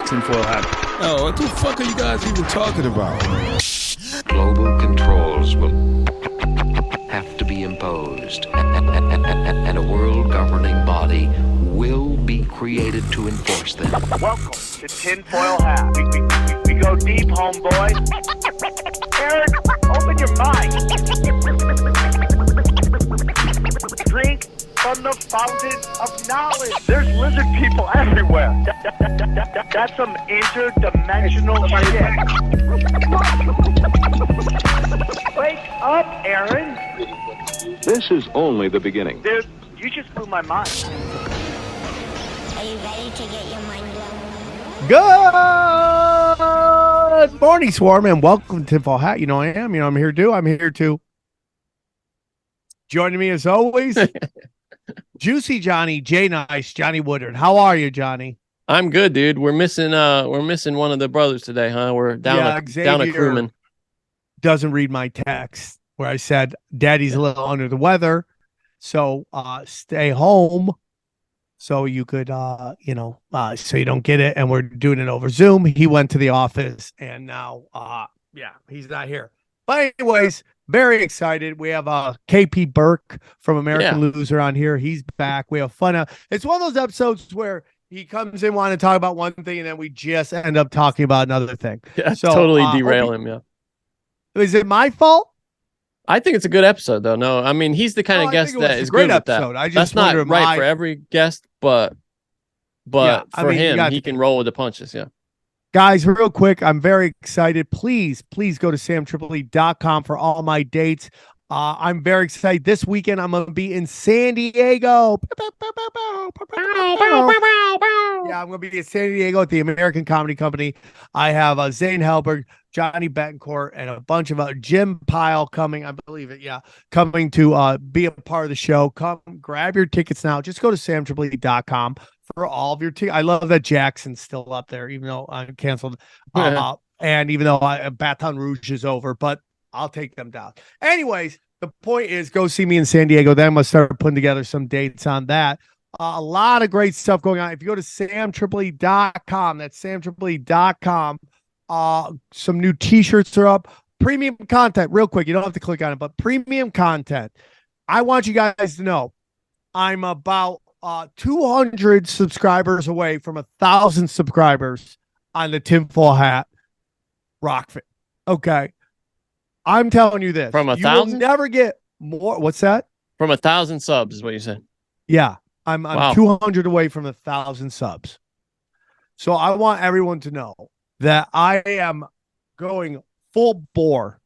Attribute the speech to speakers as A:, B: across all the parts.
A: tinfoil hat. Oh, what the fuck are you guys even talking about?
B: Global controls will have to be imposed, and a world governing body will be created to enforce them.
C: Welcome to Tinfoil Hat. We go deep, homeboy. Aaron, open your mind. Drink from the fountain of knowledge. There's lizard people everywhere. That's some interdimensional shit. Wake up, Aaron.
B: This is only the beginning.
C: Dude, you just blew my mind.
D: Are you ready to get your mind blown?
E: Good morning, Swarm, and welcome to Tinfoil Hat. You know I am. You know I'm here too. I'm here too. Joining me as always, Juicy Johnny, J Nice, Johnny Woodard. How are you, Johnny?
F: I'm good, dude. We're missing one of the brothers today, huh? We're down a crewman.
E: Doesn't read my text where I said Daddy's a little under the weather, so stay home. So you could, so you don't get it. And we're doing it over Zoom. He went to the office and now, he's not here. But anyways, very excited. We have KP Burke from American Loser on here. He's back. We have fun. It's one of those episodes where he comes in wanting to talk about one thing and then we just end up talking about another thing.
F: Yeah, so, totally derail him. Yeah.
E: Is it my fault?
F: I think it's a good episode, though. No, I mean, he's the kind of guest that is great with
E: episode.
F: that.
E: I just
F: That's not right for every guest, but for him, he can roll with the punches. Yeah.
E: Guys, real quick, I'm very excited. Please go to samtripoli.com for all my dates. I'm very excited. This weekend, I'm going to be in San Diego. Yeah, I'm going to be in San Diego at the American Comedy Company. I have Zane Helberg, Johnny Betancourt, and a bunch of Jim Pyle coming. I believe it. Yeah, coming to be a part of the show. Come grab your tickets now. Just go to samtripoli.com for all of your tickets. I love that Jackson's still up there, even though I canceled. And even though Baton Rouge is over, but I'll take them down. Anyways, the point is go see me in San Diego. Then I'm going to start putting together some dates on that. A lot of great stuff going on. If you go to samtripoli.com, that's samtripoli.com. Some new t-shirts are up. Premium content, real quick. You don't have to click on it, but premium content. I want you guys to know I'm about 200 subscribers away from 1,000 subscribers on the Tinfoil Hat Rockfit. Okay. I'm telling you this.
F: From 1,000?
E: You will never get more. What's that?
F: From 1,000 subs is what you said.
E: Yeah. I'm 200 away from 1,000 subs. So I want everyone to know that I am going full bore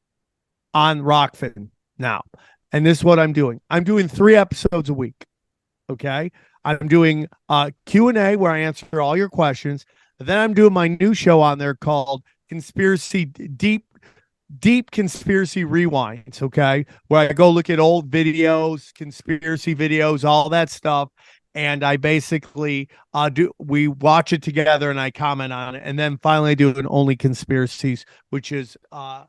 E: on Rockfit now. And this is what I'm doing. I'm doing 3 episodes a week. Okay. I'm doing Q&A where I answer all your questions. Then I'm doing my new show on there called Conspiracy Deep Conspiracy Rewinds, okay, where I go look at old videos, conspiracy videos, all that stuff, and I basically we watch it together and I comment on it, and then finally I do an Only Conspiracies, which is a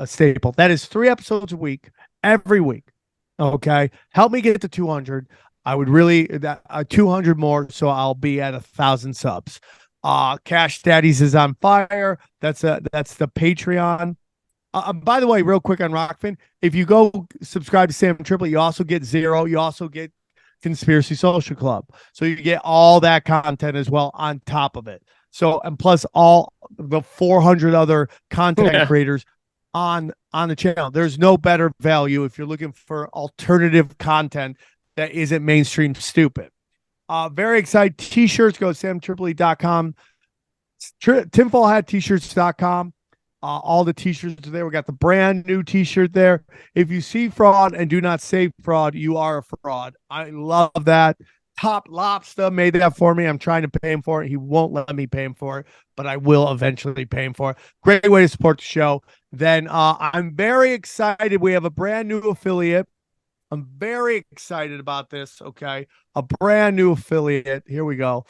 E: staple. That is 3 episodes a week, every week, okay. Help me get to 200. I would really 200 more, so I'll be at 1,000 subs. Cash Daddies is on fire. That's the Patreon. By the way, real quick on Rockfin, if you go subscribe to Sam Tripoli, you also get Zero. You also get Conspiracy Social Club. So you get all that content as well on top of it. So, and plus all the 400 other content creators on the channel. There's no better value if you're looking for alternative content that isn't mainstream stupid. Very excited. T-shirts, go to samtripoli.com. Tinfoilhattshirts.com. All the t-shirts are there. We got the brand new t-shirt there. If you see fraud and do not say fraud, you are a fraud. I love that. Top Lobster made that for me. I'm trying to pay him for it. He won't let me pay him for it, but I will eventually pay him for it. Great way to support the show. Then I'm very excited. We have a brand new affiliate. I'm very excited about this, okay? A brand new affiliate. Here we go.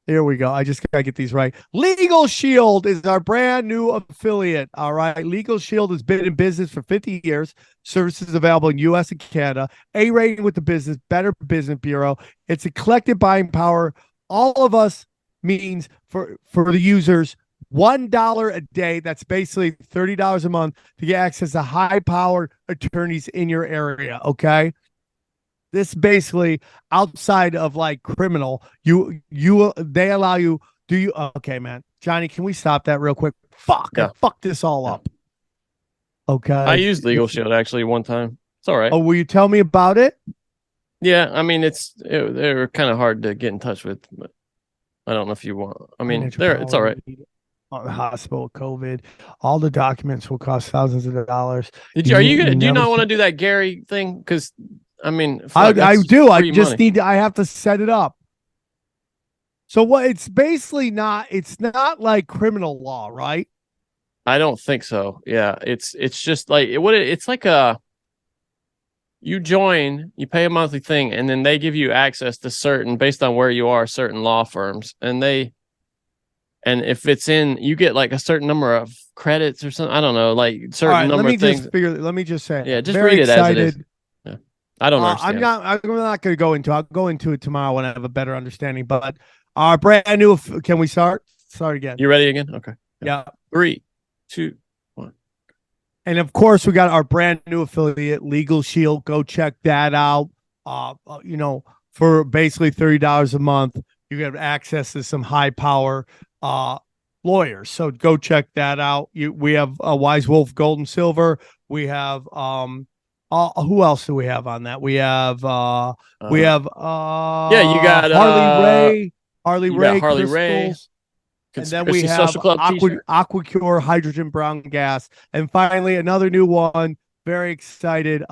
E: Here we go. I just got to get these right. Legal Shield is our brand new affiliate, all right? Legal Shield has been in business for 50 years. Services available in U.S. and Canada. A rating with the business, Better Business Bureau. It's a collective buying power. All of us means for the users $1 a day. That's basically $30 a month to get access to high-powered attorneys in your area. Okay. This basically outside of like criminal, they allow you. Do you? Okay, man, Johnny, can we stop that real quick? Fuck,
F: Yeah.
E: fuck this all up. Okay.
F: I used Legal Shield actually one time. It's all right.
E: Oh, will you tell me about it?
F: Yeah, I mean they were kind of hard to get in touch with, but I don't know if you want. I mean, it's all right.
E: The hospital, COVID, all the documents will cost thousands of dollars.
F: Do you not want to do that Gary thing? Because I mean,
E: I do. I just
F: money.
E: I have to set it up. So what? It's basically not. It's not like criminal law, right?
F: I don't think so. Yeah, it's just like it's like you join, you pay a monthly thing, and then they give you access to certain, based on where you are, certain law firms, and if it's in, you get like a certain number of credits or something. I don't know, like certain number of things.
E: Let me just say.
F: Yeah, just
E: very
F: read it
E: excited.
F: as it is. Yeah. I don't understand.
E: I'm not going to go into it. I'll go into it tomorrow when I have a better understanding. But our brand new, can we start? Start again.
F: You ready again? Okay.
E: Yeah.
F: 3, 2, 1.
E: And of course, we got our brand new affiliate, Legal Shield. Go check that out. For basically $30 a month, you get access to some high power lawyers. So go check that out. We have Wise Wolf Gold and Silver. We have who else do we have on that? We have you got Harley Ray, Crystals. And then we have Aquacure hydrogen brown gas. And finally, another new one. Very excited.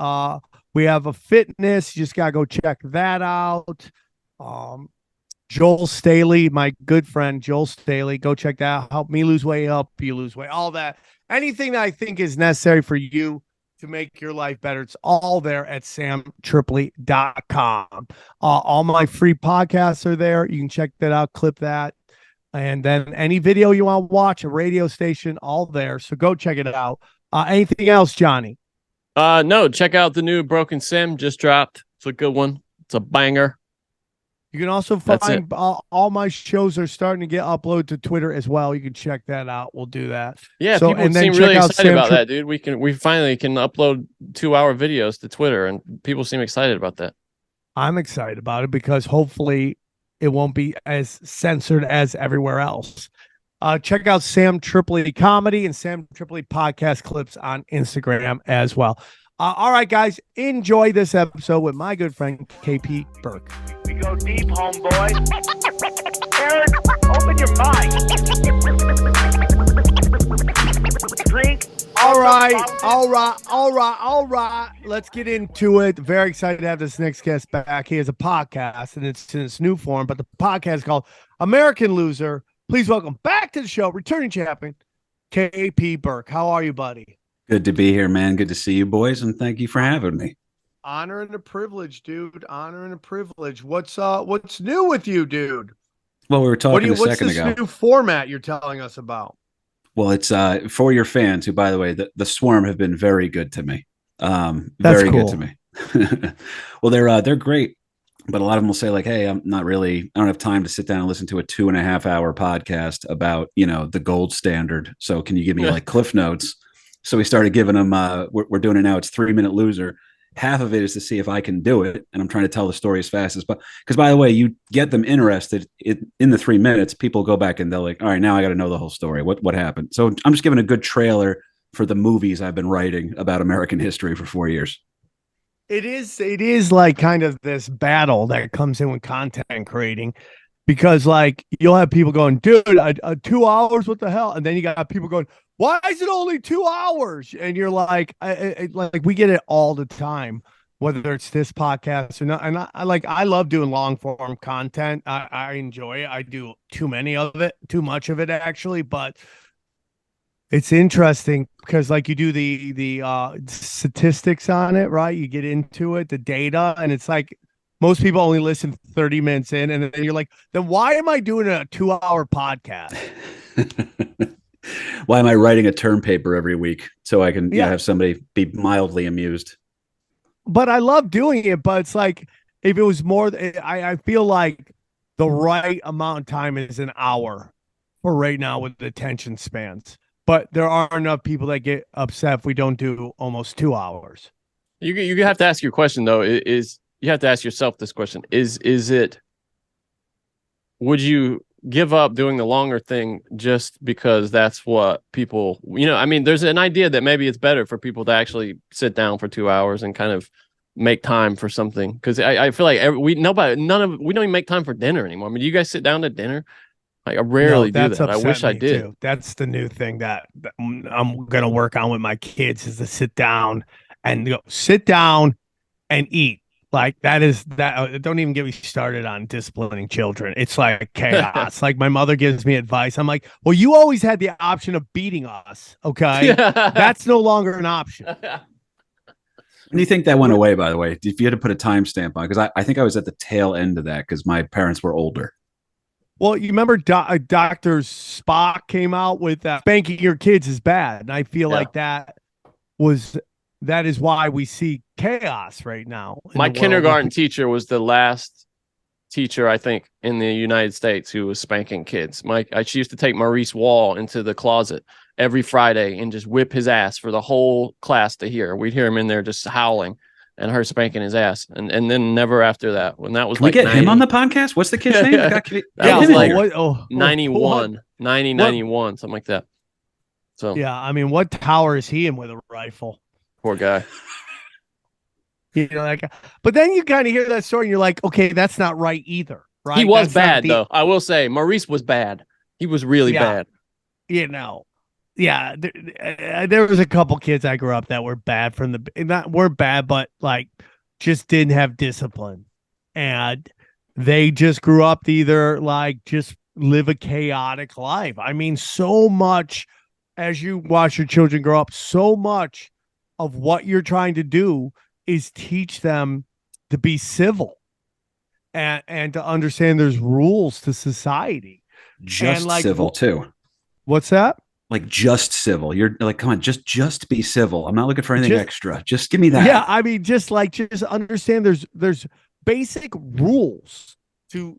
E: We have a fitness. You just got to go check that out. Joel Staley, my good friend, Joel Staley. Go check that out. Help me lose weight, help you lose weight. All that. Anything that I think is necessary for you to make your life better. It's all there at samtripoli.com. All my free podcasts are there. You can check that out, clip that. And then any video you want to watch, a radio station, all there. So go check it out. Anything else, Johnny?
F: No, check out the new Broken Sim just dropped. It's a good one. It's a banger.
E: You can also find all my shows are starting to get uploaded to Twitter as well. You can check that out. We'll do that.
F: Yeah, people seem really excited about that, dude. We finally can upload 2-hour videos to Twitter, and people seem excited about that.
E: I'm excited about it because hopefully it won't be as censored as everywhere else. Check out Sam Tripoli Comedy and Sam Tripoli Podcast clips on Instagram as well. All right, guys, enjoy this episode with my good friend, KP Burke.
C: We go deep, homeboy. Aaron, open your mind. Drink.
E: All right. Let's get into it. Very excited to have this next guest back. He has a podcast, and it's in its new form, but the podcast is called American Loser. Please welcome back to the show, returning champion, KP Burke. How are you, buddy?
G: Good to be here, man. Good to see you, boys, and thank you for having me.
E: Honor and a privilege, dude. Honor and a privilege. What's new with you, dude?
G: Well, we were talking a second ago.
E: What's this new format you're telling us about?
G: Well, it's for your fans, who, by the way, the Swarm have been very good to me.
E: Very
G: good to me. Well, they're great, but a lot of them will say like, "Hey, I don't have time to sit down and listen to a 2.5-hour podcast about the gold standard. So can you give me like Cliff Notes?" So we started giving them. We're doing it now. It's 3-minute loser. Half of it is to see if I can do it, and I'm trying to tell the story as fast as. Because by the way, you get them interested in the 3 minutes. People go back and they're like, "All right, now I got to know the whole story. What happened?" So I'm just giving a good trailer for the movies I've been writing about American history for 4 years.
E: It is like kind of this battle that comes in with content creating, because like you'll have people going, "Dude, 2 hours, what the hell?" And then you got people going, "Why is it only 2 hours?" And you're like, like we get it all the time, whether it's this podcast or not. And I love doing long form content. I enjoy it. I do too much of it actually, but it's interesting because like you do the statistics on it, right? You get into it, the data, and it's like most people only listen 30 minutes in, and then you're like, then why am I doing a 2-hour podcast?
G: Why am I writing a term paper every week so I can have somebody be mildly amused?
E: But I love doing it. But it's like if it was more, I feel like the right amount of time is an hour for right now with the attention spans. But there are enough people that get upset if we don't do almost 2 hours.
F: You have to ask your question though. Is you have to ask yourself this question: Is it? Would you give up doing the longer thing just because that's what people? I mean, there's an idea that maybe it's better for people to actually sit down for 2 hours and kind of make time for something. Because I feel like we don't even make time for dinner anymore. I mean, do you guys sit down to dinner? Like, I rarely do that. I wish I did.
E: Too. That's the new thing that I'm gonna work on with my kids is to sit down and eat. Like that. Don't even get me started on disciplining children. It's like chaos. Like my mother gives me advice. I'm like, well, you always had the option of beating us. Okay, that's no longer an option.
G: Do you think that went away? By the way, if you had to put a timestamp on, because I think I was at the tail end of that because my parents were older.
E: Well, you remember Dr. Spock came out with that spanking your kids is bad. And I feel like that is why we see chaos right now.
F: My kindergarten teacher was the last teacher, I think, in the United States who was spanking kids. She used to take Maurice Wall into the closet every Friday and just whip his ass for the whole class to hear. We'd hear him in there just howling. And her spanking his ass, and then never after that. When that was
G: Can we get him on the podcast? What's the kid's name?
F: That was like 91, 91, something like that. So
E: yeah, I mean, what tower is he in with a rifle?
F: Poor guy.
E: But then you kind of hear that story, and you're like, okay, that's not right either, right?
F: He was bad though. I will say, Maurice was bad. He was really bad.
E: Yeah, there was a couple kids I grew up that were bad but like just didn't have discipline, and they just grew up to either like just live a chaotic life. I mean, so much as you watch your children grow up, so much of what you're trying to do is teach them to be civil and to understand there's rules to society.
G: Just civil too.
E: What's that?
G: Like just civil. You're like, come on, just be civil. I'm not looking for anything extra. Just give me that.
E: Yeah, I mean, just understand there's basic rules to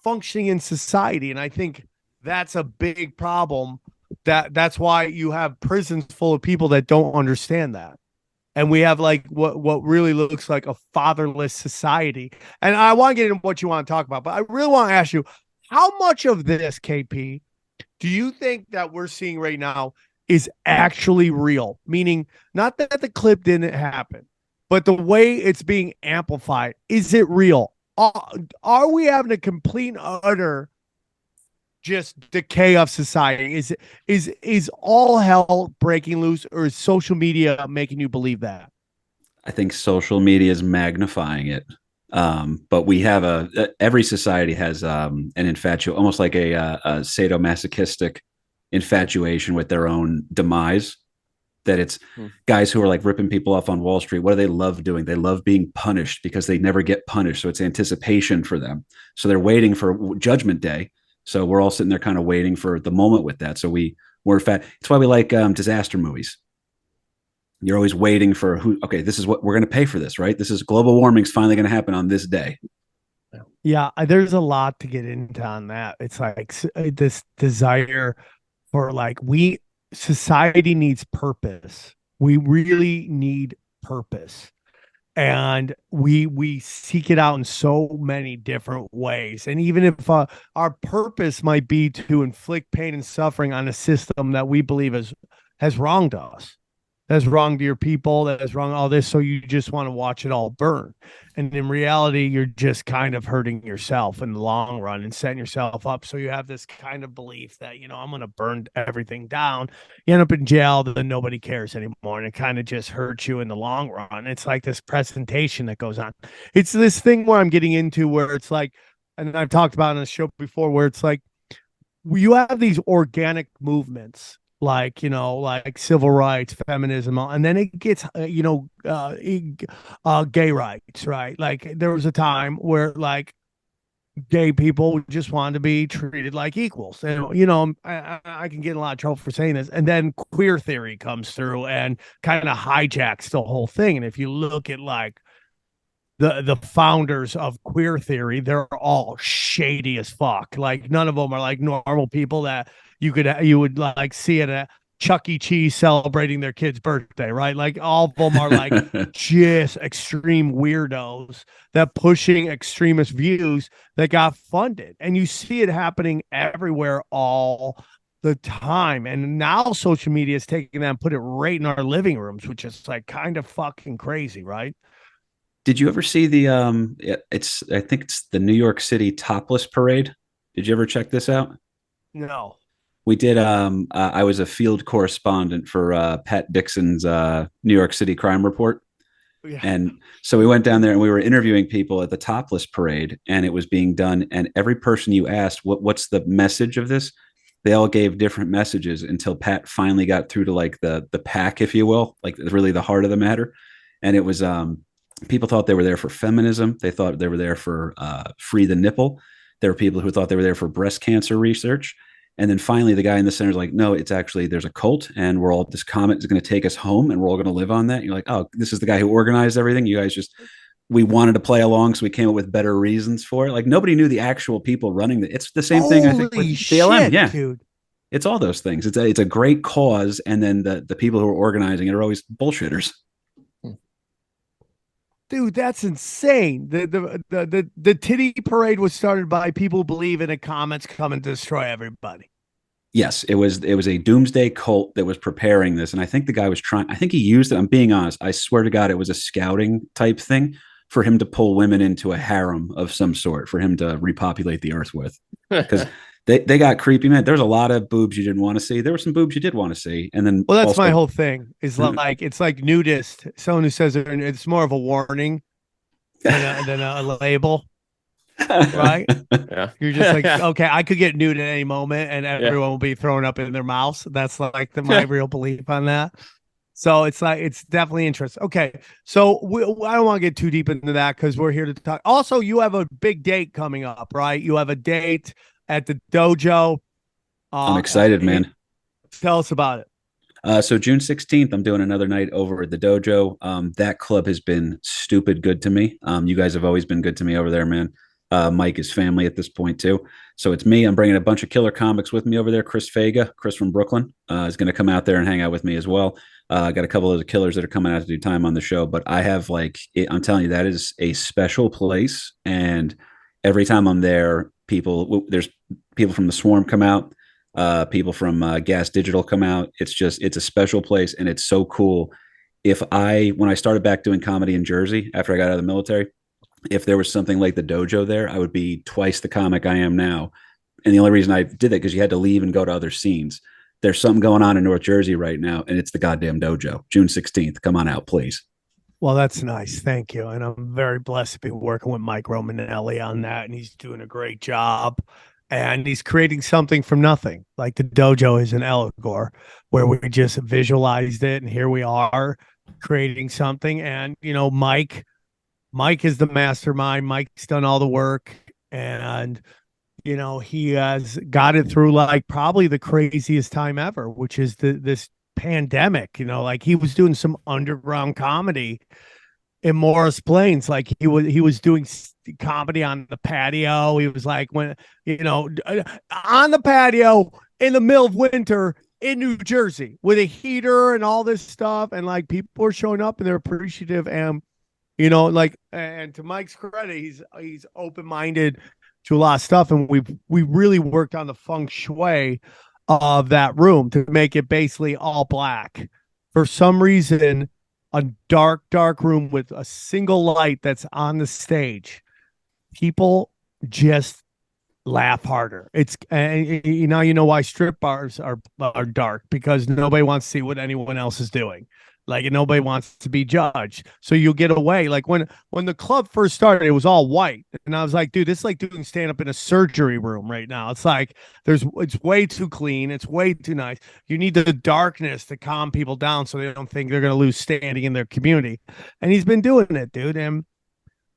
E: functioning in society, and I think that's a big problem. That's why you have prisons full of people that don't understand that, and we have like what really looks like a fatherless society. And I want to get into what you want to talk about, but I really want to ask you, how much of this, KP, do you think that we're seeing right now is actually real? Meaning not that the clip didn't happen, but the way it's being amplified, is it real? Are we having a complete and utter just decay of society? Is all hell breaking loose, or is social media making you believe that?
G: I think social media is magnifying it. But we have every society has an infatuation, almost like a sadomasochistic infatuation with their own demise. That it's guys who are like ripping people off on Wall Street. What do they love doing? They love being punished because they never get punished. So it's anticipation for them. So they're waiting for Judgment Day. So we're all sitting there kind of waiting for the moment with that. So we're fat. It's why we like disaster movies. You're always waiting for okay, this is what we're going to pay for this, right? This is global warming's finally going to happen on this day.
E: Yeah, there's a lot to get into on that. It's like this desire for like society needs purpose. We really need purpose. And we seek it out in so many different ways. And even if our purpose might be to inflict pain and suffering on a system that we believe has wronged us, that's wrong to your people, that's wrong all this, so you just want to watch it all burn. And in reality, you're just kind of hurting yourself in the long run and setting yourself up. So you have this kind of belief that, I'm going to burn everything down. You end up in jail, then nobody cares anymore. And it kind of just hurts you in the long run. It's like this presentation that goes on. It's this thing where I'm getting into where it's like, and I've talked about it on the show before, where it's like, you have these organic movements, like like civil rights, feminism, and then it gets gay rights, right? Like there was a time where like gay people just wanted to be treated like equals, and I can get in a lot of trouble for saying this. And then queer theory comes through and kind of hijacks the whole thing. And if you look at like the founders of queer theory, they're all shady as fuck. Like none of them are like normal people that you would like see at a Chuck E. Cheese celebrating their kid's birthday, right? Like all of them are like just extreme weirdos that pushing extremist views that got funded. And you see it happening everywhere all the time. And now social media is taking that and put it right in our living rooms, which is like kind of fucking crazy, right?
G: Did you ever see the I think it's the New York City topless parade? Did you ever check this out?
E: No.
G: We did. I was a field correspondent for Pat Dixon's New York City crime report.
E: Yeah.
G: And so we went down there and we were interviewing people at the topless parade, and it was being done. And every person you asked, what's the message of this? They all gave different messages until Pat finally got through to like the pack, if you will, like really the heart of the matter. And it was people thought they were there for feminism. They thought they were there for free the nipple. There were people who thought they were there for breast cancer research. And then finally, the guy in the center is like, no, it's actually, there's a cult and we're all, this comet is going to take us home and we're all going to live on that. And you're like, oh, this is the guy who organized everything. You guys just, we wanted to play along. So we came up with better reasons for it. Like nobody knew the actual people running it. It's the same thing, I think, with BLM. Yeah.
E: Dude.
G: It's all those things. It's a great cause. And then the people who are organizing it are always bullshitters.
E: Dude, that's insane. The titty parade was started by people who believe in a comet's coming to destroy everybody.
G: Yes, it was a doomsday cult that was preparing this. And I think the guy was trying, I think he used it. I'm being honest. I swear to God, it was a scouting type thing for him to pull women into a harem of some sort, for him to repopulate the earth with. Because they got creepy, man. There was a lot of boobs you didn't want to see. There were some boobs you did want to see. And then,
E: well, that's also my whole thing is like, it's like nudist. Someone who says it's more of a warning than a label. Right?
F: Yeah.
E: You're just like, okay, I could get nude at any moment and everyone will be throwing up in their mouths. That's like my real belief on that. So it's like, it's definitely interesting. Okay. So I don't want to get too deep into that because we're here to talk. Also, you have a big date coming up, right? You have a date at the dojo.
G: I'm excited, man.
E: Tell us about it.
G: So June 16th, I'm doing another night over at the dojo. That club has been stupid good to me. You guys have always been good to me over there, man. Mike is family at this point too. So it's me. I'm bringing a bunch of killer comics with me over there. Chris from Brooklyn, is going to come out there and hang out with me as well. I got a couple of the killers that are coming out to do time on the show, but I have I'm telling you, that is a special place. And every time I'm there, there's people from the Swarm come out. People from Gas Digital come out. It's a special place, and it's so cool. When I started back doing comedy in Jersey after I got out of the military, if there was something like the dojo there, I would be twice the comic I am now. And the only reason I did that because you had to leave and go to other scenes. There's something going on in North Jersey right now, and it's the goddamn dojo. June 16th. Come on out, please.
E: Well, that's nice. Thank you. And I'm very blessed to be working with Mike Romanelli on that, and he's doing a great job. And he's creating something from nothing. Like the dojo is an allegory where we just visualized it, and here we are creating something. And, Mike is the mastermind. Mike's done all the work, and, he has got it through like probably the craziest time ever, which is this pandemic. Like he was doing some underground comedy in Morris Plains. Like he was doing comedy on the patio. He was like, on the patio in the middle of winter in New Jersey with a heater and all this stuff. And like people are showing up and they're appreciative. And, and to Mike's credit, he's open-minded to a lot of stuff. And we really worked on the feng shui of that room to make it basically all black. For some reason, a dark room with a single light that's on the stage, people just laugh harder. It's you know why strip bars are dark, because nobody wants to see what anyone else is doing. Like nobody wants to be judged. So you'll get away. Like when the club first started, it was all white. And I was like, dude, this is like doing stand up in a surgery room right now. It's like it's way too clean. It's way too nice. You need the darkness to calm people down so they don't think they're going to lose standing in their community. And he's been doing it, dude. And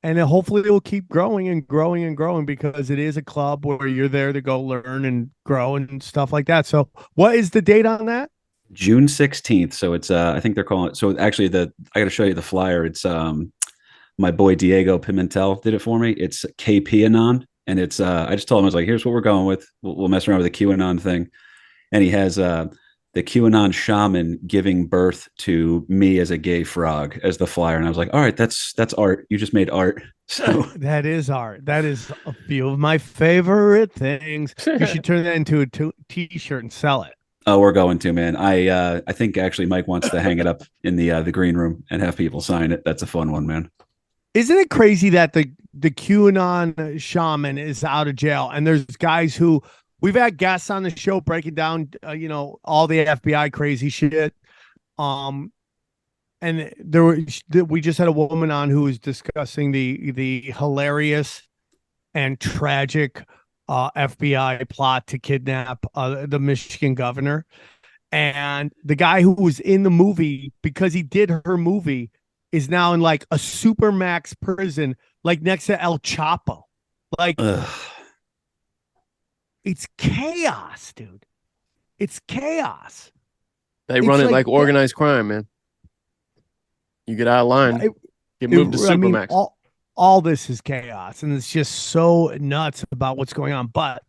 E: hopefully it will keep growing and growing and growing, because it is a club where you're there to go learn and grow and stuff like that. So what is the date on that?
G: June 16th. So it's I think they're calling it. So actually I got to show you the flyer. It's my boy Diego Pimentel did it for me. It's KP Anon, and it's I just told him, I was like, here's what we're going with. We'll mess around with the QAnon thing, and he has the QAnon shaman giving birth to me as a gay frog as the flyer, and I was like, all right, that's art. You just made art. So
E: that is art. That is a few of my favorite things. You should turn that into a t-shirt and sell it.
G: Oh, we're going to, man. I think actually Mike wants to hang it up in the green room and have people sign it. That's a fun one, man.
E: Isn't it crazy that the QAnon shaman is out of jail, and there's guys who we've had guests on the show breaking down, all the FBI crazy shit. And we just had a woman on who was discussing the hilarious and tragic FBI plot to kidnap the Michigan governor. And the guy who was in the movie, because he did her movie, is now in like a supermax prison, like next to El Chapo. Like, it's chaos, dude. It's chaos.
F: They run it like organized crime, man. You get out of line, get moved to Supermax.
E: All this is chaos, and it's just so nuts about what's going on. But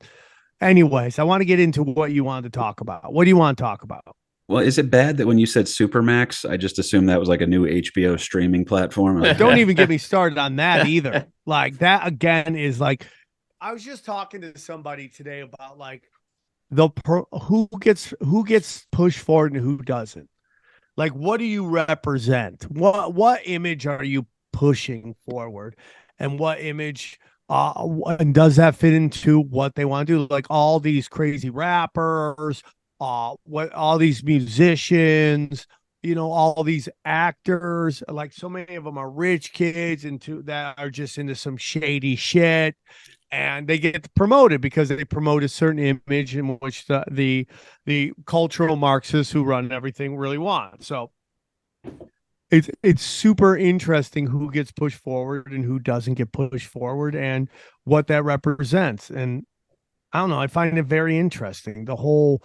E: anyways, I want to get into what you wanted to talk about. What do you want to talk about?
G: Well, is it bad that when you said Supermax, I just assumed that was like a new HBO streaming platform?
E: Don't even get me started on that either. Like that again is like, I was just talking to somebody today about like who gets pushed forward and who doesn't. Like, what do you represent? What image are you pushing forward, and what image and does that fit into what they want to do? Like all these crazy rappers, all these musicians, all these actors, like so many of them are rich kids that are just into some shady shit, and they get promoted because they promote a certain image in which the cultural Marxists who run everything really want. So it's super interesting who gets pushed forward and who doesn't get pushed forward, and what that represents. And I don't know, I find it very interesting, the whole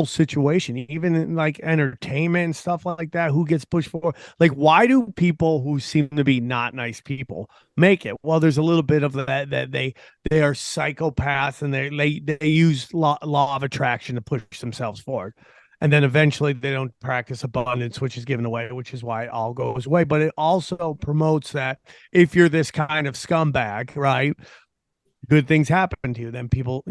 E: situation, even in like entertainment and stuff like that. Who gets pushed forward? Like, why do people who seem to be not nice people make it? Well, there's a little bit of that they are psychopaths, and they use law of attraction to push themselves forward. And then eventually they don't practice abundance, which is given away, which is why it all goes away. But it also promotes that if you're this kind of scumbag, right, good things happen to you. Then people,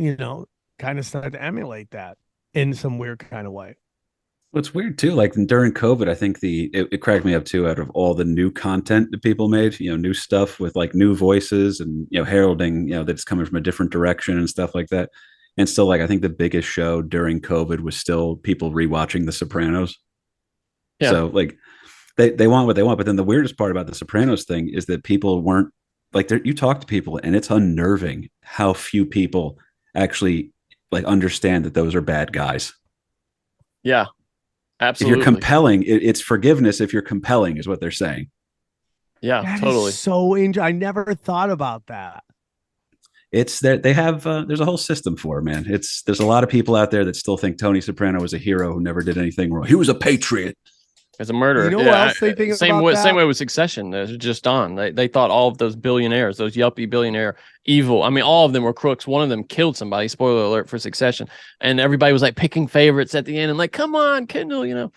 E: kind of start to emulate that in some weird kind of way.
G: Well, it's weird too. Like during COVID, I think it cracked me up too. Out of all the new content that people made, new stuff with like new voices and heralding, that it's coming from a different direction and stuff like that. And still, like, I think the biggest show during COVID was still people rewatching The Sopranos. Yeah. So like they want what they want. But then the weirdest part about The Sopranos thing is that people weren't like, you talk to people and it's unnerving how few people actually like understand that those are bad guys.
F: Yeah, absolutely.
G: If you're compelling, it's forgiveness. If you're compelling is what they're saying.
F: Yeah,
E: that
F: totally.
E: Is so I never thought about that.
G: It's that they have there's a whole system for it, man. There's a lot of people out there that still think Tony Soprano was a hero who never did anything wrong. He was a patriot.
F: As a murderer.
E: You know what else they think
F: same
E: about
F: way,
E: that?
F: Same way with Succession. It was just on. They thought all of those billionaires, those yuppie billionaire evil. I mean, all of them were crooks. One of them killed somebody. Spoiler alert for Succession. And everybody was like picking favorites at the end and like, come on, Kendall,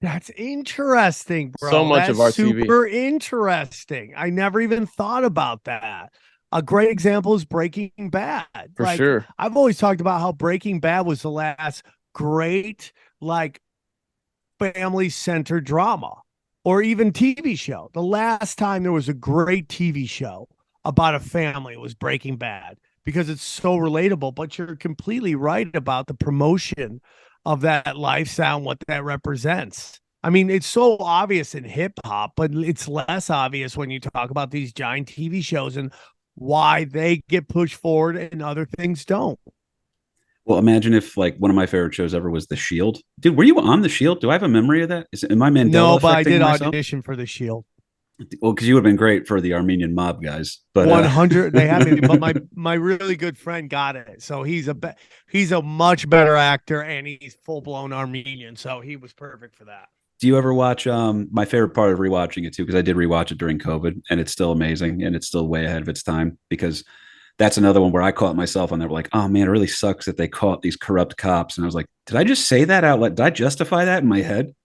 E: That's interesting, bro.
F: So much
E: That's
F: of our TV.
E: Super interesting. I never even thought about that. A great example is Breaking Bad.
F: For sure.
E: I've always talked about how Breaking Bad was the last great, like, family-centered drama or even TV show. The last time there was a great TV show about a family was Breaking Bad, because it's so relatable. But you're completely right about the promotion of that lifestyle and what that represents. I mean, it's so obvious in hip-hop, but it's less obvious when you talk about these giant TV shows and why they get pushed forward and other things don't.
G: Well, imagine if like one of my favorite shows ever was The Shield. Dude, were you on The Shield? Do I have a memory of that? Am I Mandela?
E: No, but I did
G: myself?
E: audition for The Shield.
G: Well, because you would have been great for the Armenian mob guys. But
E: 100, they had me. But my really good friend got it, so he's a much better actor, and he's full blown Armenian, so he was perfect for that.
G: Do you ever watch my favorite part of rewatching it too, because I did rewatch it during COVID and it's still amazing and it's still way ahead of its time, because that's another one where I caught myself on there like, oh man, it really sucks that they caught these corrupt cops. And I was like, did I just say that out loud? Did I justify that in my head?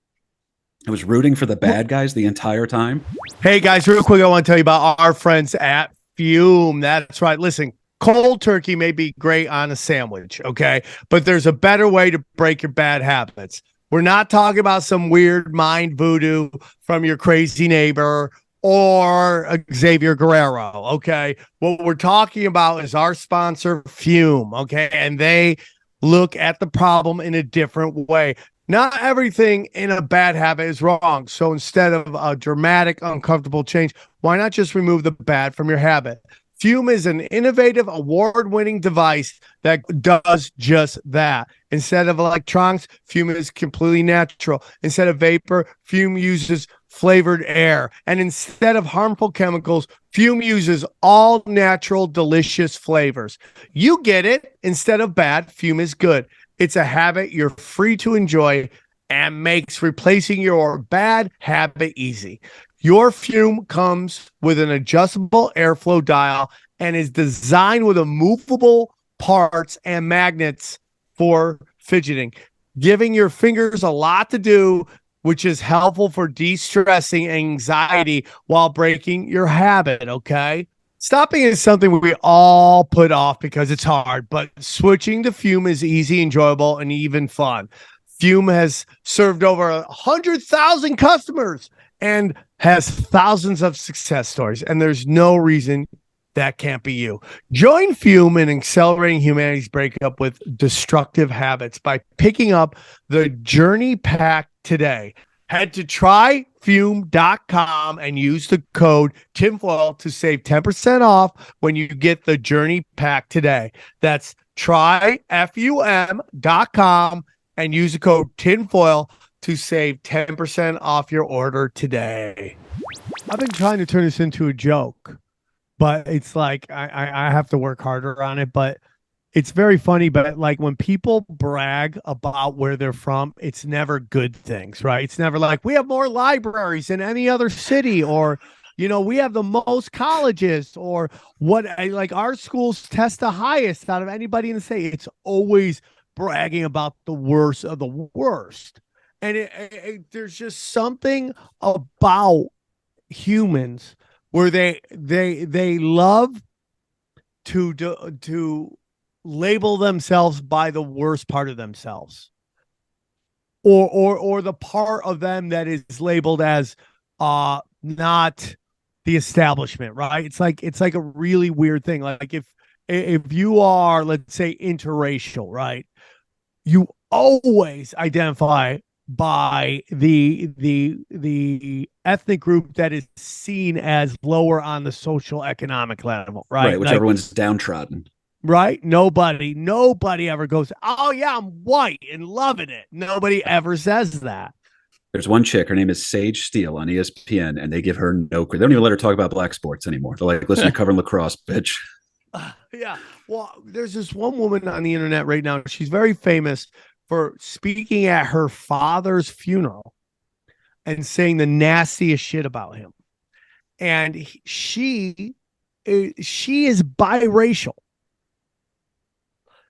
G: I was rooting for the bad guys the entire time.
E: Hey guys, real quick, I want to tell you about our friends at Fume. That's right. Listen, cold turkey may be great on a sandwich, okay? But there's a better way to break your bad habits. We're not talking about some weird mind voodoo from your crazy neighbor or Xavier Guerrero, okay? What we're talking about is our sponsor, Fume, okay? And they look at the problem in a different way. Not everything in a bad habit is wrong. So instead of a dramatic, uncomfortable change, why not just remove the bad from your habit? Fume is an innovative, award-winning device that does just that. Instead of electronics, Fume is completely natural. Instead of vapor, Fume uses flavored air. And instead of harmful chemicals, Fume uses all natural, delicious flavors. You get it. Instead of bad, Fume is good. It's a habit you're free to enjoy and makes replacing your bad habit easy. Your Fume comes with an adjustable airflow dial and is designed with movable parts and magnets for fidgeting, giving your fingers a lot to do, which is helpful for de-stressing anxiety while breaking your habit, okay? Stopping is something we all put off because it's hard, but switching to Fume is easy, enjoyable, and even fun. Fume has served over 100,000 customers and has thousands of success stories, and there's no reason that can't be you. Join Fume in accelerating humanity's breakup with destructive habits by picking up the Journey Pack today. Head to tryfume.com and use the code tinfoil to save 10% off when you get the Journey Pack today. That's tryfum.com and use the code tinfoil to save 10% off your order today. I've been trying to turn this into a joke, but it's like I have to work harder on it. But it's very funny. But like when people brag about where they're from, it's never good things, right? It's never like we have more libraries than any other city, or we have the most colleges, or what, like our schools test the highest out of anybody in the state. It's always bragging about the worst of the worst. And there's just something about humans where they love to label themselves by the worst part of themselves, or the part of them that is labeled as not the establishment, right? It's like a really weird thing. Like if you are, let's say, interracial, right? You always identify by the ethnic group that is seen as lower on the social economic level, right?
G: Which everyone's downtrodden.
E: Right? Nobody ever goes, oh yeah, I'm white and loving it. Nobody ever says that.
G: There's one chick, her name is Sage Steele on ESPN, and they give her no credit. They don't even let her talk about black sports anymore. They're like, listen, you're covering lacrosse, bitch.
E: Yeah. Well, there's this one woman on the internet right now. She's very famous for speaking at her father's funeral and saying the nastiest shit about him. And she is biracial.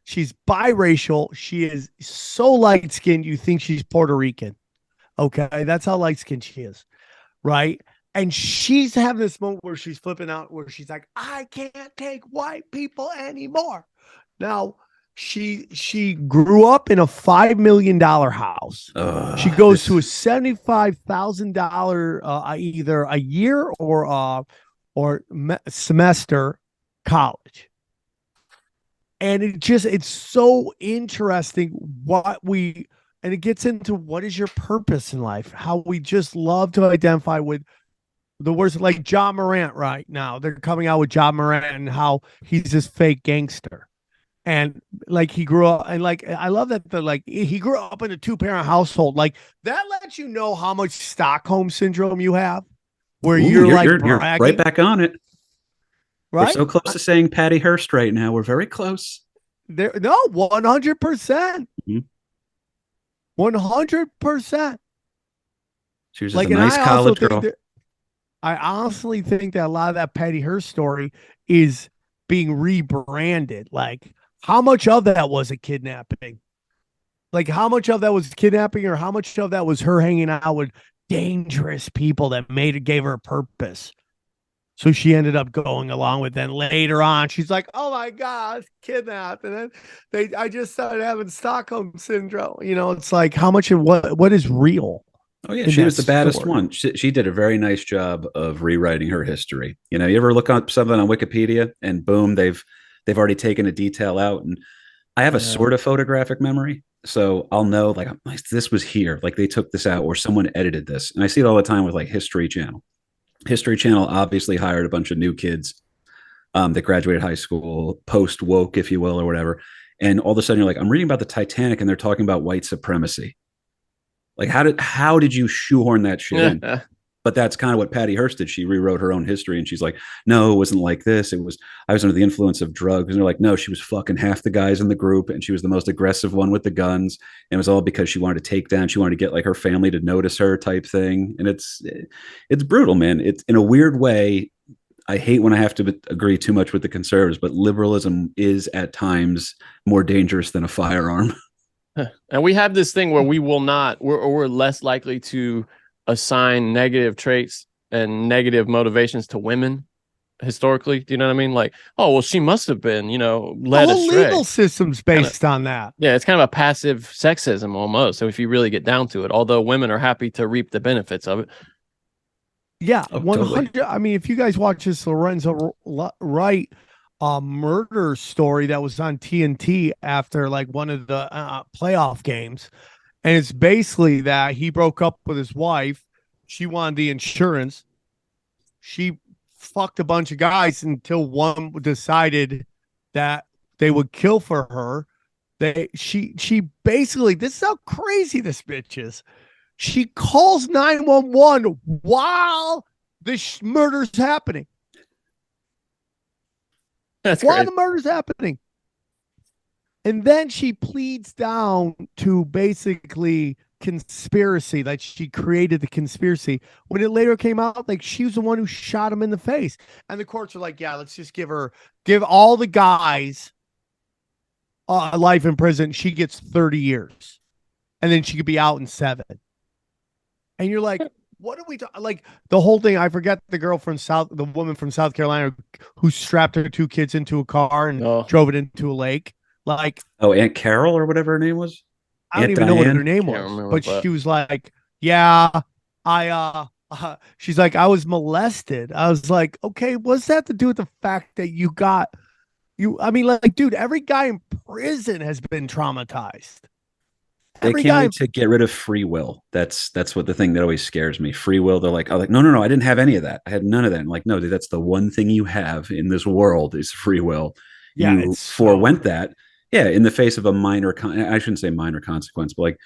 E: She's biracial. She is so light-skinned, you think she's Puerto Rican. Okay, that's how light-skinned she is, right? And she's having this moment where she's flipping out, where she's like, I can't take white people anymore. Now, she grew up in a $5 million house. She goes to a $75,000 either a year or semester college. And it's so interesting and it gets into what is your purpose in life, how we just love to identify with the worst, like Ja Morant right now. They're coming out with Ja Morant and how he's this fake gangster. And like he grew up, and like I love that he grew up in a 2-parent household. Like that lets you know how much Stockholm syndrome you have, where you're
G: right back on it.
E: Right?
G: We're so close to saying Patty Hearst right now. We're very close.
E: 100%. 100%.
G: She was just
E: Like,
G: a
E: and
G: nice
E: I also
G: college
E: think
G: girl.
E: that I honestly think that a lot of that Patty Hearst story is being rebranded. Like, how much of that was a kidnapping? Like, how much of that was kidnapping, or how much of that was her hanging out with dangerous people that gave her a purpose? So she ended up going along with. Then later on, she's like, "Oh my God, kidnapped!" And then I just started having Stockholm syndrome. It's like, how much of what is real?
G: Oh yeah,
E: In
G: she
E: that
G: was the baddest
E: story.
G: one. She did a very nice job of rewriting her history. You ever look up something on Wikipedia and boom, they've already taken a detail out. And I have a sort of photographic memory, so I'll know like this was here, like they took this out, or someone edited this. And I see it all the time with like History Channel. History Channel obviously hired a bunch of new kids that graduated high school, post woke, if you will, or whatever. And all of a sudden, you're like, I'm reading about the Titanic, and they're talking about white supremacy. Like, how did you shoehorn that shit in? But that's kind of what Patty Hearst did. She rewrote her own history, and she's like, no, it wasn't like this. I was under the influence of drugs. And they're like, no, she was fucking half the guys in the group, and she was the most aggressive one with the guns. And it was all because she wanted to take down, she wanted to get like her family to notice her type thing. And it's brutal, man. It's in a weird way. I hate when I have to agree too much with the conservatives, but liberalism is at times more dangerous than a firearm.
F: And we have this thing where we're less likely to assign negative traits and negative motivations to women historically. Do you know what I mean? Like, oh, well, she must have been, led
E: the whole
F: astray.
E: legal system's based on that.
F: Yeah, it's kind of a passive sexism almost. So if you really get down to it, although women are happy to reap the benefits of it.
E: Yeah,
G: Oh,
E: 100.
G: totally.
E: I mean, if you guys watch this Lorenzo Wright murder story that was on TNT after like one of the playoff games, and it's basically that he broke up with his wife. She wanted the insurance. She fucked a bunch of guys until one decided that they would kill for her. She basically, this is how crazy this bitch is. She calls 911 while the murder's happening.
F: That's
E: While
F: great.
E: the murder's happening. And then she pleads down to basically conspiracy, like she created the conspiracy. When it later came out, like she was the one who shot him in the face. And the courts are like, yeah, let's just give all the guys life in prison. She gets 30 years. And then she could be out in 7. And you're like, what are we talking? Like the whole thing. I forget the woman from South Carolina who strapped her 2 kids into a car and drove it into a lake. Like,
G: Aunt Carol or whatever her name was.
E: I don't even know what her name was, but she was like, yeah, she's like, I was molested. I was like, okay, what's that to do with the fact that I mean, like, dude, every guy in prison has been traumatized.
G: They can't wait to get rid of free will. That's what the thing that always scares me. Free will. They're like, no, I didn't have any of that. I had none of that. I'm like, no, dude, that's the one thing you have in this world is free will.
E: Yeah,
G: you forewent that. Yeah, in the face of a I shouldn't say minor consequence, but like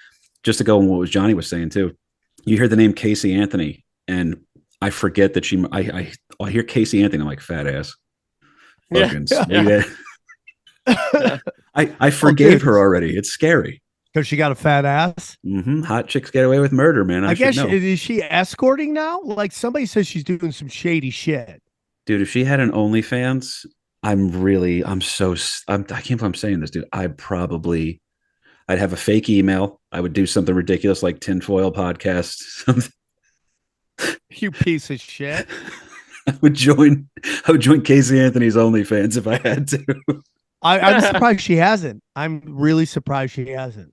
G: just to go on what Johnny was saying too. You hear the name Casey Anthony, and I forget that I hear Casey Anthony. I'm like, fat ass.
F: Yeah.
G: I forgave her already. It's scary.
E: Because she got a fat ass.
G: Mm-hmm. Hot chicks get away with murder, man.
E: I guess is she escorting now? Like somebody says she's doing some shady shit.
G: Dude, if she had an OnlyFans, I can't believe I'm saying this, dude. I'd have a fake email. I would do something ridiculous like tinfoil podcast.
E: You piece of shit.
G: I would join Casey Anthony's OnlyFans if I had to.
E: I'm surprised she hasn't. I'm really surprised she hasn't.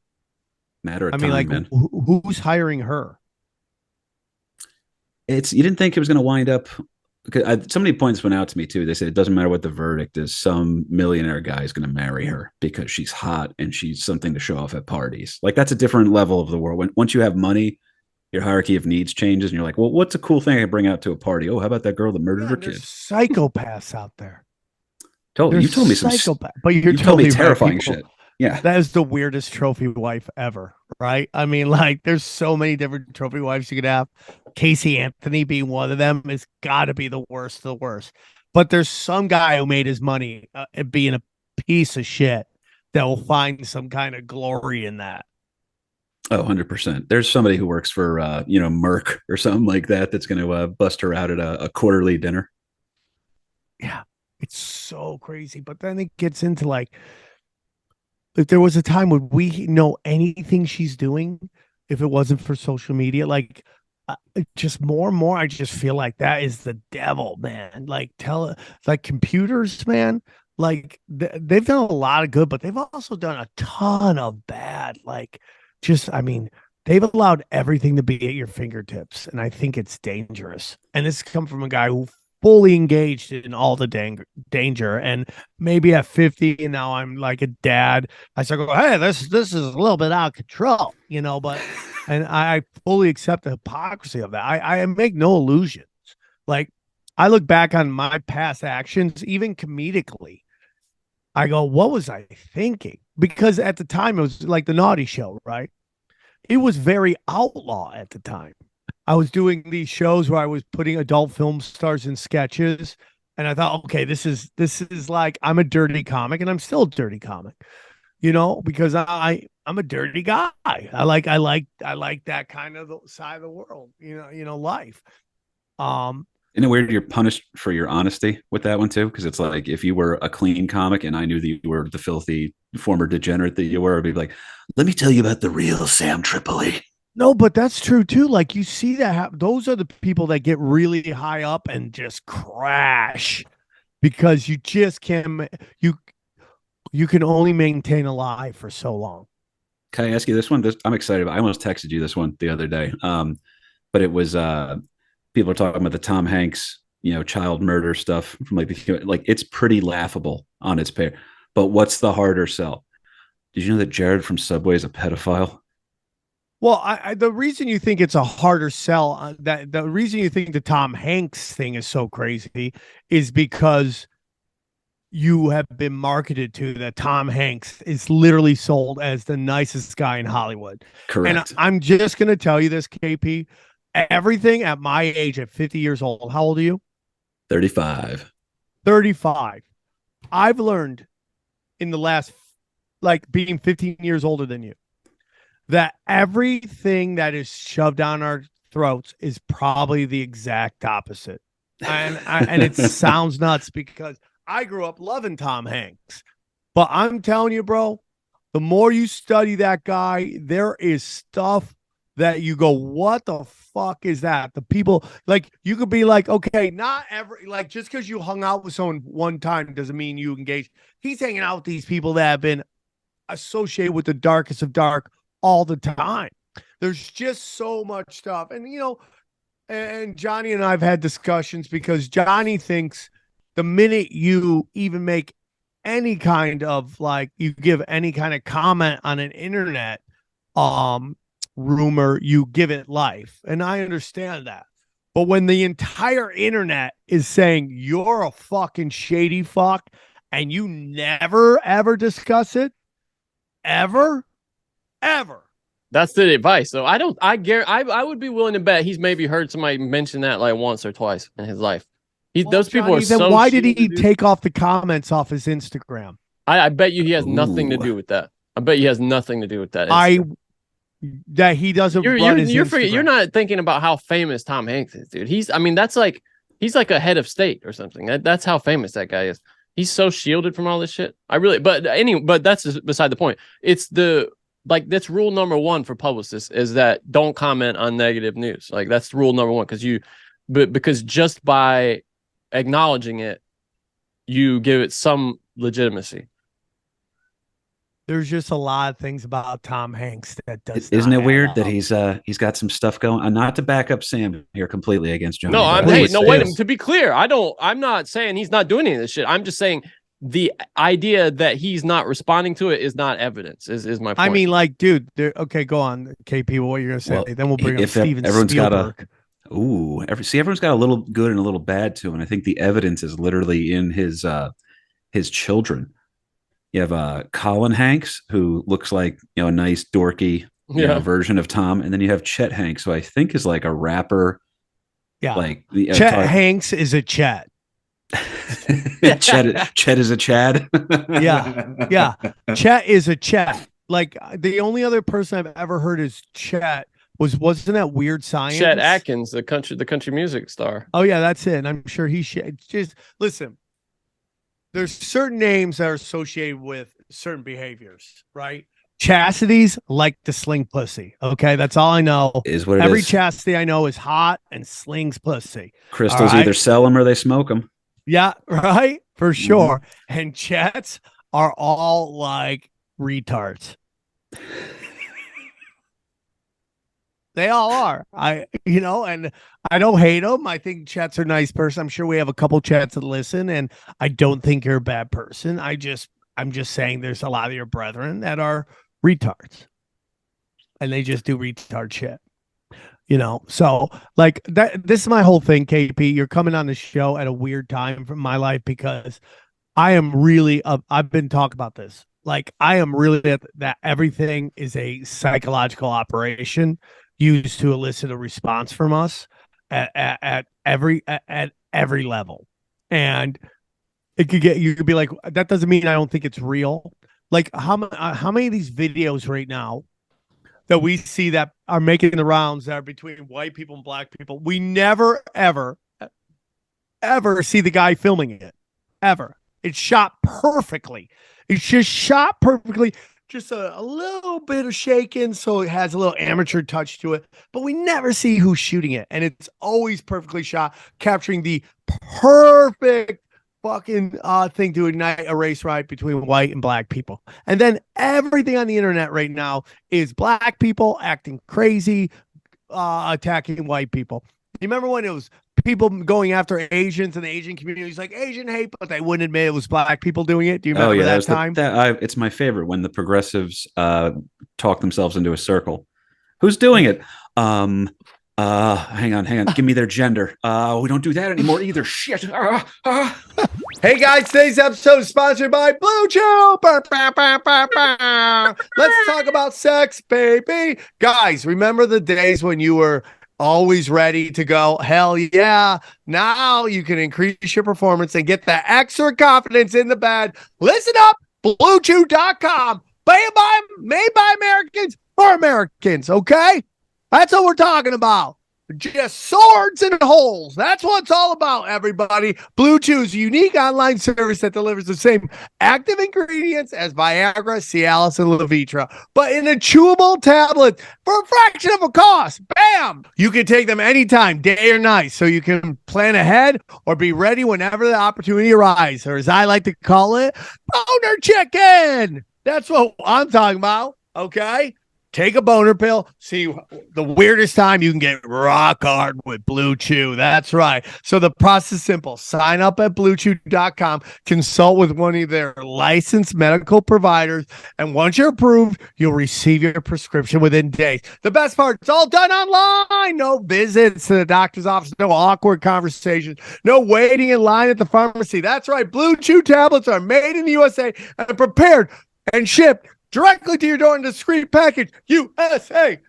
G: Matter of time, man.
E: Who's hiring her?
G: You didn't think it was going to wind up. So many points went out to me too. They said it doesn't matter what the verdict is. Some millionaire guy is going to marry her because she's hot and she's something to show off at parties. Like that's a different level of the world. Once you have money, your hierarchy of needs changes, and you're like, well, what's a cool thing I can bring out to a party? Oh, how about that girl that murdered her kid?
E: Psychopaths out there.
G: Totally, you told me some
E: psychopath, but you
G: told me terrifying shit. Yeah,
E: that is the weirdest trophy wife ever, right? I mean, like, there's so many different trophy wives you could have. Casey Anthony being one of them has got to be the worst of the worst. But there's some guy who made his money being a piece of shit that will find some kind of glory in that.
G: Oh, 100%. There's somebody who works for, Merck or something like that that's going to bust her out at a quarterly dinner.
E: Yeah, it's so crazy. But then it gets into like, if there was a time would we know anything she's doing if it wasn't for social media? Like, just more and more, I just feel like that is the devil, man. Like computers, man. Like they've done a lot of good, but they've also done a ton of bad. Like, I mean, they've allowed everything to be at your fingertips, and I think it's dangerous. And this come from a guy who fully engaged in all the danger, and maybe at 50, and now I'm like a dad. I start going, hey, this is a little bit out of control, but. And I fully accept the hypocrisy of that. I make no illusions. Like, I look back on my past actions, even comedically. I go, what was I thinking? Because at the time, it was like the Naughty Show, right? It was very outlaw at the time. I was doing these shows where I was putting adult film stars in sketches. And I thought, okay, this is like, I'm a dirty comic, and I'm still a dirty comic. Because I'm a dirty guy. I like that kind of side of the world, life.
G: Isn't it weird you're punished for your honesty with that one too? Because it's like, if you were a clean comic and I knew that you were the filthy former degenerate that you were, I'd be like, let me tell you about the real Sam Tripoli.
E: No, but that's true too. Like, you see that those are the people that get really high up and just crash because you just can't, you can only maintain a lie for so long.
G: Can I ask you this one? I'm excited about. I almost texted you this one the other day. But it was people are talking about the Tom Hanks, child murder stuff from like it's pretty laughable on its pair. But what's the harder sell? Did you know that Jared from Subway is a pedophile?
E: Well, the reason you think it's a harder sell, the reason you think the Tom Hanks thing is so crazy is because you have been marketed to that Tom Hanks is literally sold as the nicest guy in Hollywood.
G: Correct.
E: And I'm just going to tell you this, KP. Everything at my age, at 50 years old, how old are you?
G: 35.
E: 35. I've learned in the last, like, being 15 years older than you, that everything that is shoved down our throats is probably the exact opposite. And it sounds nuts because I grew up loving Tom Hanks, but I'm telling you, bro, the more you study that guy, there is stuff that you go, what the fuck is that? The people, like, you could be like, okay, not every, like, just because you hung out with someone one time doesn't mean you engage. He's hanging out with these people that have been associated with the darkest of dark all the time. There's just so much stuff. And, and Johnny and I have had discussions because Johnny thinks the minute you even make any kind of, like, you give any kind of comment on an internet rumor, you give it life. And I understand that. But when the entire internet is saying you're a fucking shady fuck and you never, ever discuss it, ever.
F: That's the advice. So I would be willing to bet he's maybe heard somebody mention that like once or twice in his life. Those people are so.
E: Why did he take off the comments off his Instagram?
F: I bet you he has nothing to do with that. I bet he has nothing to do with that.
E: That he doesn't run his Instagram.
F: You're not thinking about how famous Tom Hanks is, dude. He's like a head of state or something. That's how famous that guy is. He's so shielded from all this shit. But that's just beside the point. It's that's rule number one for publicists is that don't comment on negative news. Like, that's rule number one because just by acknowledging it, you give it some legitimacy.
E: There's just a lot of things about Tom Hanks that does.
G: Isn't it weird that he's got some stuff going? Not to back up Sam here completely against Johnny.
F: No, wait. To be clear, I'm not saying he's not doing any of this shit. I'm just saying the idea that he's not responding to it is not evidence. Is my point. I
E: mean, like, dude. Okay, go on, KP. What you're gonna say? Well, then we'll bring up Steven Spielberg.
G: Everyone's got a little good and a little bad too, and I think the evidence is literally in his children. You have Callen Hanks, who looks like a nice dorky version of Tom, and then you have Chet Hanks, who I think is like a rapper.
E: Yeah, like Chet Hanks is a Chet.
G: Chet is a Chad.
E: yeah. Chet is a Chet. Like the only other person I've ever heard is Chet. Wasn't that Weird Science?
F: Chet Atkins, the country music star.
E: Oh yeah, that's it. And I'm sure he should just listen. There's certain names that are associated with certain behaviors, right? Chastity's like to sling pussy. Okay, that's all I know.
G: Is what it
E: Every
G: is.
E: chastity I know is hot and slings pussy.
G: Crystals
E: right?
G: either sell them or they smoke them.
E: Yeah, right, for sure. And chats are all like retards. They all are. And I don't hate them. I think Chet's a nice person. I'm sure we have a couple chats that listen, and I don't think you're a bad person. I'm just saying there's a lot of your brethren that are retards, and they just do retard shit. So like that. This is my whole thing, KP. You're coming on the show at a weird time from my life because I am really. I've been talking about this. Like I am really that everything is a psychological operation used to elicit a response from us at every level. And you could be like, that doesn't mean I don't think it's real. Like how many of these videos right now that we see that are making the rounds that are between white people and black people, we never, ever see the guy filming it, ever. It's shot perfectly. It's just shot perfectly. Just a little bit of shaking, so it has a little amateur touch to it, but we never see who's shooting it. And it's always perfectly shot, capturing the perfect fucking thing to ignite a race riot between white and black people. And then everything on the internet right now is black people acting crazy, attacking white people. You remember when it was people going after Asians and the Asian communities, like Asian hate, but they wouldn't admit it was black people doing it? Do you remember that time?
G: It's my favorite when the progressives talk themselves into a circle. Who's doing it? Hang on. Give me their gender. We don't do that anymore either. Shit.
E: Hey guys, today's episode is sponsored by Blue Chew. Let's talk about sex, baby. Guys, remember the days when you were always ready to go? Hell yeah. Now you can increase your performance and get the extra confidence in the bed. Listen up, BlueChew.com. Made by Americans for Americans, okay? That's what we're talking about. Just swords and holes. That's what it's all about, everybody. Blue Chew's unique online service that delivers the same active ingredients as Viagra, Cialis, and Levitra, but in a chewable tablet for a fraction of a cost. Bam! You can take them anytime, day or night, so you can plan ahead or be ready whenever the opportunity arises, or as I like to call it, boner chicken. That's what I'm talking about, okay? Take a boner pill. See the weirdest time you can get rock hard with Blue Chew. That's right. So the process is simple. Sign up at BlueChew.com. Consult with one of their licensed medical providers. And once you're approved, you'll receive your prescription within days. The best part, it's all done online. No visits to the doctor's office. No awkward conversations. No waiting in line at the pharmacy. That's right. Blue Chew tablets are made in the USA and prepared and shipped directly to your door in a discreet package. USA.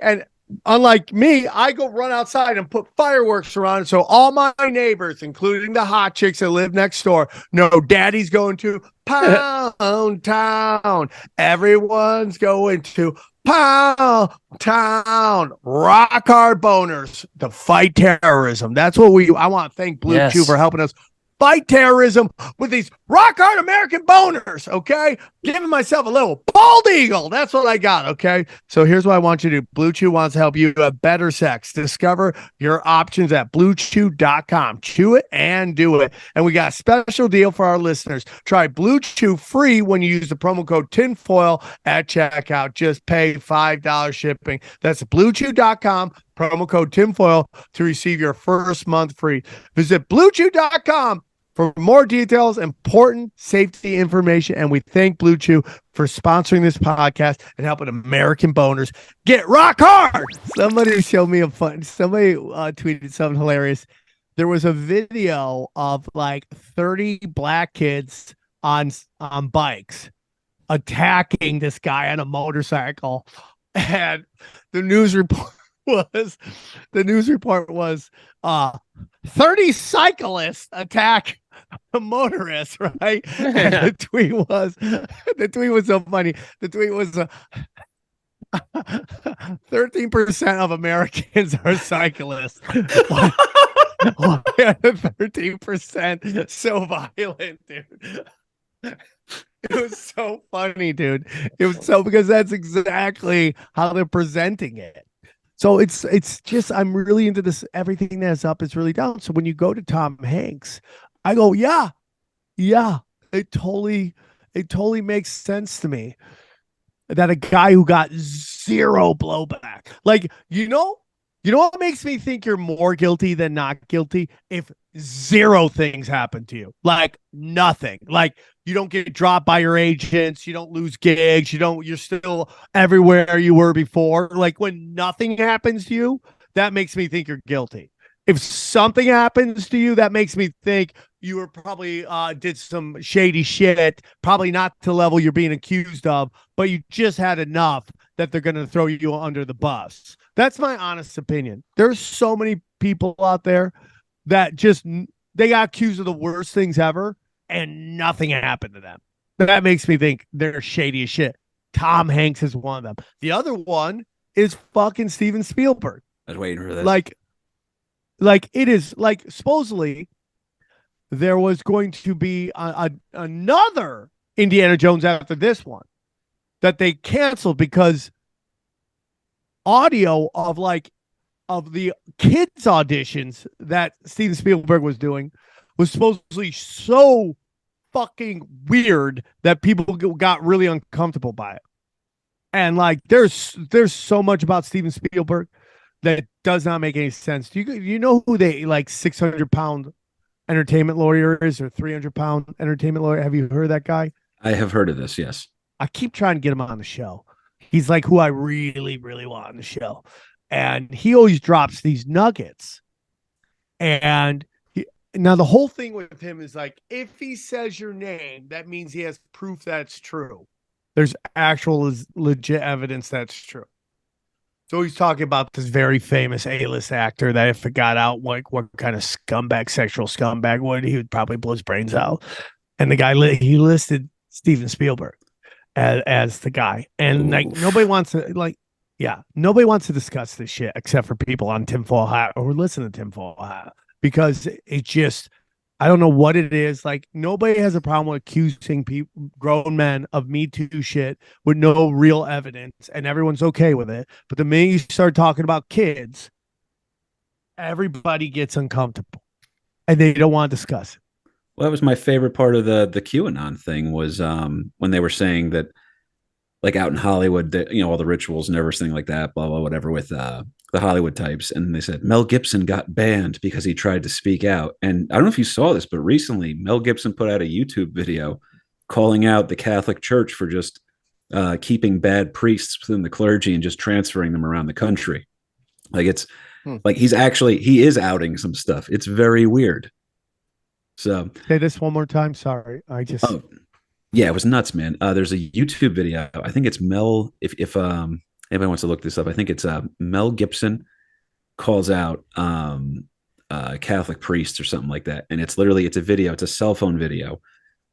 E: And unlike me, I go run outside and put fireworks around it so all my neighbors, including the hot chicks that live next door, know daddy's going to Pound Town. Everyone's going to Pound Town. Rock hard boners to fight terrorism. That's what I want to thank Blue Chew for helping us fight terrorism with these rock hard American boners, okay? Giving myself a little bald eagle. That's what I got, okay? So here's what I want you to do. Blue Chew wants to help you have better sex. Discover your options at BlueChew.com. Chew it and do it. And we got a special deal for our listeners. Try Blue Chew free when you use the promo code TINFOIL at checkout. Just pay $5 shipping. That's BlueChew.com. Promo code TINFOIL to receive your first month free. Visit BlueChew.com for more details, important safety information. And we thank Blue Chew for sponsoring this podcast and helping American boners get rock hard. Somebody showed me somebody tweeted something hilarious. There was a video of like 30 black kids on bikes attacking this guy on a motorcycle. And the news report news report was 30 cyclists attack a motorist, right? And the tweet was so funny. The tweet was 13% of Americans are cyclists. Why are 13% so violent, dude? It was so funny, dude. It was so, because that's exactly how they're presenting it. So it's just, I'm really into this. Everything that's up is really down. So when you go to Tom Hanks, I go, yeah, it totally makes sense to me that a guy who got zero blowback, like, you know what makes me think you're more guilty than not guilty? If zero things happen to you, like nothing, like you don't get dropped by your agents, you don't lose gigs, you're still everywhere you were before. Like when nothing happens to you, that makes me think you're guilty. If something happens to you, that makes me think you were probably did some shady shit, probably not to the level you're being accused of, but you just had enough that they're going to throw you under the bus. That's my honest opinion. There's so many people out there that just, they got accused of the worst things ever and nothing happened to them. That makes me think they're shady as shit. Tom Hanks is one of them. The other one is fucking Steven Spielberg.
G: I was waiting for this.
E: Like it is, like, supposedly there was going to be another Indiana Jones after this one that they canceled because audio of the kids auditions that Steven Spielberg was doing was supposedly so fucking weird that people got really uncomfortable by it. And like there's so much about Steven Spielberg that does not make any sense. Do you know who they, like, 600-pound entertainment lawyer is, or 300-pound entertainment lawyer? Have you heard of that guy?
G: I have heard of this, yes. I
E: keep trying to get him on the show. He's like who I really, really want on the show. And he always drops these nuggets. And now the whole thing with him is like, if he says your name, that means he has proof that's true. There's actual legit evidence that's true. So he's talking about this very famous A-list actor that if it got out, what kind of scumbag, sexual scumbag he would probably blow his brains out. And the guy, he listed Steven Spielberg as the guy. And like nobody wants to discuss this shit except for people on Tinfoil Hat or listen to Tinfoil Hat, because it just, I don't know what it is. Like nobody has a problem with accusing grown men of Me Too shit with no real evidence, and everyone's okay with it. But the minute you start talking about kids, everybody gets uncomfortable and they don't want to discuss it.
G: Well, that was my favorite part of the QAnon thing was when they were saying that, like out in Hollywood, that, all the rituals and everything like that, blah, blah, whatever, with the Hollywood types. And they said Mel Gibson got banned because he tried to speak out. And I don't know if you saw this, but recently Mel Gibson put out a YouTube video calling out the Catholic Church for just keeping bad priests within the clergy and just transferring them around the country. Like it's like he is outing some stuff. It's very weird. So
E: say this one more time. Sorry.
G: Yeah, it was nuts, man. There's a YouTube video. I think it's Mel. If anybody wants to look this up, I think it's Mel Gibson calls out Catholic priests or something like that, and it's a video. It's a cell phone video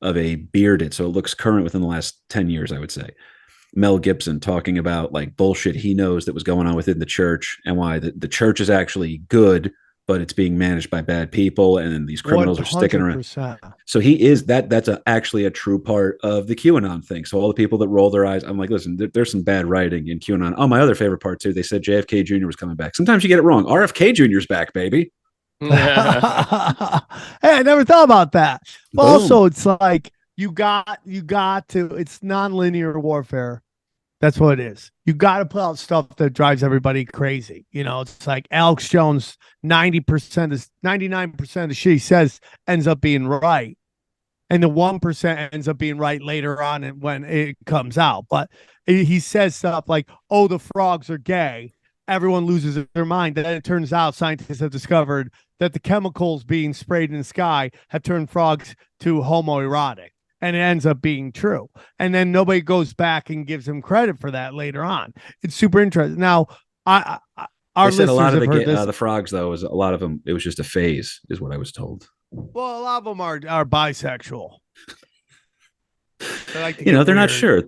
G: of a bearded, so it looks current within the last 10 years, I would say. Mel Gibson talking about like bullshit he knows that was going on within the church and why the church is actually good, but it's being managed by bad people, and then these criminals 100%. Are sticking around. So he is that's actually a true part of the QAnon thing. So all the people that roll their eyes, I'm like, listen, there's some bad writing in QAnon. Oh, my other favorite part too, they said JFK Jr. was coming back. Sometimes you get it wrong. RFK Jr.'s back, baby.
E: Hey, I never thought about that. But also, it's like you got to. It's nonlinear warfare. That's what it is. You got to put out stuff that drives everybody crazy. It's like Alex Jones, 99% of the shit he says ends up being right. And the 1% ends up being right later on and when it comes out. But he says stuff like, oh, the frogs are gay. Everyone loses their mind. Then it turns out scientists have discovered that the chemicals being sprayed in the sky have turned frogs to homoerotic. And it ends up being true. And then nobody goes back and gives him credit for that later on. It's super interesting. Now, I Our
G: They said a lot of
E: listeners have heard this.
G: the frogs, though, was a lot of them. It was just a phase, is what I was told.
E: Well, a lot of them are bisexual. They like to
G: They're not
E: weird.
G: sure.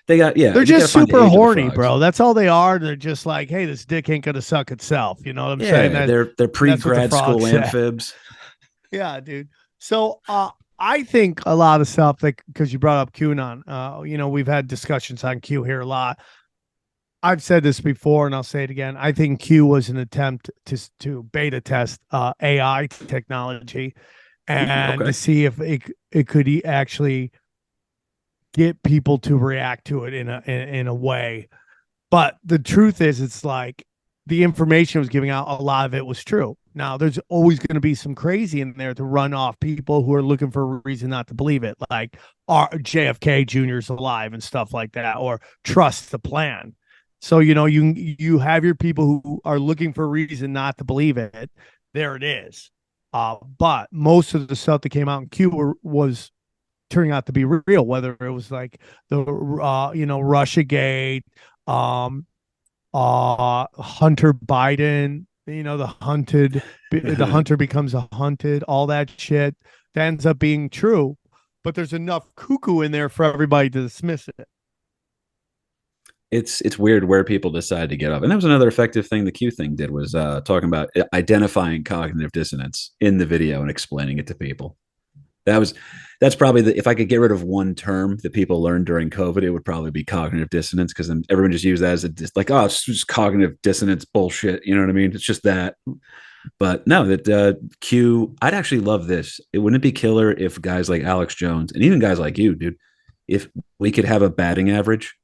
G: They got
E: They're just super horny, bro. That's all they are. They're just like, hey, this dick ain't gonna suck itself. You know what I'm saying?
G: They're pre-grad school amphibs.
E: Yeah, dude. So I think a lot of stuff, like, because you brought up QAnon, we've had discussions on Q here a lot. I've said this before and I'll say it again. I think Q was an attempt to beta test AI technology and to see if it could actually get people to react to it in a way. But the truth is, it's like the information it was giving out, a lot of it was true. Now, there's always going to be some crazy in there to run off people who are looking for a reason not to believe it, like JFK Jr.'s alive and stuff like that, or trust the plan. So, you have your people who are looking for a reason not to believe it. There it is. But most of the stuff that came out in Q was turning out to be real, whether it was like the, Russiagate, Hunter Biden, the hunter becomes a hunted, all that shit that ends up being true. But there's enough cuckoo in there for everybody to dismiss it.
G: It's weird where people decide to get off. And that was another effective thing the Q thing did, was talking about identifying cognitive dissonance in the video and explaining it to people. That's probably if I could get rid of one term that people learned during COVID, it would probably be cognitive dissonance, because then everyone just used that as it's just cognitive dissonance bullshit. You know what I mean? It's just that. But no, that Q, I'd actually love this. It wouldn't it be killer if guys like Alex Jones and even guys like you, dude, if we could have a batting average.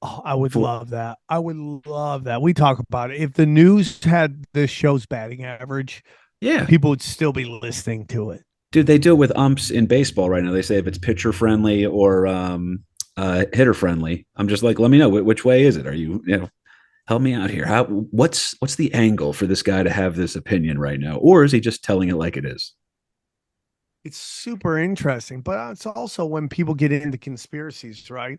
E: Oh, I would love that. I would love that. We talk about it. If the news had this show's batting average, people would still be listening to it.
G: Dude, they do it with umps in baseball right now. They say if it's pitcher friendly or hitter friendly. I'm just like, let me know which way is it? Are you, help me out here. What's the angle for this guy to have this opinion right now, or is he just telling it like it is?
E: It's super interesting, but it's also when people get into conspiracies, right?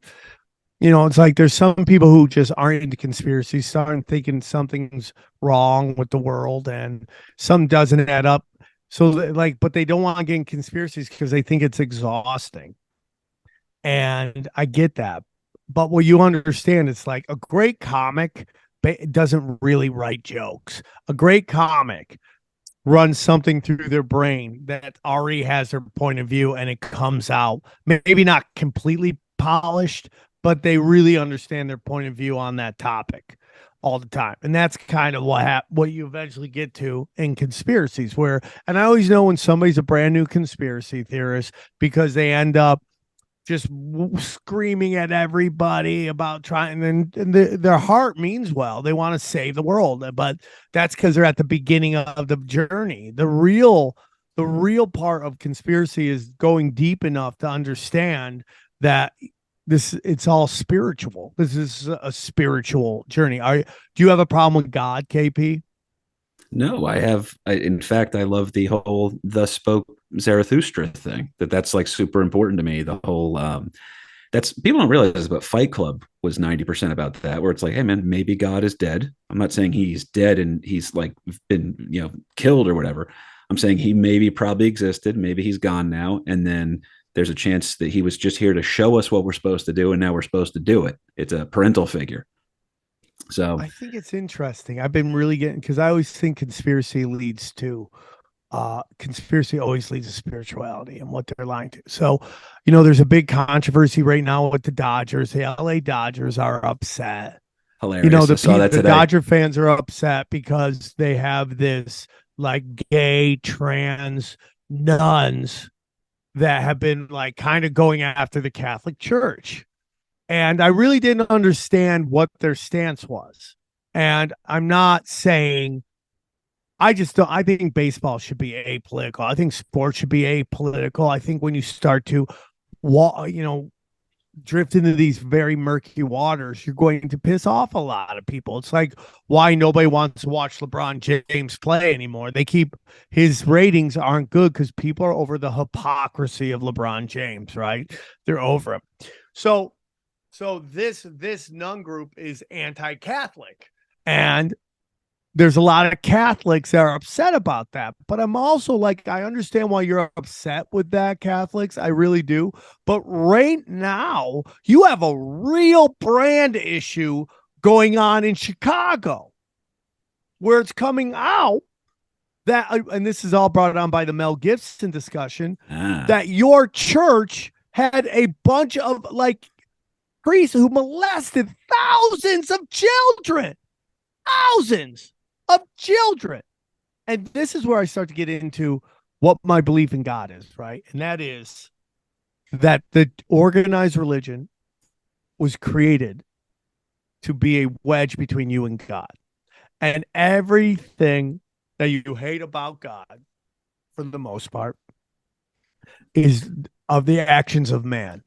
E: It's like there's some people who just aren't into conspiracies, start thinking something's wrong with the world and some doesn't add up. So but they don't want to get in conspiracies because they think it's exhausting. And I get that. But what you understand, it's like a great comic doesn't really write jokes. A great comic runs something through their brain that already has their point of view, and it comes out maybe not completely polished, but they really understand their point of view on that topic all the time. And that's kind of what you eventually get to in conspiracies, and I always know when somebody's a brand new conspiracy theorist, because they end up just screaming at everybody about trying, and their heart means well. They want to save the world, but that's because they're at the beginning of the journey. The real part of conspiracy is going deep enough to understand that it's all spiritual. This is a spiritual journey. Do you have a problem with God, KP?
G: No, in fact, I love the whole "thus spoke Zarathustra" thing. That's like super important to me. The whole that's people don't realize this, but Fight Club was 90% about that, where it's like, hey man, maybe God is dead. I'm not saying he's dead and he's like been killed or whatever. I'm saying he maybe probably existed. Maybe he's gone now, and then there's a chance that he was just here to show us what we're supposed to do, and now we're supposed to do it. It's a parental figure. So
E: I think it's interesting. I've been really because I always think conspiracy always leads to spirituality and what they're lying to. So, there's a big controversy right now with the Dodgers. The LA Dodgers are upset.
G: Hilarious.
E: The Dodger fans are upset because they have this like gay trans nuns that have been like kind of going after the Catholic Church. And I really didn't understand what their stance was. And I'm not saying, I think baseball should be apolitical. I think sports should be apolitical. I think when you start to, drift into these very murky waters, you're going to piss off a lot of people. It's like why nobody wants to watch LeBron James play anymore. His ratings aren't good because people are over the hypocrisy of LeBron James, right? They're over him. So this nun group is anti-Catholic, and there's a lot of Catholics that are upset about that. But I'm also like, I understand why you're upset with that, Catholics. I really do. But right now, you have a real brand issue going on in Chicago, where it's coming out that, and this is all brought on by the Mel Gibson discussion, that your church had a bunch of like priests who molested thousands of children. Thousands of children. And this is where I start to get into what my belief in God is, right? And that is that the organized religion was created to be a wedge between you and God. And everything that you hate about God, for the most part, is of the actions of man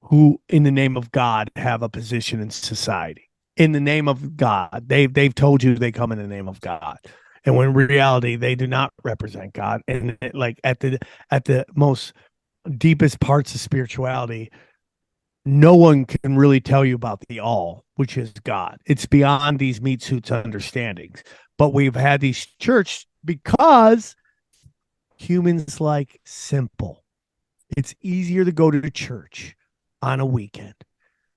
E: who, in the name of God, have a position in society. In the name of God, they've told you they come in the name of God, and when in reality they do not represent God. And like at the most deepest parts of spirituality, no one can really tell you about the all, which is God. It's beyond these meat suits understandings. But we've had these church because humans like simple. It's easier to go to church on a weekend,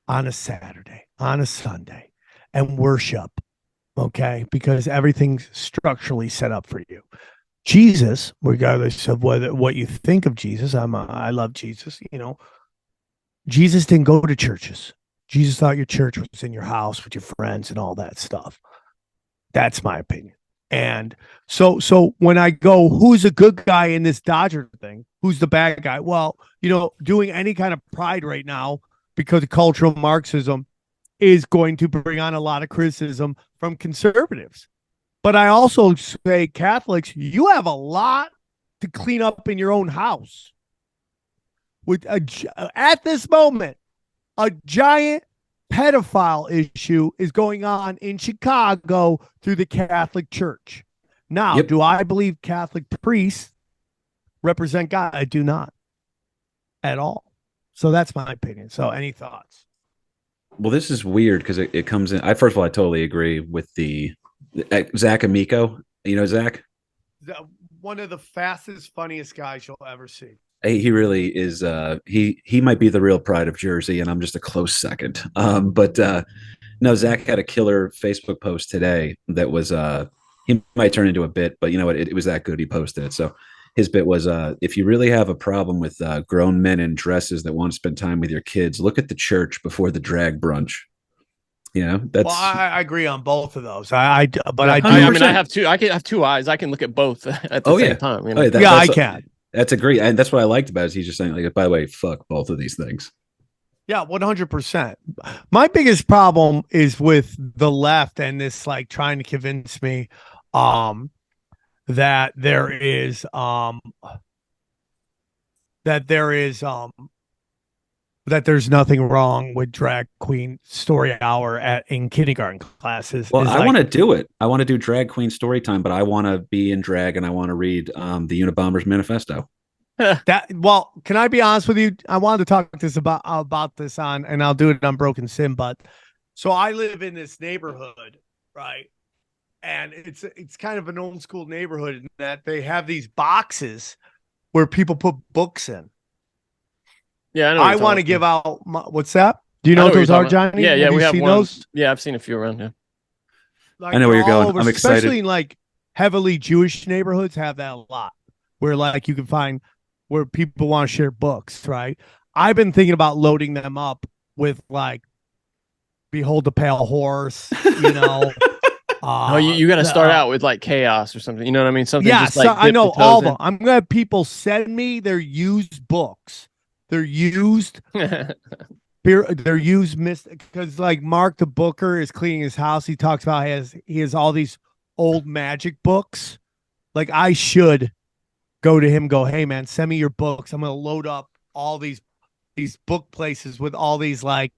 E: on a Saturday, on a Sunday, and worship, okay? Because everything's structurally set up for you. Jesus, regardless of what you think of Jesus, I love Jesus, you know. Jesus didn't go to churches. Jesus thought your church was in your house with your friends and all that stuff. That's my opinion. And so when I go, who's a good guy in this Dodger thing? Who's the bad guy? Well, you know, doing any kind of pride right now because of cultural Marxism is going to bring on a lot of criticism from conservatives. But I also say, Catholics, you have a lot to clean up in your own house. At this moment, a giant pedophile issue is going on in Chicago through the Catholic Church. Now, do I believe Catholic priests represent God? I do not at all. So that's my opinion. So any thoughts?
G: Well, this is weird because it comes in. First of all, I totally agree with the Zach Amico. You know, Zach?
E: One of the fastest, funniest guys you'll ever see.
G: He really is. He might be the real pride of Jersey, and I'm just a close second. But no, Zach had a killer Facebook post today that was he might turn into a bit, but you know what? It was that good. He posted it. So his bit was, if you really have a problem with grown men in dresses that want to spend time with your kids, look at the church before the drag brunch. You know, that's.
E: Well, I agree on both of those.
F: I have two. I can have two eyes. I can look at both at the same time. You know?
E: I can.
G: That's a great, and that's what I liked about it. Is he's just saying, like, by the way, fuck both of these things.
E: Yeah, 100%. My biggest problem is with the left and this, like, trying to convince me that there is there's nothing wrong with drag queen story hour in kindergarten classes.
G: Well, I want to do it. I want to do drag queen story time, but I want to be in drag and I want to read the Unabomber's Manifesto.
E: Well, can I be honest with you? I wanted to talk about this on, and I'll do it on Broken Sin. But so I live in this neighborhood, right? And it's kind of an old school neighborhood in that they have these boxes where people put books in.
F: Yeah,
E: I want to give out. What's that? Do you know what those are, Johnny?
F: Yeah,
E: we have
F: those. Yeah, I've seen a few around. Yeah,
E: like,
G: I know where you're going. I'm excited.
E: Especially in like heavily Jewish neighborhoods have that a lot, where like you can find where people want to share books. Right? I've been thinking about loading them up with like, "Behold the Pale Horse," you know.
F: You got to start out with like Chaos or something. You know what I mean? Something.
E: Yeah,
F: just like
E: I know all of them. I'm gonna have people send me their used books. They're used. They're used because like Mark the Booker is cleaning his house. He talks about he has all these old magic books. Like I should go to him, go, hey man, send me your books. I'm gonna load up all these book places with all these like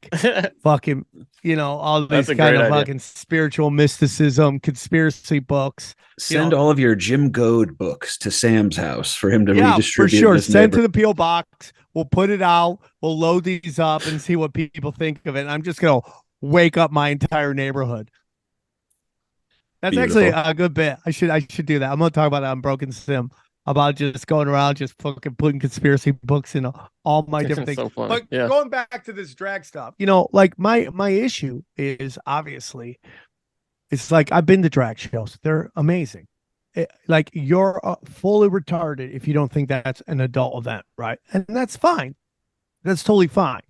E: fucking, you know, all these kind of fucking spiritual mysticism, conspiracy books.
G: Send all of your Jim Goad books to Sam's house for him to redistribute.
E: For sure. Send to the P.O. box. We'll put it out. We'll load these up and see what people think of it. I'm just going to wake up my entire neighborhood. That's actually a good bit. I should do that. I'm gonna talk about it on Broken Sim about just going around just fucking putting conspiracy books in all my different things.
F: So funny.
E: But going back to this drag stuff, you know, like my issue is obviously it's like I've been to drag shows. They're amazing. Like you're fully retarded if you don't think that's an adult event, right? And that's fine. That's totally fine.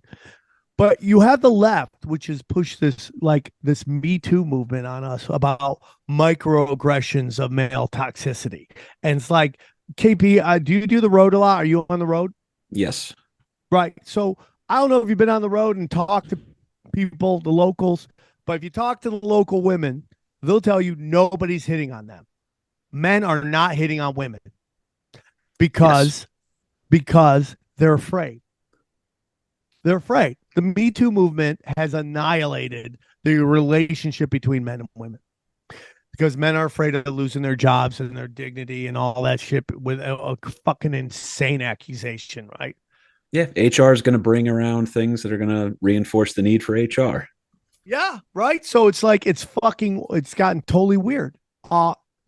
E: But you have the left, which has pushed this Me Too movement on us about microaggressions of male toxicity. And it's like, KP, do you do the road a lot? Are you on the road?
G: Yes.
E: Right. So I don't know if you've been on the road and talked to people, the locals, but if you talk to the local women, they'll tell you nobody's hitting on them. Men are not hitting on women because they're afraid. They're afraid. The Me Too movement has annihilated the relationship between men and women because men are afraid of losing their jobs and their dignity and all that shit with a fucking insane accusation, right?
G: Yeah, HR is going to bring around things that are going to reinforce the need for HR.
E: Yeah, right. So it's like it's gotten totally weird.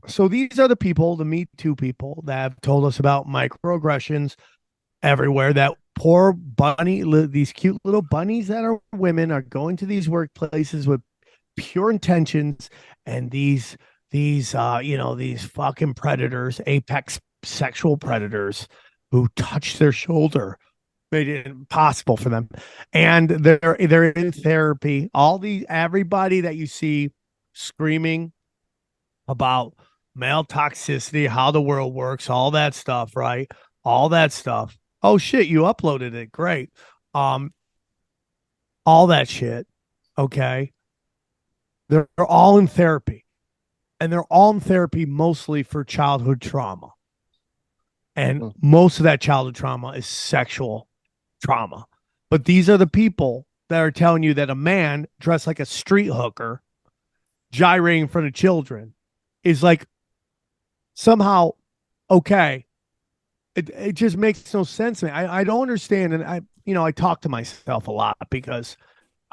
E: So these are the people, the Me Too people, that have told us about microaggressions everywhere. That poor bunny, these cute little bunnies that are women are going to these workplaces with pure intentions, and these fucking predators, apex sexual predators, who touch their shoulder, made it impossible for them. And they're in therapy. Everybody that you see screaming about male toxicity, how the world works, all that stuff, right? All that stuff. Oh shit, you uploaded it. Great. All that shit. Okay. They're all in therapy. And they're all in therapy mostly for childhood trauma. And most of that childhood trauma is sexual trauma. But these are the people that are telling you that a man dressed like a street hooker gyrating in front of children is like somehow okay. It just makes no sense to me. I don't understand. And I talk to myself a lot because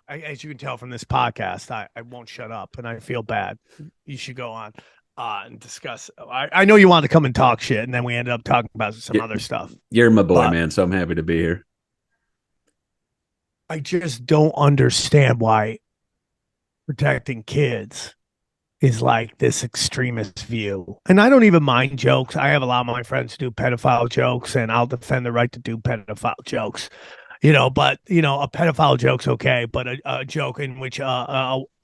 E: as you can tell from this podcast, I won't shut up and I feel bad. You should go on and discuss. I know you wanted to come and talk shit, and then we ended up talking about some other stuff.
G: You're my boy, man, so I'm happy to be here.
E: I just don't understand why protecting kids is like this extremist view. And I don't even mind jokes. I have a lot of my friends do pedophile jokes, and I'll defend the right to do pedophile jokes. But a pedophile joke's okay, but a joke in which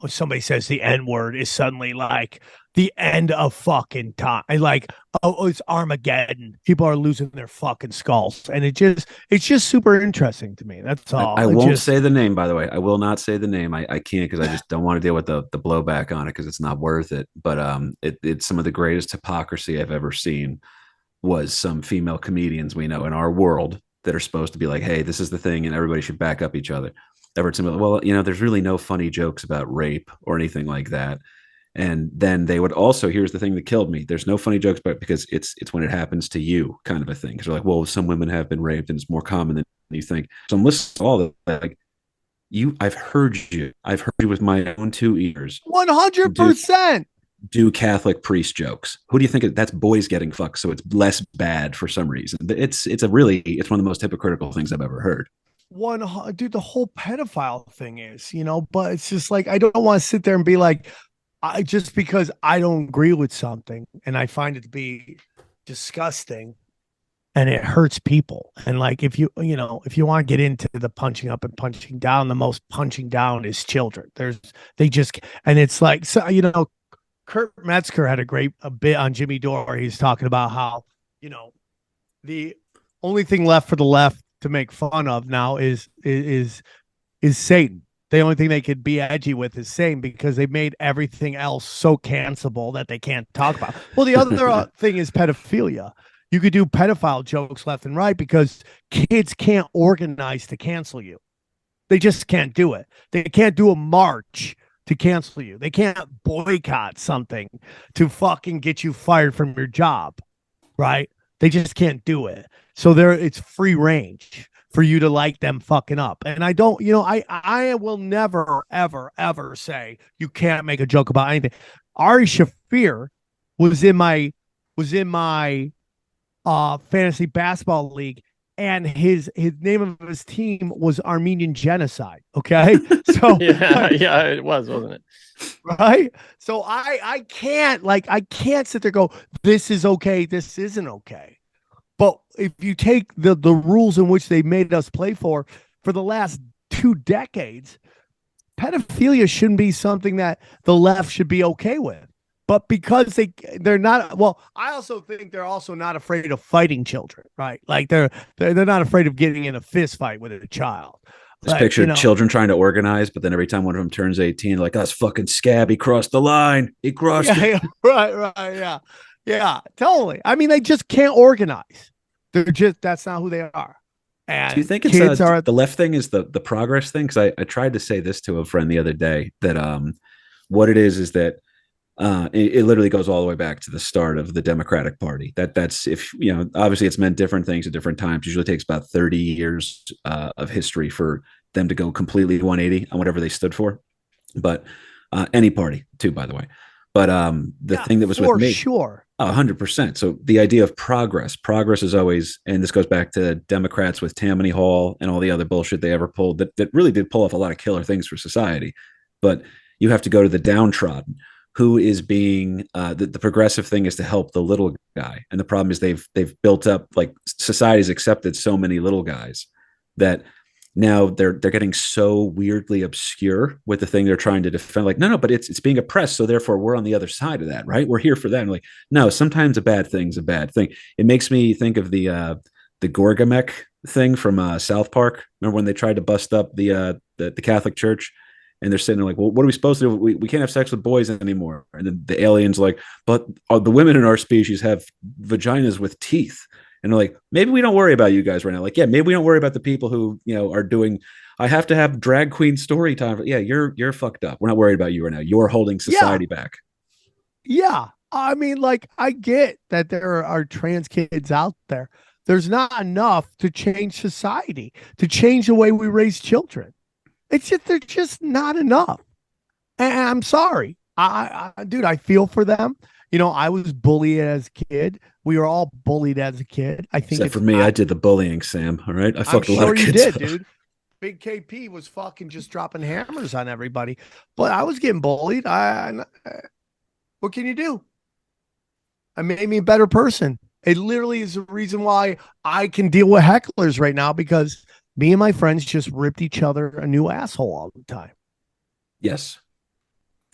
E: somebody says the N-word is suddenly like the end of fucking time. Like, it's Armageddon. People are losing their fucking skulls. And it's just super interesting to me. That's all.
G: I won't say the name, by the way. I will not say the name. I can't because I just don't want to deal with the blowback on it because it's not worth it. But it's some of the greatest hypocrisy I've ever seen was some female comedians we know in our world that are supposed to be like, hey, this is the thing, and everybody should back up each other. Well, there's really no funny jokes about rape or anything like that. And then they would also, here's the thing that killed me. There's no funny jokes about it because it's when it happens to you kind of a thing. Because they're like, well, some women have been raped and it's more common than you think. So I'm listening to all that. Like, I've heard you with my own 2 ears.
E: 100%.
G: Do Catholic priest jokes. Who do you think that's boys getting fucked? So it's less bad for some reason. It's one of the most hypocritical things I've ever heard.
E: Dude, the whole pedophile thing is, but it's just like, I don't want to sit there and be like, just because I don't agree with something and I find it to be disgusting and it hurts people. And like, if you want to get into the punching up and punching down, the most punching down is children. And it's like, so, Kurt Metzger had a bit on Jimmy Dore. He's talking about how, the only thing left for the left to make fun of now is Satan. The only thing they could be edgy with is Satan because they made everything else so cancelable that they can't talk about. Well, the other thing is pedophilia. You could do pedophile jokes left and right because kids can't organize to cancel you. They just can't do it. They can't do a march to cancel you. They can't boycott something to fucking get you fired from your job, right? They just can't do it. So it's free range for you to like them fucking up. And I don't, I will never, ever, ever say you can't make a joke about anything. Ari Shafir was in my fantasy basketball league, and his name of his team was Armenian Genocide. Okay, so
F: yeah, it was, wasn't it?
E: Right. So I can't sit there and go, this is okay, this isn't okay. But if you take the rules in which they made us play for the last 2 decades, pedophilia shouldn't be something that the left should be okay with. But because they're not, well, I also think they're also not afraid of fighting children, right? Like they're not afraid of getting in a fist fight with a child.
G: Just picture children trying to organize, but then every time one of them turns 18, like, that's fucking scab. He crossed the line. He crossed it.
E: Right. Yeah, totally. I mean, they just can't organize. That's not who they are. And
G: do you think it's the left thing is the progress thing? Because I tried to say this to a friend the other day that what it is that it literally goes all the way back to the start of the Democratic Party. That's if obviously it's meant different things at different times. Usually takes about 30 years of history for them to go completely 180 on whatever they stood for. But any party too, by the way. But the thing that was with me,
E: sure,
G: 100%. So the idea of progress is always, and this goes back to Democrats with Tammany Hall and all the other bullshit they ever pulled that really did pull off a lot of killer things for society. But you have to go to the downtrodden. Who is being the progressive thing is to help the little guy, and the problem is they've built up, like, society's accepted so many little guys that now they're getting so weirdly obscure with the thing they're trying to defend. Like, no, but it's being oppressed, so therefore we're on the other side of that, right? We're here for that. And like, no, sometimes a bad thing's a bad thing. It makes me think of the Gorgamec thing from South Park. Remember when they tried to bust up the Catholic Church? And they're sitting there like, well, what are we supposed to do? We can't have sex with boys anymore. And then the alien's like, but the women in our species have vaginas with teeth. And they're like, maybe we don't worry about you guys right now. Like, yeah, maybe we don't worry about the people who, are doing, I have to have drag queen story time. Yeah, you're fucked up. We're not worried about you right now. You're holding society back.
E: Yeah. I mean, like, I get that there are trans kids out there. There's not enough to change society, to change the way we raise children. It's just, they're just not enough. And I'm sorry. Dude, I feel for them. I was bullied as a kid. We were all bullied as a kid. I think
G: except for me, I did the bullying, Sam. All right. I fucked a lot of kids.
E: You did, dude. Big KP was fucking just dropping hammers on everybody. But I was getting bullied. What can you do? I made me a better person. It literally is the reason why I can deal with hecklers right now, because me and my friends just ripped each other a new asshole all the time.
G: Yes.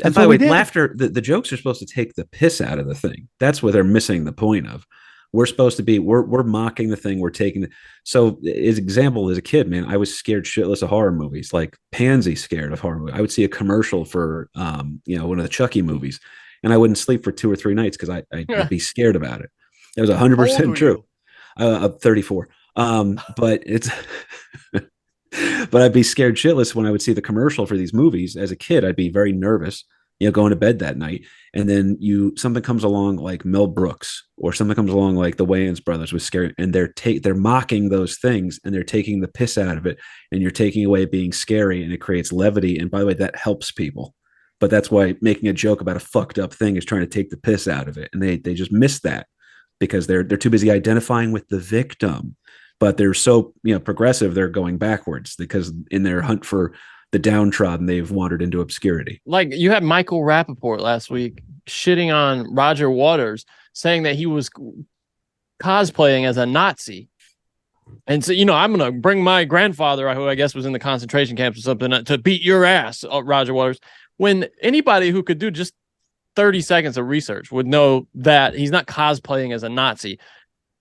G: And by the way, laughter, the jokes are supposed to take the piss out of the thing. That's what they're missing the point of. We're supposed to be, we're mocking the thing. We're taking so as example, as a kid, man, I was scared shitless of horror movies, like pansy scared of horror movies. I would see a commercial for, one of the Chucky movies, and I wouldn't sleep for 2 or 3 nights because I'd be scared about it. That was 100% true. 34. But it's, but I'd be scared shitless when I would see the commercial for these movies. As a kid, I'd be very nervous, going to bed that night. And then something comes along like Mel Brooks, or something comes along like the Wayans brothers was scary. And they're mocking those things, and they're taking the piss out of it. And you're taking away being scary, and it creates levity. And by the way, that helps people. But that's why making a joke about a fucked up thing is trying to take the piss out of it. And they just miss that because they're too busy identifying with the victim. But they're so progressive, they're going backwards because in their hunt for the downtrodden, they've wandered into obscurity.
F: Like, you had Michael Rappaport last week shitting on Roger Waters, saying that he was cosplaying as a Nazi. And so, I'm going to bring my grandfather, who I guess was in the concentration camps or something, to beat your ass, Roger Waters. When anybody who could do just 30 seconds of research would know that he's not cosplaying as a Nazi.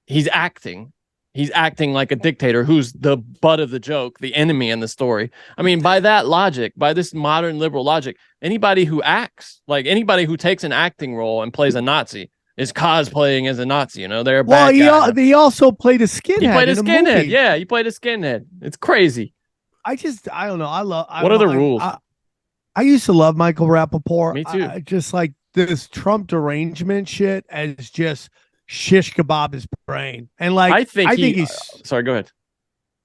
F: He's acting. He's acting like a dictator who's the butt of the joke, the enemy in the story. I mean, by that logic, by this modern liberal logic, anybody who acts, like anybody who takes an acting role and plays a Nazi is cosplaying as a Nazi. They're a bad guy.
E: He also played a skinhead.
F: He played a skinhead. Yeah, he played a skinhead. It's crazy.
E: I don't know.
F: What are the rules?
E: I used to love Michael Rappaport.
F: Me too.
E: I just like this Trump derangement shit as just shish kebab his brain. And like, I think he's
F: sorry, go ahead.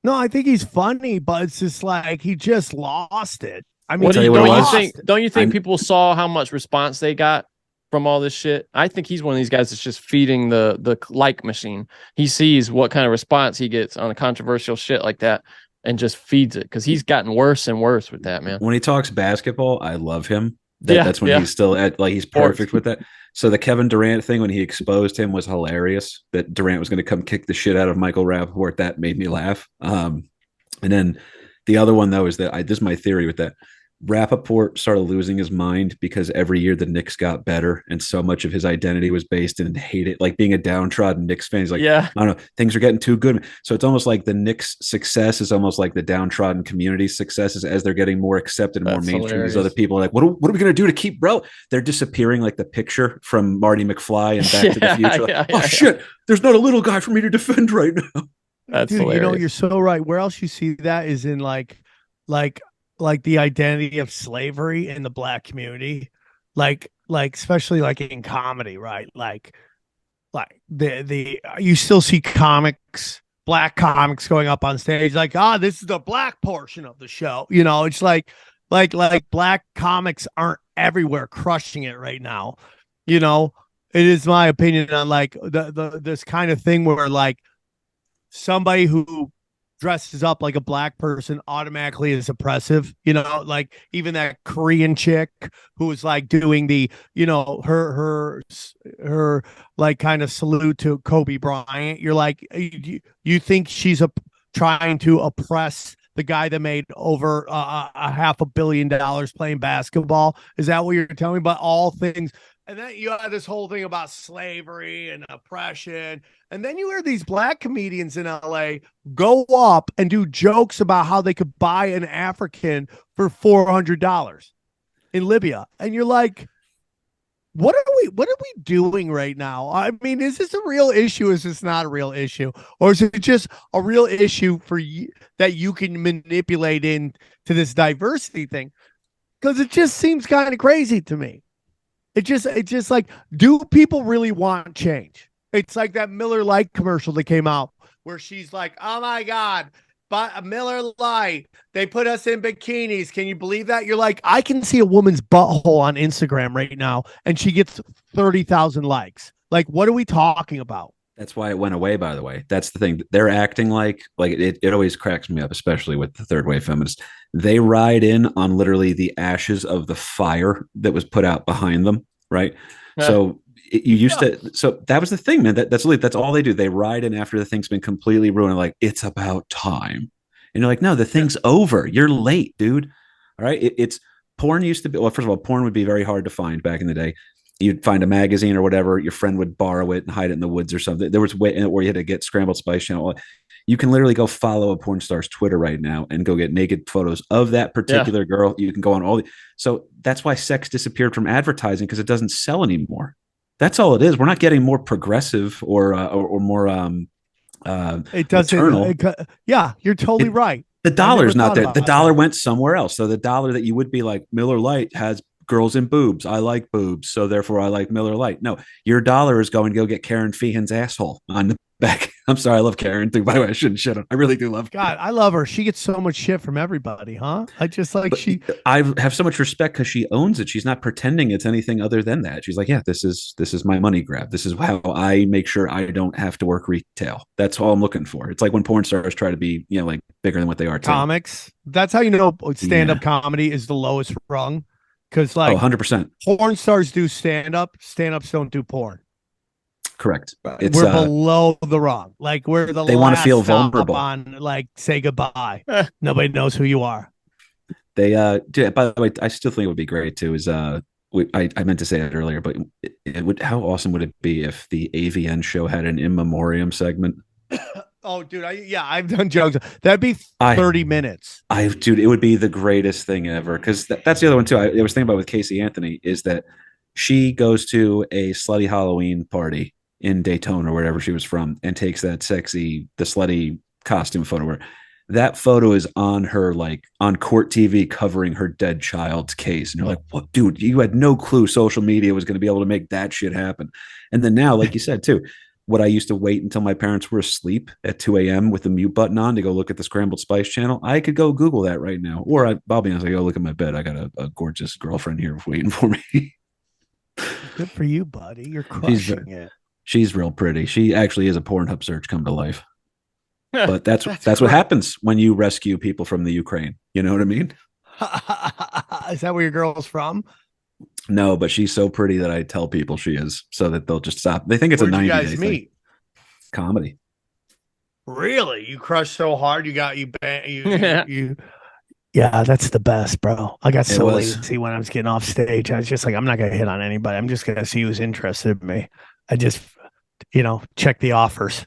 E: No, I think he's funny, but it's just like he just lost it. I mean,
F: don't you think people saw how much response they got from all this shit. I think he's one of these guys that's just feeding the like machine. He sees what kind of response he gets on a controversial shit like that and just feeds it, because he's gotten worse and worse with that, man.
G: When he talks basketball, I love him. That's when he's still at, like, he's perfect with that. So the Kevin Durant thing, when he exposed him, was hilarious. That Durant was going to come kick the shit out of Michael Rappaport. That made me laugh. And then the other one, though, is that this is my theory with that. Rappaport started losing his mind because every year the Knicks got better, and so much of his identity was based in hate, like being a downtrodden Knicks fan. He's like, I don't know, things are getting too good. So it's almost like the Knicks' success is almost like the downtrodden community's successes as they're getting more accepted and more mainstream. Hilarious. These other people are like, what are we going to do to keep bro? They're disappearing like the picture from Marty McFly and Back to the Future. Shit, there's not a little guy for me to defend right now.
F: That's
E: Dude,
F: hilarious.
E: you know, you're so right. Where else you see that is in like the identity of slavery in the black community, like especially like in comedy, right? Like the you still see black comics going up on stage like, this is the black portion of the show. You know, it's like black comics aren't everywhere crushing it right now. You know, it is my opinion on like this kind of thing where like somebody who dresses up like a black person automatically is oppressive, you know, like even that Korean chick who was like doing the, you know, her like kind of salute to Kobe Bryant. You're like, you think she's trying to oppress the guy that made over a $500 million playing basketball? Is that what you're telling me? But all things. And then you have this whole thing about slavery and oppression. And then you hear these black comedians in LA go up and do jokes about how they could buy an African for $400 in Libya. And you're like, what are we doing right now? I mean, is this a real issue? Is this not a real issue? Or is it just a real issue for you that you can manipulate into this diversity thing? Because it just seems kind of crazy to me. It just like, do people really want change? It's like that Miller Lite commercial that came out where she's like, oh my God, but a Miller Lite, they put us in bikinis. Can you believe that? You're like, I can see a woman's butthole on Instagram right now and she gets 30,000 likes. Like, what are we talking about?
G: That's why it went away, by the way. That's the thing. They're acting like it always cracks me up, especially with the third wave feminists. They ride in on literally the ashes of the fire that was put out behind them, right? Yeah. So you used to. So that was the thing, man. That's all they do. They ride in after the thing's been completely ruined. Like, it's about time, and you're like, no, the thing's over. You're late, dude. All right. It's porn used to be. Well, first of all, porn would be very hard to find back in the day. You'd find a magazine or whatever, your friend would borrow it and hide it in the woods or something. There was a way where you had to get Scrambled Spice Channel. You can literally go follow a porn star's Twitter right now and go get naked photos of that particular girl. You can go on so that's why sex disappeared from advertising, because it doesn't sell anymore. That's all it is. We're not getting more progressive or more
E: it doesn't. Yeah, you're totally right.
G: The dollar's not there. The dollar went somewhere else. So the dollar that you would be like, Miller Lite has girls and boobs. I like boobs, so therefore I like Miller Lite. No, your dollar is going to go get Karen Feehan's asshole on the back. I'm sorry, I love Karen too. By the way, I shouldn't shit on. I really do love Karen.
E: God, I love her. She gets so much shit from everybody, huh? I just like
G: I have so much respect because she owns it. She's not pretending it's anything other than that. She's like, yeah, this is my money grab. This is how I make sure I don't have to work retail. That's all I'm looking for. It's like when porn stars try to be, like bigger than what they are.
E: Comics. That's how you know stand-up comedy is the lowest rung. Because
G: 100%.
E: Porn stars do stand-up. Stand-ups don't do porn.
G: Correct.
E: We're below the rung. Like they want to feel vulnerable on, like, say goodbye. Nobody knows who you are.
G: They by the way, I still think it would be great too. Is I meant to say it earlier, but it would. How awesome would it be if the AVN show had an in memoriam segment?
E: Oh, dude, I've done jokes. That'd be 30 minutes.
G: Dude, it would be the greatest thing ever. Because that's the other one too. I was thinking about with Casey Anthony is that she goes to a slutty Halloween party in Daytona or wherever she was from and takes the slutty costume photo. Where that photo is on her, like on court TV, covering her dead child's case. And you're like, what, dude, you had no clue social media was going to be able to make that shit happen. And then now, like you said too, what I used to wait until my parents were asleep at 2 a.m. with the mute button on to go look at the Scrambled Spice Channel. I could go Google that right now. Or I'll be honest, I go look at my bed. I got a gorgeous girlfriend here waiting for me.
E: Good for you, buddy. You're
G: She's
E: crushing it.
G: she's real pretty. She actually is a Pornhub search come to life. But that's what
E: great.
G: happens when you rescue people from the Ukraine. You know what I mean?
E: Is that where your girl's from?
G: No, but she's so pretty that I tell people she is, so that they'll just stop. They think it's
E: Where'd
G: a 90
E: you guys
G: day
E: meet?
G: thing. Comedy.
E: Really? You crushed so hard you yeah, that's the best, bro. I got so lazy when I was getting off stage. I was just like, I'm not gonna hit on anybody. I'm just gonna see who's interested in me. I just, check the offers.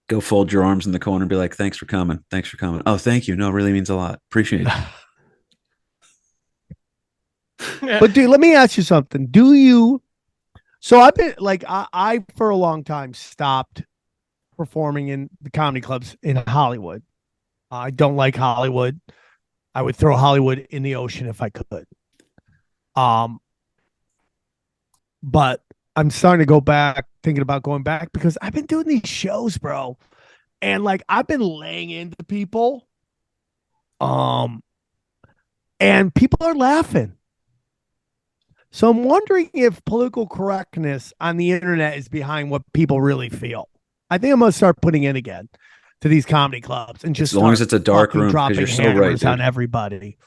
G: Go fold your arms in the corner and be like, thanks for coming. Thanks for coming. Oh, thank you. No, it really means a lot. Appreciate it.
E: But dude, let me ask you something. So I've been like, I for a long time stopped performing in the comedy clubs in Hollywood. I don't like Hollywood. I would throw Hollywood in the ocean if I could. But I'm starting to go back, thinking about going back because I've been doing these shows, bro. And like I've been laying into people. And people are laughing. So I'm wondering if political correctness on the internet is behind what people really feel. I think I'm gonna start putting in again to these comedy clubs and just
G: as long as it's a dark room, because you're so right, dude.
E: On everybody.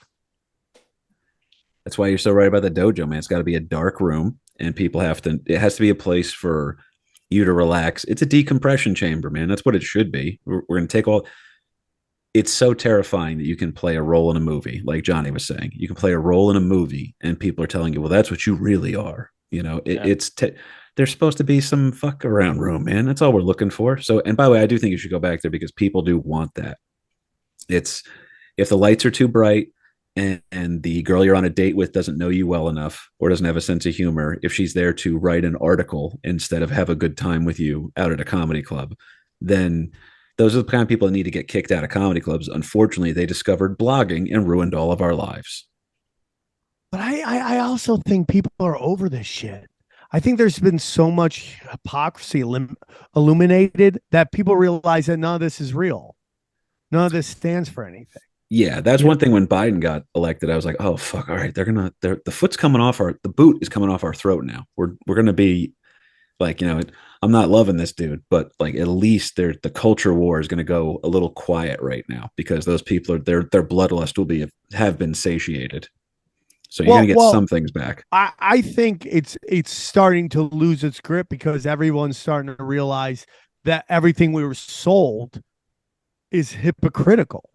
G: That's why you're so right about the dojo, man. It's got to be a dark room, and it has to be a place for you to relax. It's a decompression chamber, man. That's what it should be. We're going to take it's so terrifying that you can play a role in a movie, like Johnny was saying. You can play a role in a movie, and people are telling you, well, that's what you really are. There's supposed to be some fuck around room, man. That's all we're looking for. So, and by the way, I do think you should go back there because people do want that. It's if the lights are too bright and the girl you're on a date with doesn't know you well enough or doesn't have a sense of humor, if she's there to write an article instead of have a good time with you out at a comedy club, then those are the kind of people that need to get kicked out of comedy clubs. Unfortunately, they discovered blogging and ruined all of our lives.
E: But I also think people are over this shit. I think there's been so much hypocrisy illuminated that people realize that none of this is real. None of this stands for anything.
G: Yeah, that's one thing. When Biden got elected, I was like, oh fuck, all right, the foot's coming off the boot is coming off our throat now. We're gonna be like, I'm not loving this dude, but like at least the culture war is gonna go a little quiet right now because those people are their bloodlust have been satiated. So you're gonna get some things back.
E: I think it's starting to lose its grip because everyone's starting to realize that everything we were sold is hypocritical.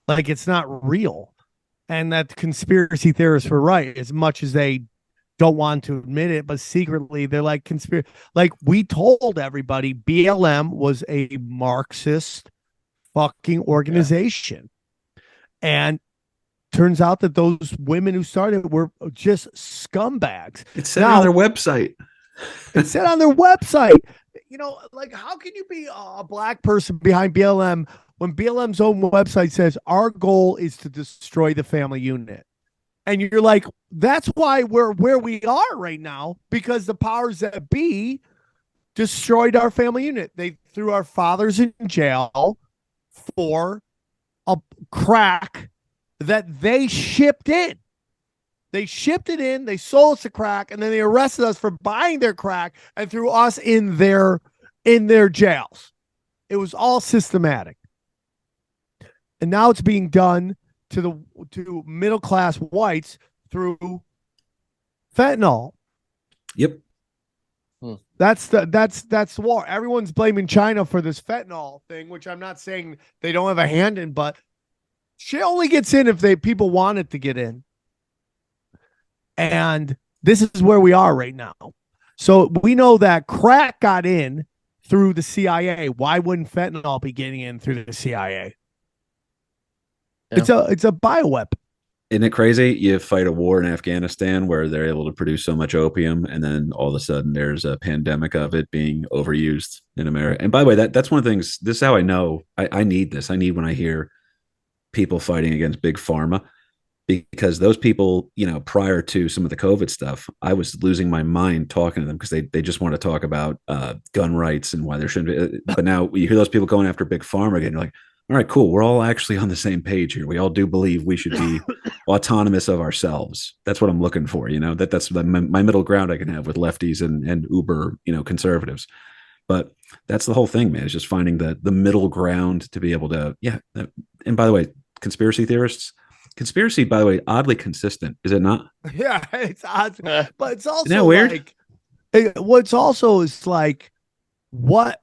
E: Like it's not real. And that conspiracy theorists were right as much as they don't want to admit it, but secretly they're like like we told everybody BLM was a Marxist fucking organization. Yeah. And turns out that those women who started were just scumbags.
G: It said on their website.
E: It said on their website. Like how can you be a black person behind BLM when BLM's own website says our goal is to destroy the family unit? And you're like, that's why we're where we are right now, because the powers that be destroyed our family unit. They threw our fathers in jail for a crack that they shipped in. They shipped it in, they sold us the crack, and then they arrested us for buying their crack and threw us in their jails. It was all systematic. And now it's being done to middle-class whites through fentanyl.
G: Yep.
E: That's the war. Everyone's blaming China for this fentanyl thing, which I'm not saying they don't have a hand in, but shit only gets in if people want it to get in. And this is where we are right now. So we know that crack got in through the CIA. Why wouldn't fentanyl be getting in through the CIA? Yeah. It's a bioweapon.
G: Isn't it crazy? You fight a war in Afghanistan where they're able to produce so much opium, and then all of a sudden there's a pandemic of it being overused in America. And by the way, that's one of the things. This is how I know I need this. I need when I hear people fighting against big pharma, because those people, prior to some of the COVID stuff, I was losing my mind talking to them because they just want to talk about gun rights and why there shouldn't be. But now you hear those people going after big pharma again. You're like, All right, cool. We're all actually on the same page here. We all do believe we should be autonomous of ourselves. That's what I'm looking for. That's my middle ground I can have with lefties and uber, conservatives. But that's the whole thing, man. It's just finding the middle ground to be able to, yeah. And by the way, conspiracy theorists, by the way, oddly consistent, is it not?
E: Yeah, it's odd, but it's also
G: Isn't that weird?
E: like what's also is like what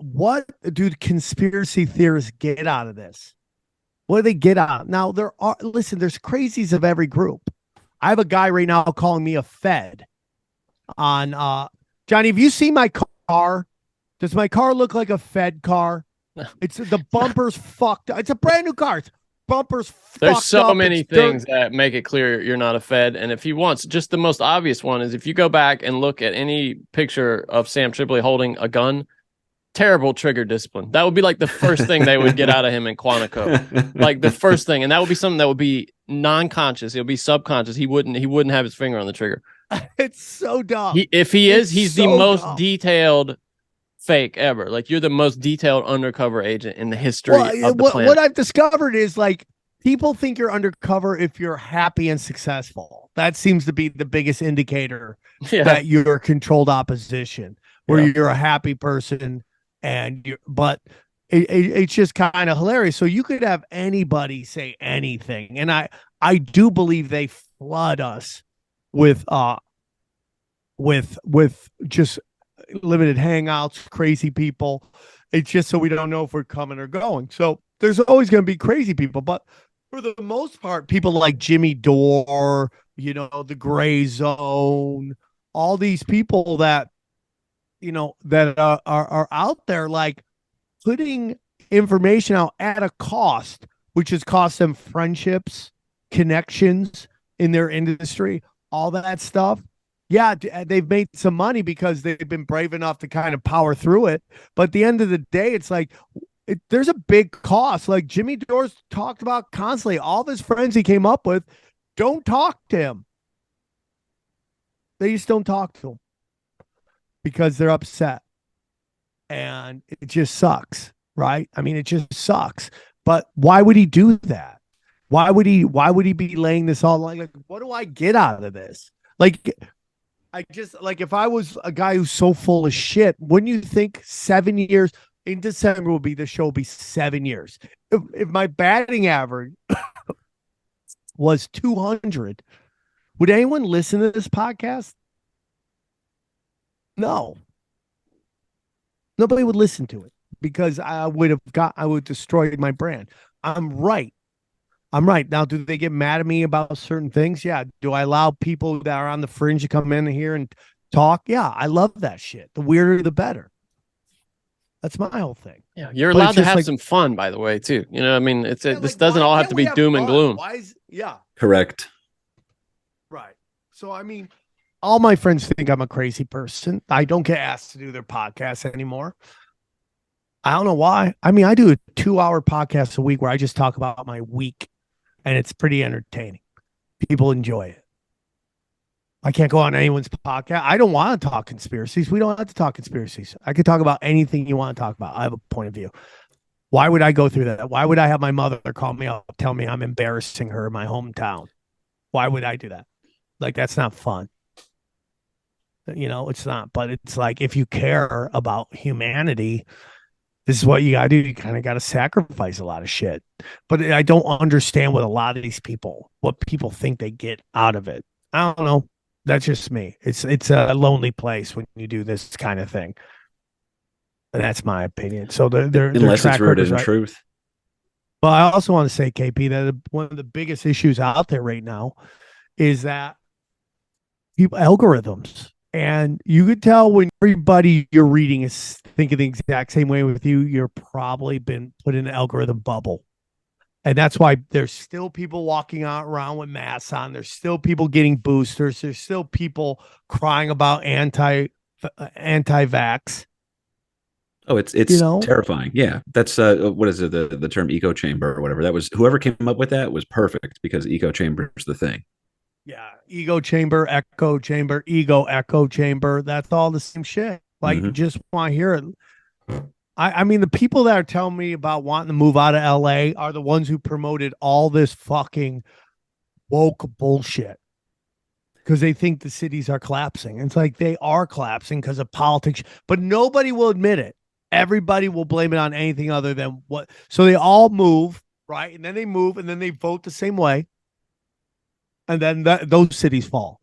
E: do conspiracy theorists get out of this? What do they get out? Now there's crazies of every group. I have a guy right now calling me a Fed on Johnny, have you seen my car? Does my car look like a Fed car? It's the bumper's fucked up. It's a brand new car. It's bumpers
F: There's so
E: up.
F: many things that make it clear you're not a Fed. And if he wants, just the most obvious one is if you go back and look at any picture of Sam Tripoli holding a gun, terrible trigger discipline. That would be like the first thing they would get out of him in Quantico. Like the first thing. And that would be something that would be non-conscious. It would be subconscious. He wouldn't have his finger on the trigger.
E: It's so dumb.
F: He's the most detailed fake ever. Like you're the most detailed undercover agent in the history of the planet.
E: What I've discovered is like people think you're undercover if you're happy and successful. That seems to be the biggest indicator that you're a controlled opposition, where you're a happy person but it's just kind of hilarious. So you could have anybody say anything, and I do believe they flood us with just limited hangouts, crazy people. It's just so we don't know if we're coming or going. So there's always going to be crazy people, but for the most part, people like Jimmy Dore, the Gray Zone, all these people that that are out there, like putting information out at a cost, which has cost them friendships, connections in their industry, all that stuff. Yeah, they've made some money because they've been brave enough to kind of power through it. But at the end of the day, it's like there's a big cost. Like Jimmy Dore's talked about constantly. All of his friends he came up with don't talk to him. They just don't talk to him because they're upset. And it just sucks, right? I mean, it just sucks. But why would he do that? Why would he be laying this all like what do I get out of this? Like, if I was a guy who's so full of shit, wouldn't you think 7 years in December will be 7 years? If my batting average was 200, would anyone listen to this podcast? No. Nobody would listen to it because I would destroy my brand. I'm right. Now, do they get mad at me about certain things? Yeah. Do I allow people that are on the fringe to come in here and talk? Yeah, I love that shit. The weirder, the better. That's my whole thing.
F: Yeah, you're allowed to have some fun, by the way, too. I mean, this doesn't all have to be doom and gloom.
G: Correct.
E: Right. So, I mean, all my friends think I'm a crazy person. I don't get asked to do their podcasts anymore. I don't know why. I mean, I do a 2-hour podcast a week where I just talk about my week, and it's pretty entertaining. People enjoy it. I can't go on anyone's podcast. I don't want to talk conspiracies. We don't have to talk conspiracies. I could talk about anything you want to talk about. I have a point of view. Why would I go through that? Why would I have my mother call me up, tell me I'm embarrassing her in my hometown? Why would I do that? Like, that's not fun. It's not. But it's like, if you care about humanity, this is what you got to do. You kind of got to sacrifice a lot of shit. But I don't understand what people think they get out of it. I don't know. That's just me. It's a lonely place when you do this kind of thing. And that's my opinion. So
G: unless it's rooted in truth.
E: But I also want to say, KP, that one of the biggest issues out there right now is that algorithms. And you could tell when everybody you're reading is thinking the exact same way with you, you're probably been put in an algorithm bubble. And that's why there's still people walking around with masks on. There's still people getting boosters. There's still people crying about anti-vax.
G: Oh, it's terrifying. Yeah, that's what is it? The term echo chamber or whatever. That was whoever came up with that was perfect because echo chamber is the thing.
E: Yeah, ego chamber, echo chamber, ego echo chamber. That's all the same shit. Like, you just want to hear it. I mean, the people that are telling me about wanting to move out of LA are the ones who promoted all this fucking woke bullshit because they think the cities are collapsing. It's like they are collapsing because of politics, but nobody will admit it. Everybody will blame it on anything other than what. So they all move, right? And then they move and then they vote the same way. And then those cities fall.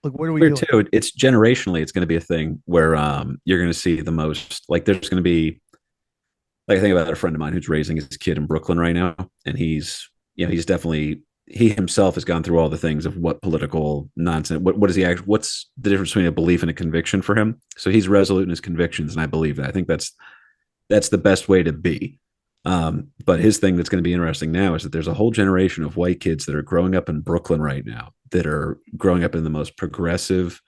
E: Like, what are we doing?
G: Too, it's generationally, it's going to be a thing where you're going to see the most, like there's going to be, like I think about a friend of mine who's raising his kid in Brooklyn right now. And he's definitely, he himself has gone through all the things of what political nonsense, what is he actually, what's the difference between a belief and a conviction for him? So he's resolute in his convictions. And I believe that. I think that's the best way to be. But his thing that's going to be interesting now is that there's a whole generation of white kids that are growing up in Brooklyn right now that are growing up in the most progressive,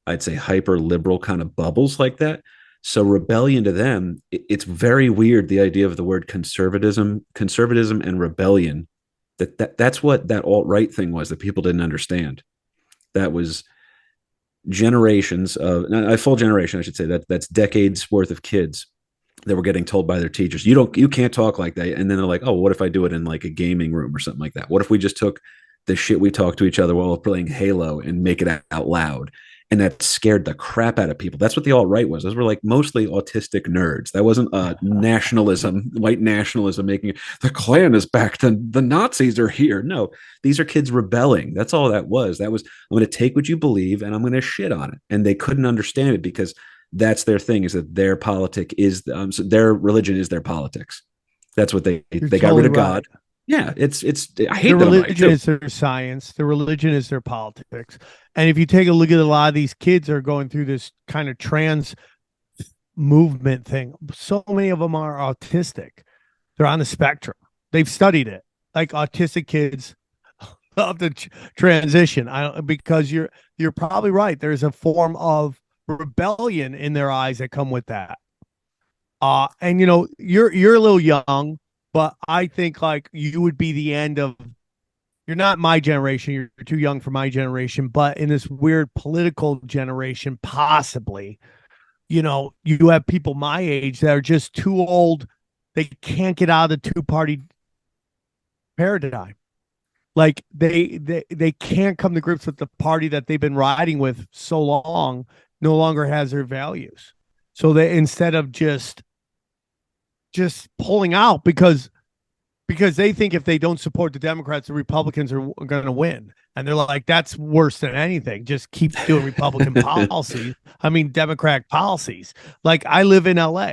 G: I'd say hyper liberal kind of bubbles like that. So rebellion to them, it's very weird. The idea of the word conservatism and rebellion, that's what that alt-right thing was that people didn't understand. That was generations of a full generation, I should say, that's decades worth of kids that were getting told by their teachers, you can't talk like that. And then they're like, oh, what if I do it in like a gaming room or something like that? What if we just took the shit we talk to each other while we're playing Halo and make it out loud? And that scared the crap out of people. That's what the alt-right was. Those were like mostly autistic nerds. That wasn't nationalism, white nationalism, making it, the Klan is back, the Nazis are here. No, these are kids rebelling. That's all that was. That was, I'm going to take what you believe and I'm going to shit on it. And they couldn't understand it because that's their thing, is that their politic is so their religion is their politics. That's what they got rid of God. Yeah, it's I hate
E: their religion is their science. Their religion is their politics. And if you take a look at a lot of these kids are going through this kind of trans movement thing. So many of them are autistic. They're on the spectrum. They've studied it. Like autistic kids love to transition. Because you're probably right. There's a form of rebellion in their eyes that come with that. And you're a little young, but I think like you would be the end of, you're not my generation, you're too young for my generation, but in this weird political generation, possibly, you have people my age that are just too old. They can't get out of the two-party paradigm. Like they can't come to grips with the party that they've been riding with so long no longer has their values. So they, instead of just pulling out because they think if they don't support the Democrats, the Republicans are going to win. And they're like, that's worse than anything. Just keep doing Republican policies. I mean, Democratic policies. Like, I live in LA.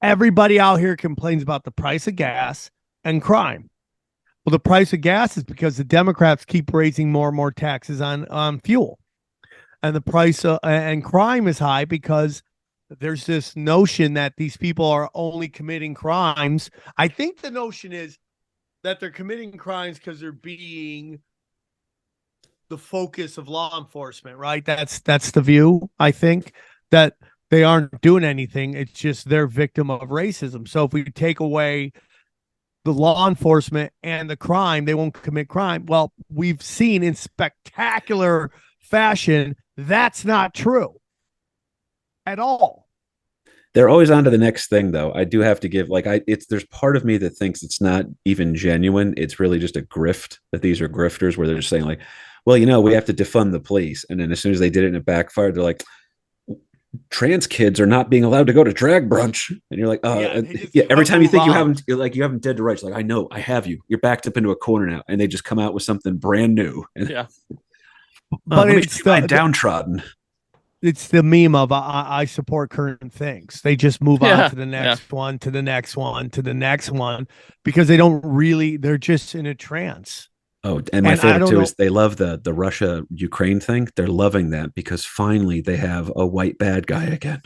E: Everybody out here complains about the price of gas and crime. Well, the price of gas is because the Democrats keep raising more and more taxes on fuel. And the price and crime is high because there's this notion that these people are only committing crimes. I think the notion is that they're committing crimes because they're being the focus of law enforcement, right? That's the view, I think, that they aren't doing anything. It's just they're victim of racism. So if we take away the law enforcement and the crime, they won't commit crime. Well, we've seen in spectacular fashion that's not true at all.
G: They're always on to the next thing, though. I do have to give, there's part of me that thinks it's not even genuine. It's really just a grift, that these are grifters where they're just saying like, well, we have to defund the police. And then as soon as they did it and it backfired, they're like, trans kids are not being allowed to go to drag brunch. And you're like, every time you think you haven't dead to rights, like, I know I have you. You're backed up into a corner now. And they just come out with something brand new. And,
F: yeah.
E: But it's
G: downtrodden.
E: It's the meme of I support current things. They just move on to the next one, to the next one, to the next one, because they're just in a trance.
G: Oh, and my favorite too is they love the Russia-Ukraine thing. They're loving that because finally they have a white bad guy again.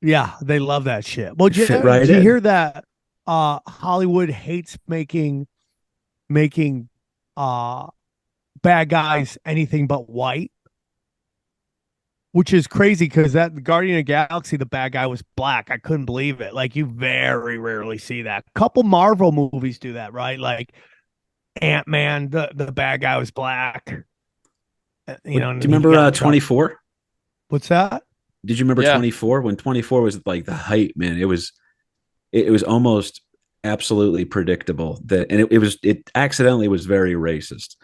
E: Yeah, they love that shit. Well, did you hear that Hollywood hates making bad guys anything but white? Which is crazy because that Guardian of the Galaxy, the bad guy was black. I couldn't believe it. Like, you very rarely see that. A couple Marvel movies do that, right? Like Ant-Man, the bad guy was black.
G: Do you remember 24?
E: What's that?
G: Did you remember
F: Yeah.
G: 24? When 24 was like the height, man, it was almost absolutely predictable that, and it accidentally was very racist.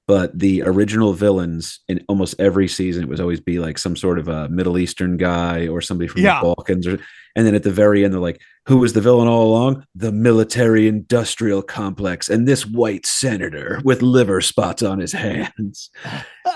G: But the original villains in almost every season, it was always be like some sort of a Middle Eastern guy or somebody from the Balkans. And then at the very end, they're like, who was the villain all along? The military industrial complex and this white senator with liver spots on his hands.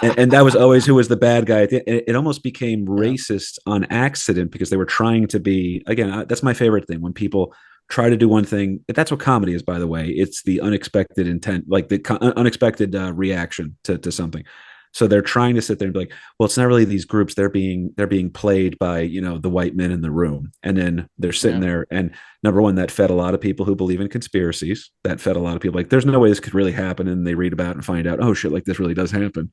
G: And that was always who was the bad guy. It almost became racist on accident because they were trying to be, again, that's my favorite thing when people try to do one thing. That's what comedy is, by the way. It's the unexpected intent, like the unexpected reaction to something. So they're trying to sit there and be like, well, it's not really these groups. They're being played by, the white men in the room. And then they're sitting there. And number one, that fed a lot of people who believe in conspiracies. That fed a lot of people like, there's no way this could really happen. And they read about it and find out, oh shit, like this really does happen.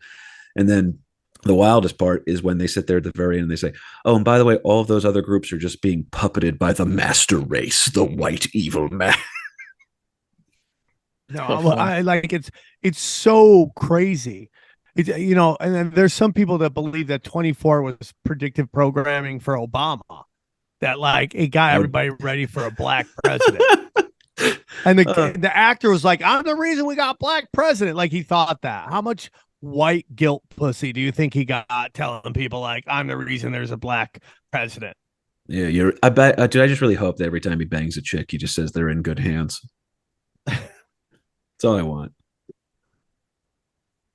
G: And then the wildest part is when they sit there at the very end and they say, oh, and by the way, all of those other groups are just being puppeted by the master race, the white evil man.
E: No, I like it's so crazy. It's, and then there's some people that believe that 24 was predictive programming for Obama, that like it got everybody ready for a black president. And the actor was like, I'm the reason we got black president. Like he thought that. How much white guilt pussy do you think he got telling people like, I'm the reason there's a black president?
G: Yeah, I bet, dude, I just really hope that every time he bangs a chick, he just says they're in good hands. That's all I want.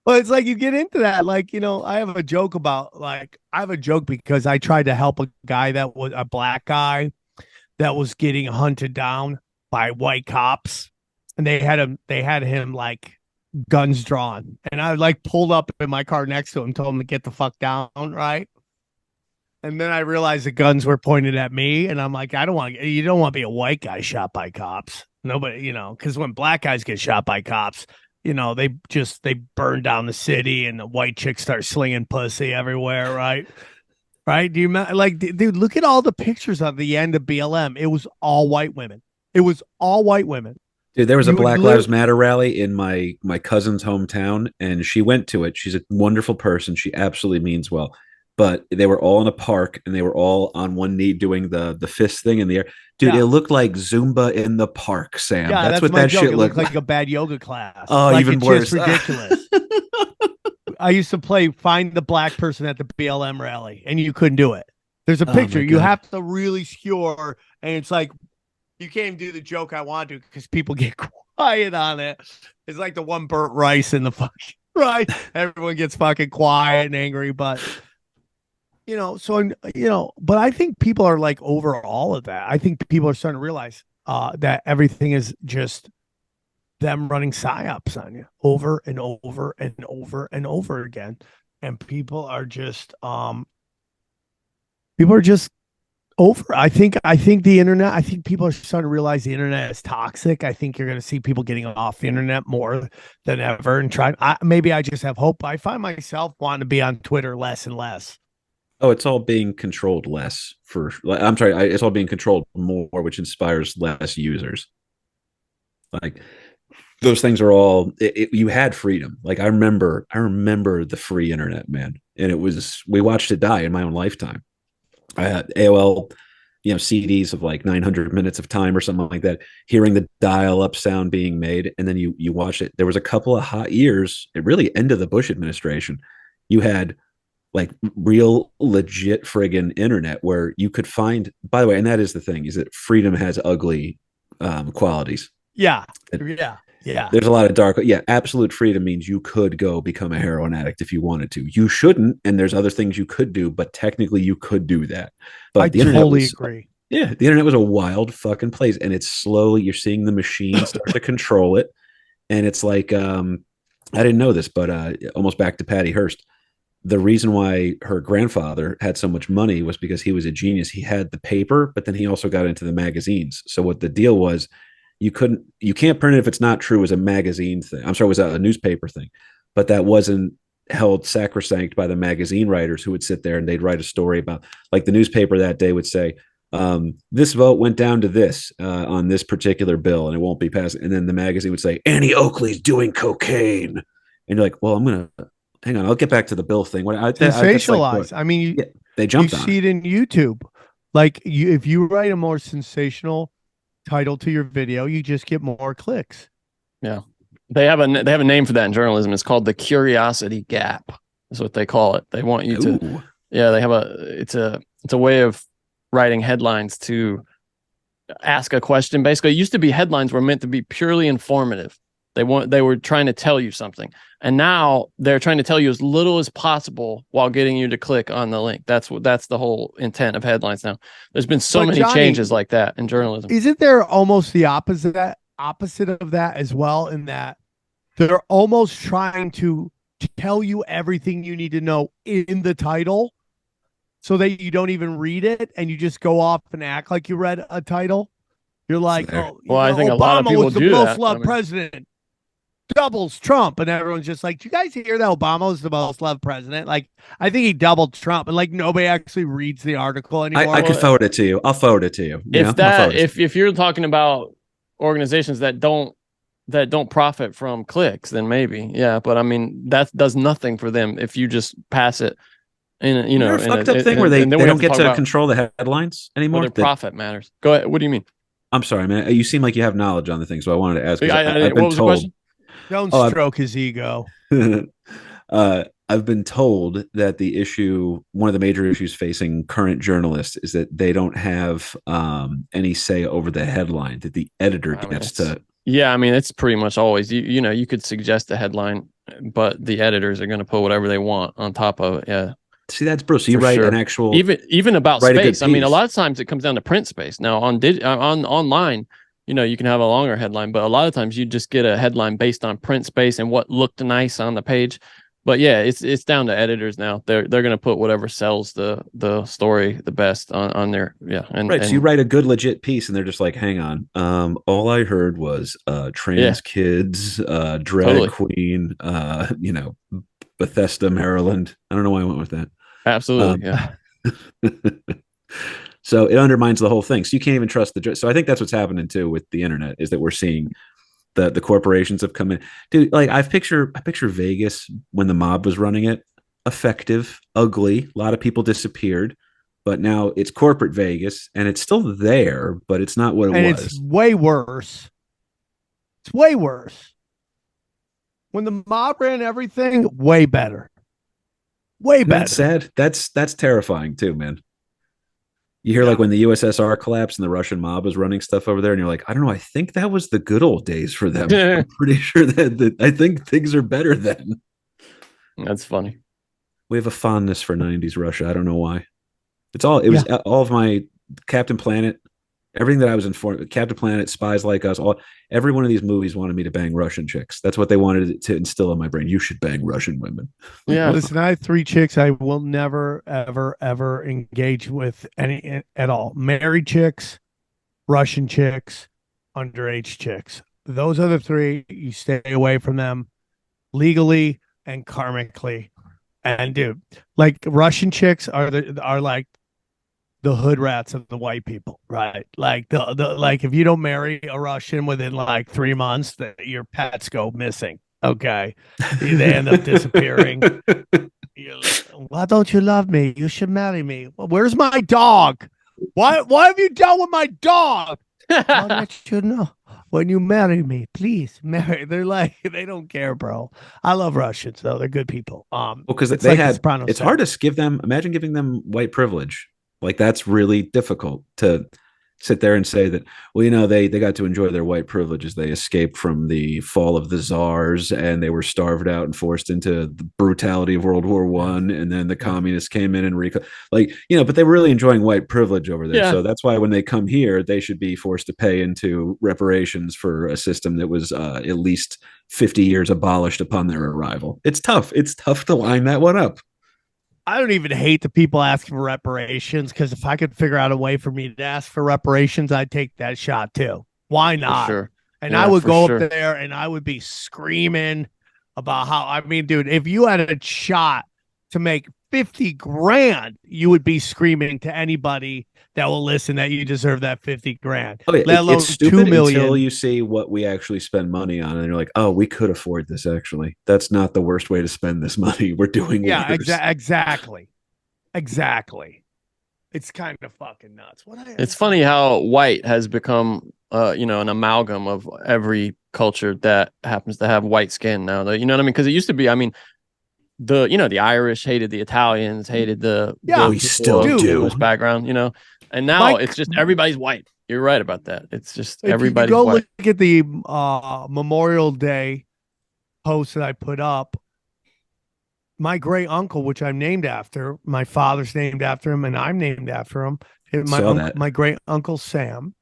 E: Well, it's like you get into that. Like, I have a joke because I tried to help a guy that was a black guy that was getting hunted down by white cops. And they had him like guns drawn. And I like pulled up in my car next to him, told him to get the fuck down. Right. And then I realized the guns were pointed at me. And I'm like, you don't want to be a white guy shot by cops. Nobody, because when black guys get shot by cops, they burn down the city and the white chicks start slinging pussy everywhere. Right. Right. Do you like, dude, look at all the pictures at the end of BLM. It was all white women. Dude,
G: there was a Black Lives Matter rally in my cousin's hometown, and she went to it. She's a wonderful person. She absolutely means well. But they were all in a park, and they were all on one knee doing the fist thing in the air. Dude, It looked like Zumba in the park, Sam.
E: Yeah,
G: that's what that
E: joke.
G: shit looked
E: like a bad yoga class.
G: Oh,
E: like
G: even
E: it's
G: worse.
E: Just ridiculous. I used to find the black person at the BLM rally, and you couldn't do it. There's a picture. You have to really skewer, and it's like, you can't even do the joke I want to because people get quiet on it. It's like the one Burt Rice in the fucking right. Everyone gets fucking quiet and angry, but but I think people are like over all of that. I think people are starting to realize that everything is just them running psyops on you over and over and over and over again. And people are just over. I think the internet, I think people are starting to realize the internet is toxic. I think you're going to see people getting off the internet more than ever and maybe I just have hope. I find myself wanting to be on Twitter less and less.
G: Oh, it's all being controlled less it's all being controlled more, which inspires less users. Like those things are all, you had freedom. Like I remember the free internet, man. And we watched it die in my own lifetime. I had AOL, CDs of like 900 minutes of time or something like that, hearing the dial-up sound being made. And then you watch it. There was a couple of hot years, it really ended the Bush administration. You had like real legit friggin' internet where you could find, by the way, and that is the thing, is that freedom has ugly qualities.
E: Yeah.
G: There's a lot of dark. Yeah. Absolute freedom means you could go become a heroin addict if you wanted to. You shouldn't. And there's other things you could do, but technically you could do that. But
E: I totally agree.
G: Yeah. The internet was a wild fucking place. And it's slowly, you're seeing the machine start to control it. And it's like, I didn't know this, but almost back to Patty Hearst. The reason why her grandfather had so much money was because he was a genius. He had the paper, but then he also got into the magazines. So what the deal was, you can't print it if it's not true as a magazine thing. I'm sorry, it was a newspaper thing, but that wasn't held sacrosanct by the magazine writers who would sit there and they'd write a story about, like the newspaper that day would say, this vote went down to this on this particular bill and it won't be passed. And then the magazine would say, Annie Oakley's doing cocaine. And you're like, well, hang on, I'll get back to the bill thing.
E: Sensationalized.
G: they jumped
E: you
G: on
E: see it in YouTube. Like if you write a more sensational title to your video, you just get more clicks.
F: Yeah. They have a name for that in journalism. It's called the curiosity gap. Is what they call it. They want you to, yeah, they have it's a way of writing headlines to ask a question. Basically, it used to be headlines were meant to be purely informative. They were trying to tell you something. And now they're trying to tell you as little as possible while getting you to click on the link. That's the whole intent of headlines now. There's been so many changes like that in journalism.
E: Isn't there almost the opposite of that as well, in that they're almost trying to tell you everything you need to know in the title so that you don't even read it and you just go off and act like you read a title? You're like, oh,
F: well, I think
E: Obama
F: a lot of people
E: was the
F: do
E: most
F: that.
E: loved president. Doubles Trump, and everyone's just like, "Do you guys hear that Obama was the most loved president?" Like, I think he doubled Trump, and like nobody actually reads the article anymore.
G: I could forward it to you. I'll forward it to you.
F: If you're talking about organizations that don't profit from clicks, then maybe, yeah. But I mean, that does nothing for them if you just pass it. And
G: a fucked up thing where they don't get to control the headlines anymore.
F: Their profit matters. Go ahead. What do you mean?
G: I'm sorry, man. You seem like you have knowledge on the thing, so I wanted to ask. I've been
F: what was the question?
E: Don't stroke his ego.
G: I've been told that one of the major issues facing current journalists is that they don't have any say over the headline, that the editor gets to.
F: Yeah, I mean, it's pretty much always, you could suggest a headline, but the editors are going to put whatever they want on top of it. Yeah.
G: See, that's Bruce. So you write an actual,
F: even about space. I mean, a lot of times it comes down to print space. Now on online, you can have a longer headline, but a lot of times you just get a headline based on print space and what looked nice on the page. But yeah, it's down to editors now. They're going to put whatever sells the story the best on there. Yeah.
G: So you write a good legit piece and they're just like, hang on. All I heard was trans kids, drag queen, Bethesda, Maryland. I don't know why I went with that.
F: Absolutely. Yeah.
G: So it undermines the whole thing. So you can't even trust so I think that's what's happening too with the internet, is that we're seeing the corporations have come in. Dude, like I picture Vegas when the mob was running it. Effective, ugly. A lot of people disappeared, but now it's corporate Vegas and it's still there, but it's not what it was.
E: It's way worse. It's way worse. When the mob ran everything, way better. Way better.
G: That's sad. That's terrifying too, man. You hear like when the USSR collapsed and the Russian mob was running stuff over there, and you're like, I don't know. I think that was the good old days for them. I'm pretty sure that I think things are better then.
F: That's funny.
G: We have a fondness for 90s Russia. I don't know why. It was all of my Captain Planet, everything that I was informed. Captain Planet, Spies Like Us, every one of these movies wanted me to bang Russian chicks. That's what they wanted to instill in my brain. You should bang Russian women.
F: Yeah.
E: Listen, I have 3 chicks I will never, ever, ever engage with any at all. Married chicks, Russian chicks, underage chicks. Those are the 3. You stay away from them legally and karmically. And dude, like Russian chicks are like the hood rats of the white people, right? Like like if you don't marry a Russian within like 3 months, your pets go missing. Okay, they end up disappearing. Why don't you love me? You should marry me. Well, where's my dog? Why have you done with my dog? I'll let you know when you marry me. Please marry. They're like, they don't care, bro. I love Russians though; they're good people.
G: Because they had. It's hard to give them. Imagine giving them white privilege. Like that's really difficult to sit there and say that, well, they got to enjoy their white privileges. They escaped from the fall of the czars and they were starved out and forced into the brutality of World War I. And then the communists came in and but they were really enjoying white privilege over there. Yeah. So that's why when they come here, they should be forced to pay into reparations for a system that was at least 50 years abolished upon their arrival. It's tough. It's tough to line that one up.
E: I don't even hate the people asking for reparations, because if I could figure out a way for me to ask for reparations, I'd take that shot too. Why not?
F: For sure.
E: And I would go up there and I would be screaming about how, I mean, dude, if you had a shot to make 50 grand, you would be screaming to anybody that will listen that you deserve that 50 grand.
G: Okay, let alone it's stupid 2 million. Until you see what we actually spend money on, and you're like, oh, we could afford this. Actually, that's not the worst way to spend this money. We're doing
E: exactly. Exactly. It's kind of fucking nuts.
F: It's funny how white has become, an amalgam of every culture that happens to have white skin now. You know what I mean? Because it used to be, I mean, the Irish hated the Italians, hated the
G: we still do.
F: English background, and now it's just everybody's white. You're right about that. It's just everybody's
E: go
F: white.
E: Look at the Memorial Day post that I put up. My great uncle, which I'm named after, my father's named after him, and I'm named after him. My great uncle Sam,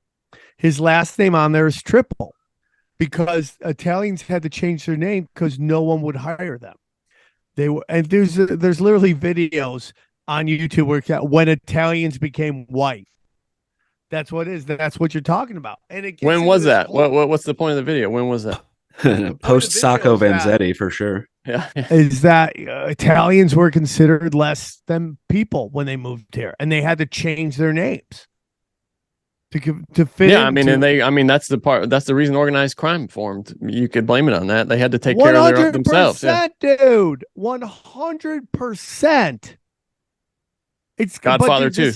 E: his last name on there is Tripoli, because Italians had to change their name because no one would hire them. They were, and there's literally videos on YouTube where when Italians became white. That's what it is. That's what you're talking about. And
F: when was that? What's the point of the video? When was that?
G: Post Sacco Vanzetti for sure.
E: Yeah, is that Italians were considered less than people when they moved here, and they had to change their names to fit.
F: Yeah, that's the part. That's the reason organized crime formed. You could blame it on that. They had to take care of themselves.
E: Dude, 100%. It's
F: Godfather too.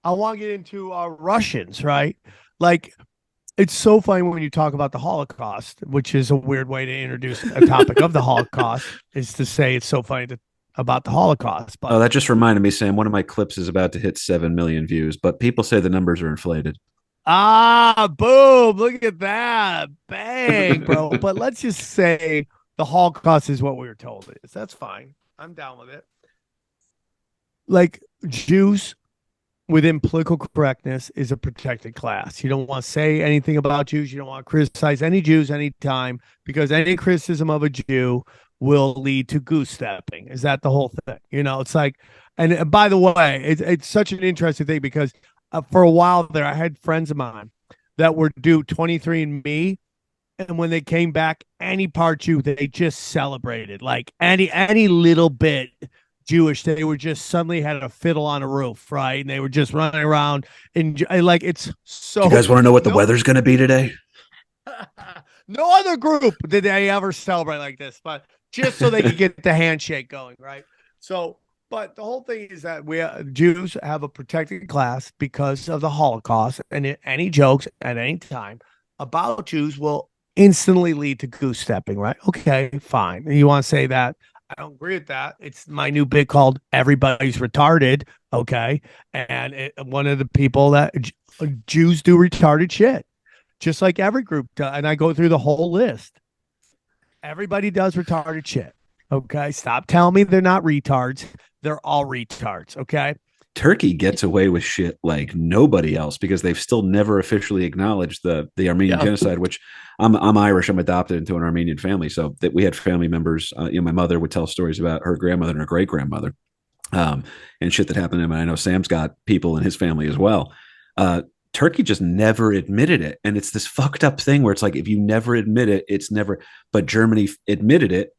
E: I want to get into Russians, right? Like, it's so funny when you talk about the Holocaust, which is a weird way to introduce a topic of the Holocaust, is to say it's so funny about the Holocaust. But
G: that just reminded me, Sam, one of my clips is about to hit 7 million views, but people say the numbers are inflated.
E: Boom. Look at that. Bang, bro. But let's just say the Holocaust is what we were told it is. That's fine. I'm down with it. Like, Jews within political correctness is a protected class. You don't want to say anything about Jews. You don't want to criticize any Jews anytime, because any criticism of a Jew will lead to goose stepping. Is that the whole thing? It's like, and by the way, it's such an interesting thing because for a while there, I had friends of mine that were due 23andMe. And when they came back, any part Jew, they just celebrated. Like any little bit Jewish, they were just suddenly had a fiddle on a roof, right? And they were just running around, and like, it's so.
G: You guys want to know what the weather's going to be today?
E: No other group did they ever celebrate like this, but just so they could get the handshake going, right? So, but the whole thing is that Jews have a protected class because of the Holocaust, and any jokes at any time about Jews will instantly lead to goose stepping, right? Okay, fine. You want to say that? I don't agree with that. It's my new bit called "Everybody's Retarded." Okay, and one of the people that Jews do retarded shit, just like every group does. And I go through the whole list. Everybody does retarded shit. Okay, stop telling me they're not retards. They're all retards. Okay.
G: Turkey gets away with shit like nobody else because they've still never officially acknowledged the Armenian genocide, which I'm Irish. I'm adopted into an Armenian family. So that we had family members, my mother would tell stories about her grandmother and her great grandmother, and shit that happened to him. And I know Sam's got people in his family as well. Turkey just never admitted it. And it's this fucked up thing where it's like, if you never admit it, it's never, but Germany admitted it.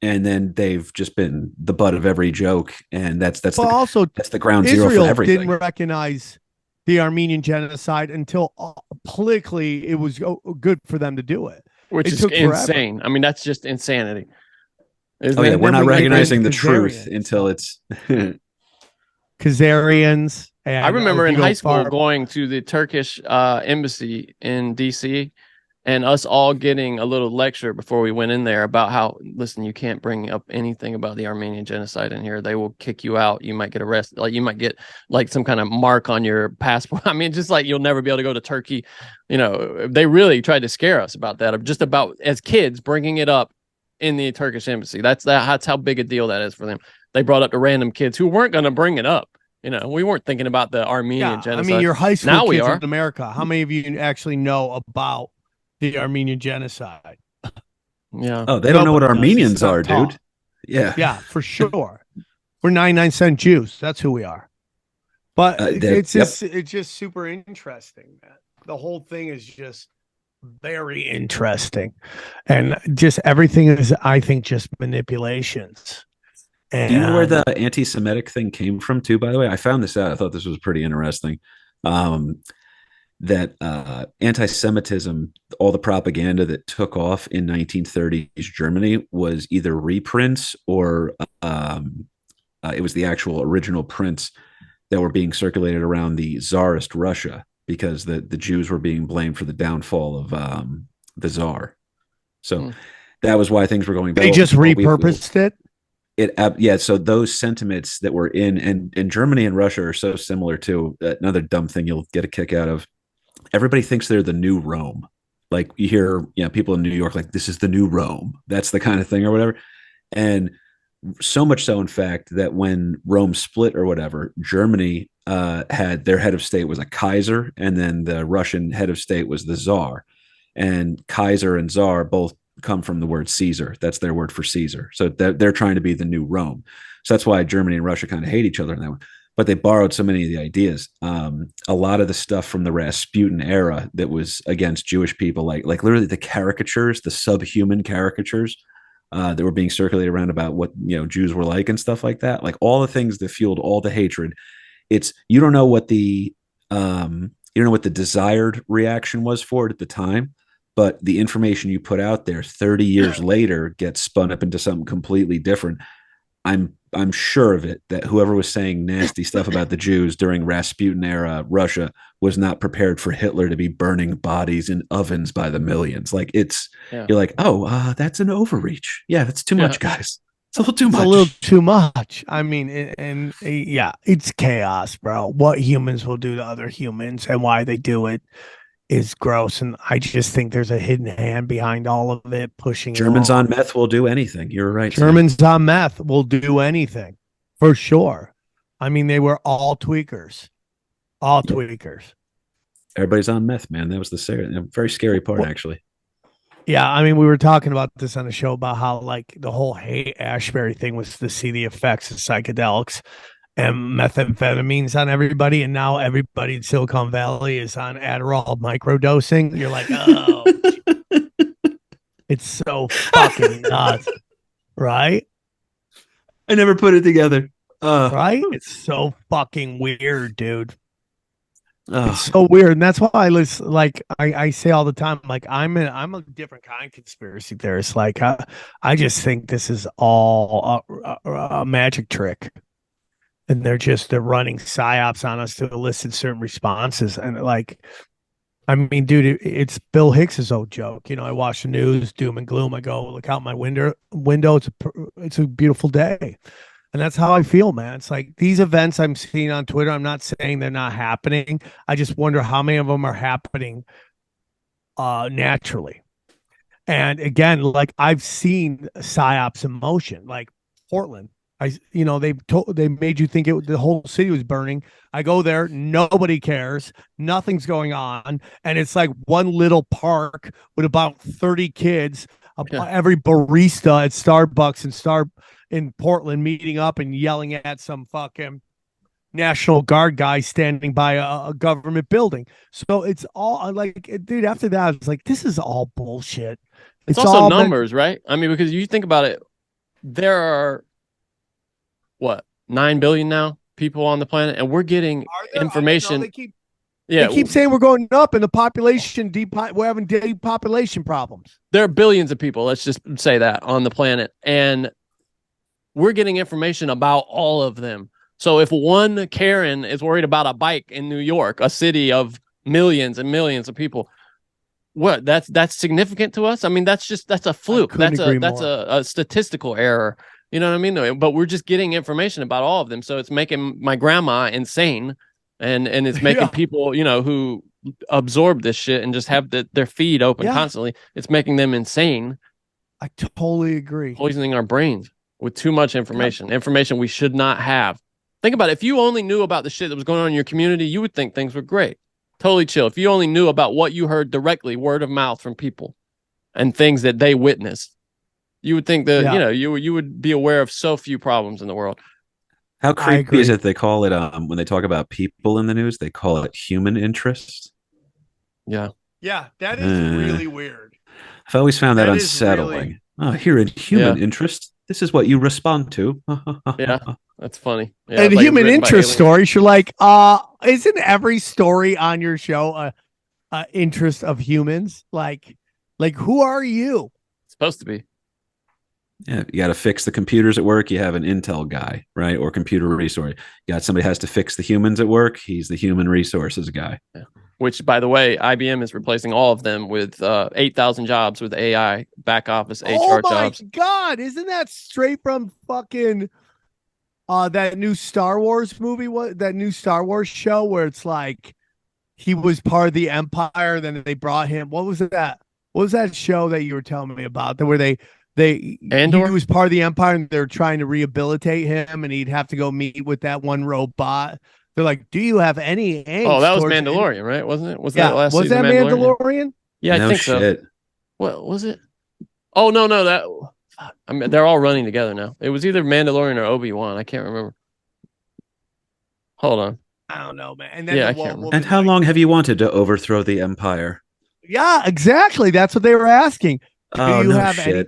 G: And then they've just been the butt of every joke, and that's the ground zero for everything.
E: Didn't recognize the Armenian genocide until politically it was good for them to do it,
F: which is insane. I mean, that's just insanity.
G: We're not recognizing the truth until it's
E: Khazarians.
F: I remember in high school going to the Turkish embassy in DC. And us all getting a little lecture before we went in there about how, listen, you can't bring up anything about the Armenian genocide in here. They will kick you out. You might get arrested. Like, you might get like some kind of mark on your passport. I mean, just like you'll never be able to go to Turkey. They really tried to scare us about that, just about as kids bringing it up in the Turkish embassy. That's how big a deal that is for them. They brought up the random kids who weren't going to bring it up. We weren't thinking about the Armenian genocide.
E: I mean, your high school kids in America, how many of you actually know about the Armenian genocide?
F: Yeah.
G: Oh, they don't know what Armenians are, dude. Yeah.
E: Yeah, for sure. We're 99-cent Jews. That's who we are. But it's just super interesting, man. The whole thing is just very interesting. And just everything is, I think, just manipulations. And
G: do you know where the anti-Semitic thing came from too, by the way? I found this out. I thought this was pretty interesting. That anti-Semitism, all the propaganda that took off in 1930s Germany was either reprints or it was the actual original prints that were being circulated around the Tsarist Russia, because the Jews were being blamed for the downfall of the Tsar. So that was why things were going bad.
E: They just repurposed it.
G: Yeah. So those sentiments that were in Germany and Russia are so similar too. Another dumb thing you'll get a kick out of. Everybody thinks they're the new Rome. Like you hear, people in New York, like this is the new Rome. That's the kind of thing or whatever. And so much so, in fact, that when Rome split or whatever, Germany had their head of state was a Kaiser, and then the Russian head of state was the Tsar. And Kaiser and Tsar both come from the word Caesar. That's their word for Caesar. So they're trying to be the new Rome. So that's why Germany and Russia kind of hate each other in that way. But they borrowed so many of the ideas. A lot of the stuff from the Rasputin era that was against Jewish people, like literally the caricatures, the subhuman caricatures that were being circulated around about what Jews were like and stuff like that. Like all the things that fueled all the hatred. It's you don't know what the desired reaction was for it at the time, but the information you put out there 30 years later gets spun up into something completely different. I'm sure of it that whoever was saying nasty stuff about the Jews during Rasputin era Russia was not prepared for Hitler to be burning bodies in ovens by the millions. Like you're like, that's an overreach. Yeah, that's too much, guys. It's a little too much.
E: It's a little too much. I mean, it's chaos, bro. What humans will do to other humans and why they do it is gross. And I just think there's a hidden hand behind all of it, pushing
G: Germans on meth will do anything. You're right.
E: Germans on meth will do anything for sure. I mean, they were all tweakers. Tweakers.
G: Everybody's on meth, man. That was the very scary part, actually.
E: Yeah, I mean, we were talking about this on the show about how like the whole Haight-Ashbury thing was to see the effects of psychedelics and methamphetamines on everybody, and now everybody in Silicon Valley is on Adderall microdosing. You're like, oh, it's so fucking nuts, right?
G: I never put it together.
E: Right? It's so fucking weird, dude. It's so weird, and that's why I say all the time, like I'm a different kind of conspiracy theorist. Like I just think this is all a magic trick. And they're running psyops on us to elicit certain responses. And like, I mean, dude, it's Bill Hicks's old joke. I watch the news, doom and gloom. I go, look out my window. It's a beautiful day. And that's how I feel, man. It's like these events I'm seeing on Twitter, I'm not saying they're not happening. I just wonder how many of them are happening naturally. And again, like I've seen psyops in motion, like Portland. They made you think the whole city was burning. I go there, nobody cares, nothing's going on, and it's like one little park with about 30 kids, every barista at Starbucks in Portland meeting up and yelling at some fucking National Guard guy standing by a government building. So it's all like, dude. After that, I was like, this is all bullshit.
F: It's also all numbers, right? I mean, because you think about it, there are 9 billion now people on the planet, and we're getting information. They
E: keep saying we're going up, and the population we're having depopulation problems.
F: There are billions of people, let's just say that, on the planet, and we're getting information about all of them. So if one Karen is worried about a bike in New York, a city of millions and millions of people, that's significant to us. I mean, that's a fluke. That's a statistical error. You know what I mean? But we're just getting information about all of them. So it's making my grandma insane, and it's making people, who absorb this shit and just have their feed open constantly. It's making them insane.
E: I totally agree.
F: Poisoning our brains with too much information, information we should not have. Think about it. If you only knew about the shit that was going on in your community, you would think things were great. Totally chill. If you only knew about what you heard directly, word of mouth from people and things that they witnessed, you would think that, you would be aware of so few problems in the world.
G: How creepy is it they call it, when they talk about people in the news, they call it human interest?
F: Yeah.
E: Yeah, that is really weird.
G: I've always found that unsettling. Here in human interest, this is what you respond to.
F: Yeah, that's funny. Yeah,
E: and like human interest stories, you're like, isn't every story on your show a interest of humans? Like who are you?
F: It's supposed to be.
G: Yeah, you got to fix the computers at work. You have an Intel guy, right, or computer resource. You got somebody has to fix the humans at work. He's the human resources guy.
F: Yeah. Which, by the way, IBM is replacing all of them with 8,000 jobs with AI, back office HR jobs.
E: Oh my God. Isn't that straight from fucking that new Star Wars movie? What that new Star Wars show where it's like he was part of the Empire, then they brought him. What was that? What was that show that you were telling me about? Where he was part of the Empire and they're trying to rehabilitate him and he'd have to go meet with that one robot. They're like, do you have any angst?
F: Oh, that was Mandalorian, right? Wasn't it? Was that last
E: was
F: season
E: that Mandalorian?
F: Yeah,
G: No
F: I think
G: shit.
F: so. What was it? Oh, no, that I mean, they're all running together now. It was either Mandalorian or Obi-Wan. I can't remember. Hold on.
E: I don't know, man. And then
F: I can't remember.
G: And how long have you wanted to overthrow the Empire?
E: Yeah, exactly. That's what they were asking. Do you have
G: shit.
E: any?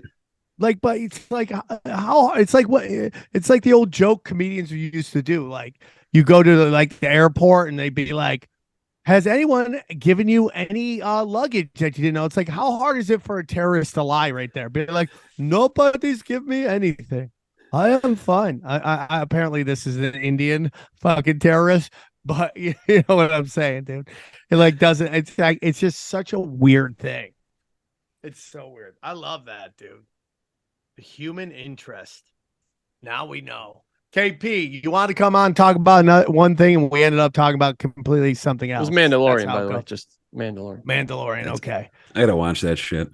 E: Like, but it's like how it's like what it's like the old joke comedians used to do. Like, you go to the airport and they'd be like, "Has anyone given you any luggage that you didn't know?" It's like, how hard is it for a terrorist to lie right there? Be like, nobody's given me anything. I am fine. I apparently this is an Indian fucking terrorist, but you know what I'm saying, dude. It like doesn't. It's like it's just such a weird thing. It's so weird. I love that, dude. The human interest. Now we know. KP, you want to come on and talk about one thing, and we ended up talking about completely something else.
F: It was Mandalorian, by the way. Just Mandalorian.
E: Mandalorian. Okay.
G: I gotta watch that shit.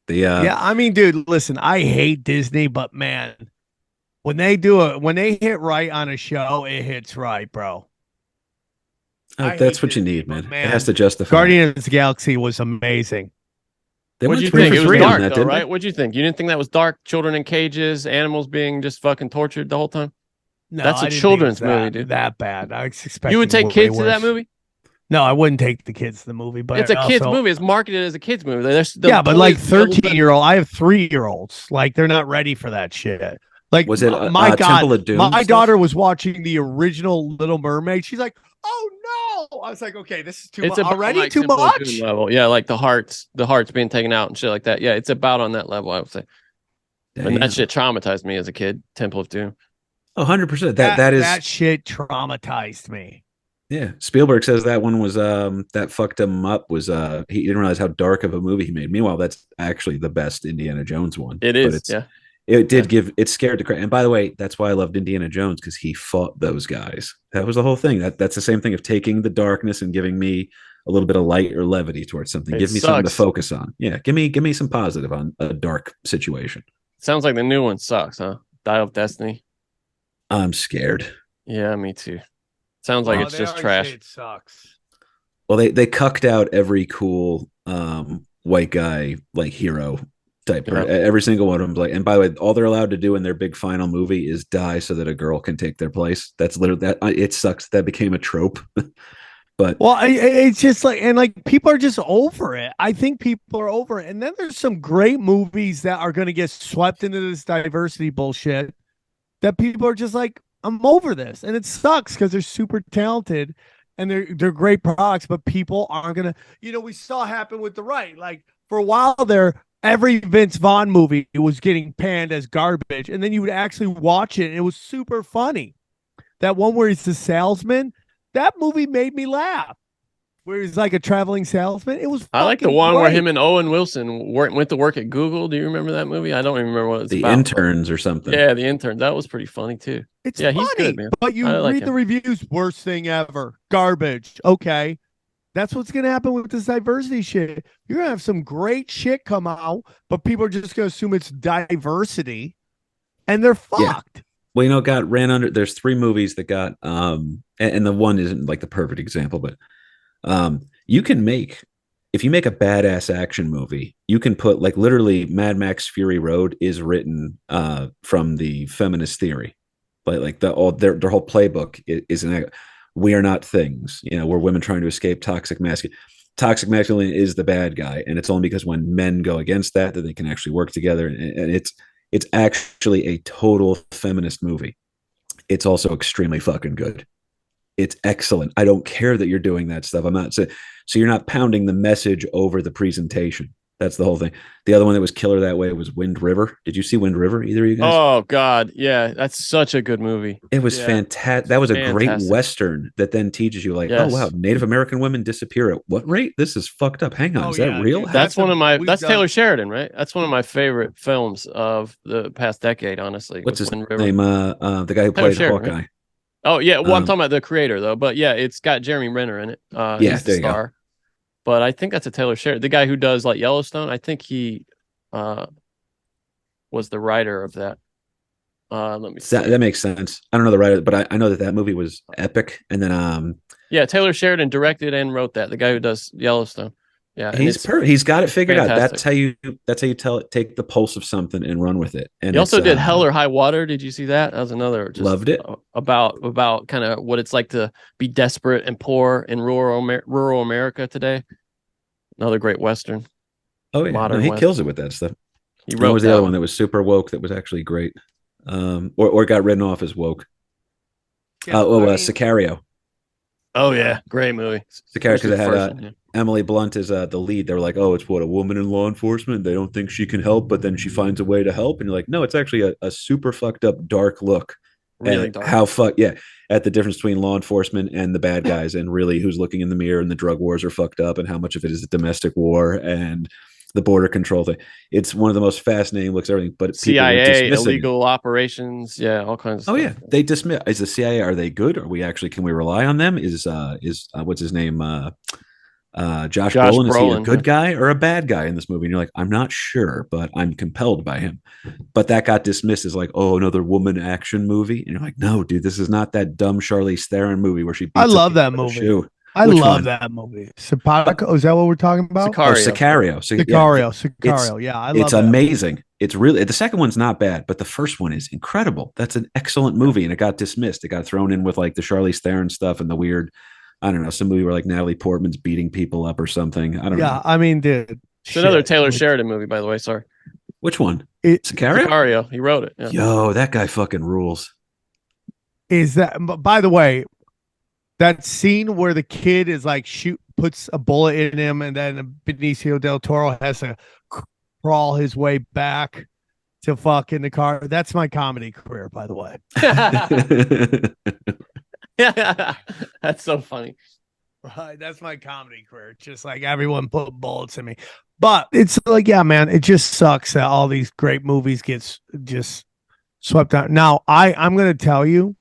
E: Yeah, I mean, dude, listen, I hate Disney, but man, when they hit right on a show, it hits right, bro.
G: That's what you need, man. It has to justify.
E: Guardians of the Galaxy was amazing.
F: What'd you think? It was dark, though, right? What'd you think? You didn't think that was dark? Children in cages, animals being just fucking tortured the whole time?
E: No,
F: that's a children's movie, dude.
E: That bad. I expect
F: you would take kids to that movie.
E: No, I wouldn't take the kids to the movie, but
F: it's a kids movie. It's marketed as a kids movie.
E: But like 13-year-old, I have 3-year-olds. Like they're not ready for that shit. Like,
G: was it
E: my God,
G: Temple of Doom
E: my
G: stuff?
E: daughter was watching the original Little Mermaid. She's like, "Oh no!" I was like, "Okay, this is too much already. Too much."
F: Level. Yeah, like the hearts being taken out and shit like that. Yeah, it's about on that level, I would say. And that shit traumatized me as a kid. Temple of Doom.
G: Oh, 100%.
E: That shit traumatized me.
G: Yeah, Spielberg says that one was that fucked him up. Was he didn't realize how dark of a movie he made. Meanwhile, that's actually the best Indiana Jones one.
F: It is. Yeah.
G: It did give it scared the crap. And by the way, that's why I loved Indiana Jones, because he fought those guys. That was the whole thing. That's the same thing of taking the darkness and giving me a little bit of light or levity towards something. Give me something to focus on. Yeah, give me some positive on a dark situation.
F: Sounds like the new one sucks, huh? Dial of Destiny.
G: I'm scared.
F: Yeah, me too. Sounds like it's just trash.
E: It sucks.
G: Well, they cucked out every cool white guy like hero type. Yeah. Every single one of them. Like, and by the way, all they're allowed to do in their big final movie is die so that a girl can take their place. That's literally that. It sucks. That became a trope. But
E: it's just like, and like people are just over it. I think people are over it. And then there's some great movies that are going to get swept into this diversity bullshit that people are just like, I'm over this. And it sucks because they're super talented and they're great products, but people aren't going to, we saw happen with the right. Like for a while there, every Vince Vaughn movie was getting panned as garbage. And then you would actually watch it and it was super funny. That one where he's the salesman, that movie made me laugh. Where he's like a traveling salesman. It was
F: I like the one where him and Owen Wilson went to work at Google. Do you remember that movie? I don't even remember what it's about.
G: The Interns or something.
F: Yeah, The Interns. That was pretty funny too.
E: He's good, man. But you read the reviews, worst thing ever. Garbage. Okay. That's what's going to happen with this diversity shit. You're going to have some great shit come out, but people are just going to assume it's diversity and they're fucked.
G: Yeah. Well, got ran under. There's 3 movies that got, and the one isn't like the perfect example, but you can if you make a badass action movie, you can put like literally Mad Max Fury Road is written from the feminist theory, like their whole playbook is we are not things, we're women trying to escape toxic masculinity. Toxic masculinity is the bad guy, and it's only because when men go against that they can actually work together, and it's actually a total feminist movie. It's also extremely fucking good. It's excellent. I don't care that you're doing that stuff. I'm not so you're not pounding the message over the presentation. That's the whole thing. The other one that was killer that way was Wind River. Did you see Wind River? Either of you guys?
F: Oh God, yeah, that's such a good movie.
G: It was
F: Yeah,
G: fantastic. That was a great
F: fantastic.
G: Western that then teaches you like, oh
F: Yes.
G: wow, Native American women disappear at what rate? This is fucked up. Hang on,
E: Oh,
G: is that
E: yeah,
G: real?
E: dude.
F: That's one of my.
E: we've
F: That's
E: done-
F: Taylor Sheridan, right? That's one of my favorite films of the past decade. Honestly,
G: What's his
F: Wind River.
G: name? The guy who
F: Taylor
G: played
F: Sheridan,
G: Hawkeye.
F: right? Oh yeah, well I'm
G: Um,
F: talking about the creator though, but yeah, it's got Jeremy Renner in it.
G: Yeah,
F: He's the
G: there you go.
F: star. But I think that's a Taylor Sheridan, the guy who does like Yellowstone. I think he was the writer of that. Let me see.
G: That makes sense. I don't know the writer, but I know that movie was epic. And then
F: Yeah, Taylor Sheridan directed and wrote that. The guy who does Yellowstone. Yeah, and
G: he's
F: it's
G: perfect. He's got it figured out.
F: fantastic.
G: That's how you tell it. Take the pulse of something and run with it. And
F: He also
G: it's,
F: did Hell or High Water. Did you see that? That was another. Just
G: Loved it.
F: About kind of what it's like to be desperate and poor in rural America today. Another great Western.
G: Oh yeah,
F: Modern
G: no, he
F: West.
G: kills it with that stuff.
F: He
G: What
F: wrote
G: was the
F: that
G: other one that was super woke that was actually great, or got written off as woke?
E: Yeah, I mean,
G: Sicario.
F: Oh yeah, great movie.
G: Sicario, because
F: Especially
G: it
F: the
G: had
F: first one, yeah.
G: Emily Blunt as the lead. They were like, oh, it's what, a woman in law enforcement. They don't think she can help, but then she finds a way to help. And you're like, no, it's actually a super fucked up, dark look
F: Really
G: at
F: dark.
G: at the difference between law enforcement and the bad guys, and really who's looking in the mirror, and the drug wars are fucked up, and how much of it is a domestic war and the border control thing. It's one of the most fascinating looks, everything, but people were
F: CIA,
G: dismissing it.
F: illegal operations, yeah, all kinds of
G: Oh
F: stuff.
G: yeah, they dismiss. Is the CIA? Are they good? Are we actually? Can we rely on them? Is what's his name? Josh Brolin. Is he a
F: Brolin,
G: good
F: yeah.
G: guy or a bad guy in this movie? And you're like, I'm not sure, but I'm compelled by him. But that got dismissed as like, oh, another woman action movie. And you're like, no, dude, this is not that dumb Charlize Theron movie where she. Beats
E: I
G: up
E: love
G: people
E: that
G: with a
E: movie.
G: shoe.
E: I
G: Which
E: love
G: one?
E: that movie. Simpatico, is that what we're talking about?
F: Sicario.
G: Oh, Sicario.
E: Sicario. Yeah, I love
G: It's
E: that
G: amazing. It's really, the second one's not bad, but the first one is incredible. That's an excellent movie, and it got dismissed. It got thrown in with like the Charlize Theron stuff and the weird, I don't know, some movie where like Natalie Portman's beating people up or something. I don't
E: Yeah,
G: know.
E: I mean, dude.
F: It's another
E: shit.
F: Taylor Sheridan movie, by the way. Sorry,
G: Which one?
E: It
G: Sicario?
F: Sicario. He wrote it. Yeah.
G: Yo, that guy fucking rules.
E: is that. By the way, that scene where the kid is like puts a bullet in him, and then Benicio del Toro has to crawl his way back to fuck in the car. That's my comedy career, by the way.
F: That's so funny.
E: Right, that's my comedy career. Just like everyone put bullets in me. But it's like, yeah, man, it just sucks that all these great movies gets just swept out. Now, I'm going to tell you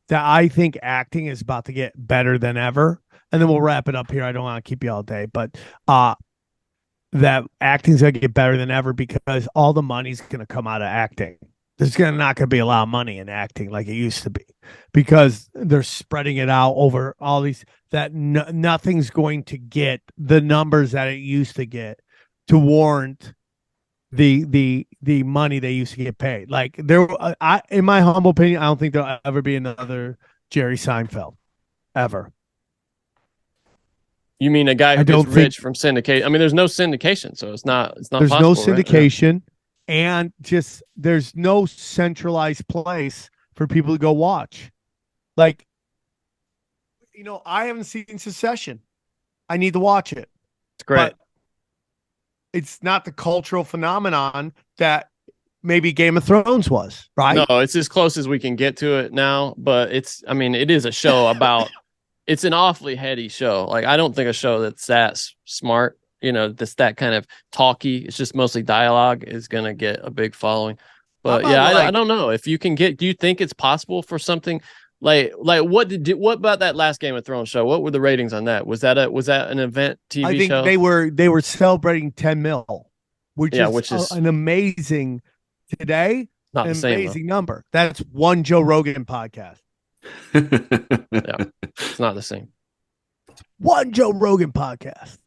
E: that I think acting is about to get better than ever. And then we'll wrap it up here. I don't want to keep you all day, but that acting's going to get better than ever because all the money's going to come out of acting. There's not going to be a lot of money in acting like it used to be because they're spreading it out over all these that nothing's going to get the numbers that it used to get to warrant the money they used to get paid. Like in my humble opinion, I don't think there'll ever be another Jerry Seinfeld ever.
F: You mean a guy who
E: I don't
F: gets rich from syndication? I mean, there's no syndication, so it's not. There's
E: no
F: possible, right?
E: syndication. And just there's no centralized place for people to go watch. Like, I haven't seen Succession. I need to watch it.
F: It's great.
E: But it's not the cultural phenomenon that maybe Game of Thrones was, right?
F: No, it's as close as we can get to it now. But it is a show about. It's an awfully heady show. Like, I don't think a show that's that smart, that kind of talky, it's just mostly dialogue, is going to get a big following. But yeah, I don't know if you can do you think it's possible for something like what about that last Game of Thrones show? What were the ratings on that? Was that an event TV
E: I think
F: show?
E: they were celebrating 10 mil, which is an amazing today,
F: not
E: an
F: the same,
E: amazing number. That's one Joe Rogan podcast.
F: Yeah, it's not the same.
E: One Joe Rogan podcast.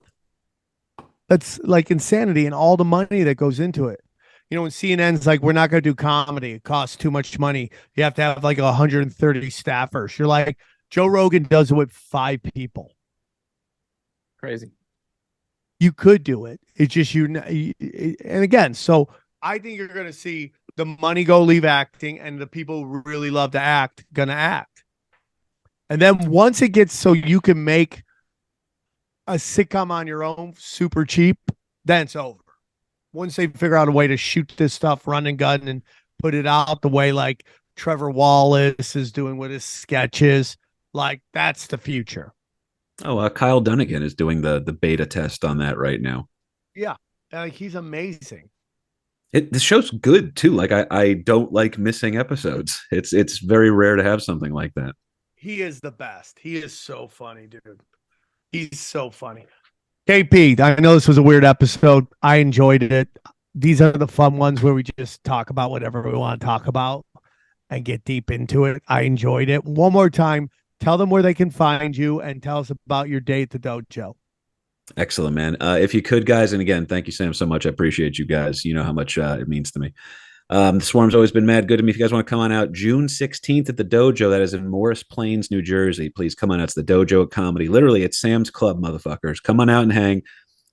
E: That's like insanity and all the money that goes into it. When CNN's like, we're not going to do comedy. It costs too much money. You have to have like 130 staffers. You're like, Joe Rogan does it with 5 people.
F: Crazy.
E: You could do it. It's just and again, so I think you're going to see the money go leave acting and the people who really love to act going to act. And then once it gets so you can make a sitcom on your own super cheap, then it's over. once they figure out a way to shoot this stuff, run and gun, and put it out the way like Trevor Wallace is doing with his sketches, like that's the future.
G: Oh, Kyle Dunnigan is doing the beta test on that right now.
E: Yeah, he's amazing.
G: The show's good too. Like I don't like missing episodes. It's very rare to have something like that.
E: He is the best. He is so funny, dude. He's so funny. KP, I know this was a weird episode. I enjoyed it. These are the fun ones where we just talk about whatever we want to talk about and get deep into it. I enjoyed it. One more time, tell them where they can find you and tell us about your day at the dojo.
G: Excellent, man. If you could, guys, and again, thank you, Sam, so much. I appreciate you guys. You know how much it means to me. The Swarm's always been mad good to me. If you guys want to come on out June 16th at the dojo, that is in Morris Plains, New Jersey, please come on out. It's the Dojo at Comedy. Literally, it's Sam's Club, motherfuckers. Come on out and hang.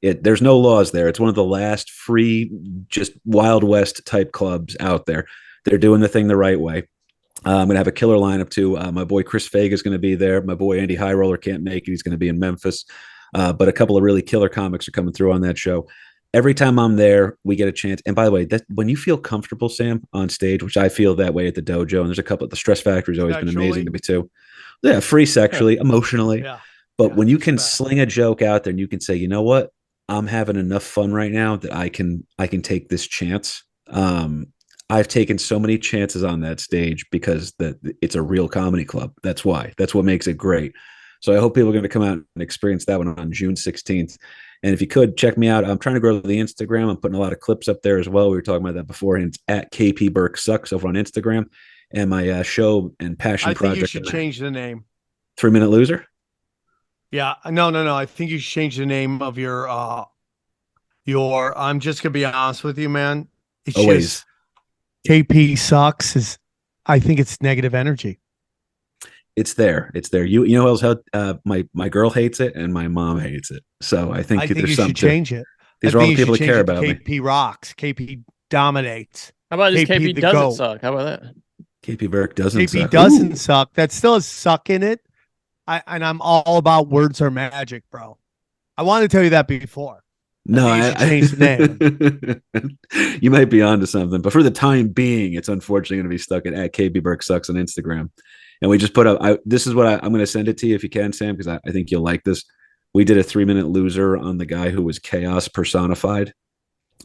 G: There's no laws there. It's one of the last free, just Wild West type clubs out there. They're doing the thing the right way. I'm going to have a killer lineup too. My boy Chris Vega is going to be there. My boy Andy High Roller can't make it. He's going to be in Memphis. But a couple of really killer comics are coming through on that show. Every time I'm there, we get a chance. And by the way, that when you feel comfortable, Sam, on stage, which I feel that way at the dojo, and there's a couple of the Stress Factory's always been amazing to me too. Yeah, free sexually, emotionally. Yeah. But when you can sling a joke out there and you can say, you know what, I'm having enough fun right now that I can take this chance. I've taken so many chances on that stage because it's a real comedy club. That's why. That's what makes it great. So I hope people are going to come out and experience that one on June 16th. And if you could, check me out. I'm trying to grow the Instagram. I'm putting a lot of clips up there as well. We were talking about that before. And it's at KP Burke Sucks over on Instagram. And my show and passion project. I think you
E: should change the name.
G: 3 Minute Loser?
E: Yeah. No. I think you should change the name of your I'm just going to be honest with you, man. It's
G: always.
E: Just KP Sucks I think it's negative energy.
G: It's there. You know what else? My girl hates it and my mom hates it. So I think there's something.
E: You should change it.
G: These are all the people that care about me.
E: KP rocks. KP dominates.
F: How about just KP doesn't suck? How about that?
G: KP Burke doesn't suck.
E: KP doesn't suck. That still has suck in it. I'm all about words are magic, bro. I wanted to tell you that before.
G: No,
E: I change the
G: name. You might be onto something, but for the time being, it's unfortunately going to be stuck at KP Burke Sucks on Instagram. And we just put up, this is what I'm going to send it to you if you can, Sam, because I think you'll like this. We did a 3 Minute Loser on the guy who was chaos personified.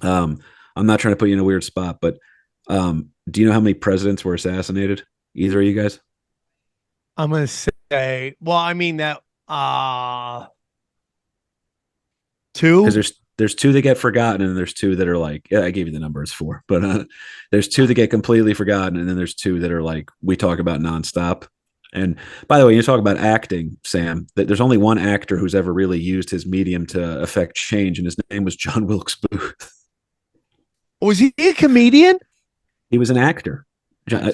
G: I'm not trying to put you in a weird spot, but do you know how many presidents were assassinated? Either of you guys?
E: I'm going to say, well, I mean that 2.
G: Because there's 2 that get forgotten, and there's 2 that are like, yeah, I gave you the number, it's 4, but there's 2 that get completely forgotten, and then there's 2 that are like we talk about nonstop. And by the way, you talk about acting, Sam, that there's only one actor who's ever really used his medium to affect change, and his name was John Wilkes Booth.
E: Was he a comedian?
G: He was an actor.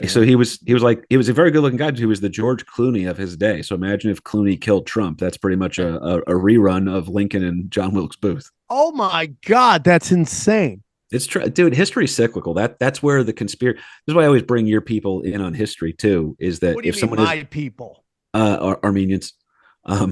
G: So he was a very good looking guy. He was the George Clooney of his day. So imagine if Clooney killed Trump. That's pretty much a rerun of Lincoln and John Wilkes Booth.
E: Oh my God, that's insane.
G: It's true, dude. History's cyclical. That's where the conspiracy. This is why I always bring your people in on history too. Is that
E: what do you
G: if
E: mean
G: someone
E: my people,
G: Armenians, no,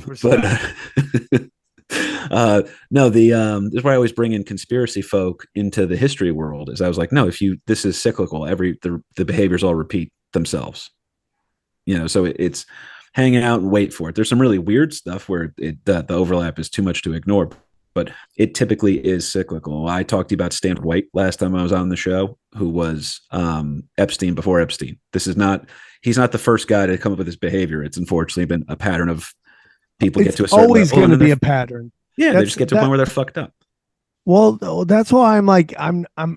G: this is why I always bring in conspiracy folk into the history world. Is I was like, no, this is cyclical. The behaviors all repeat themselves. You know, so it's hang out and wait for it. There's some really weird stuff where the overlap is too much to ignore, but it typically is cyclical. I talked to you about Stan White last time I was on the show, who was Epstein before Epstein. He's not the first guy to come up with this behavior. It's unfortunately been a pattern of people get to a certain level. It's always going to be
E: a pattern.
G: Yeah, they just get to a point where they're fucked up.
E: Well, that's why I'm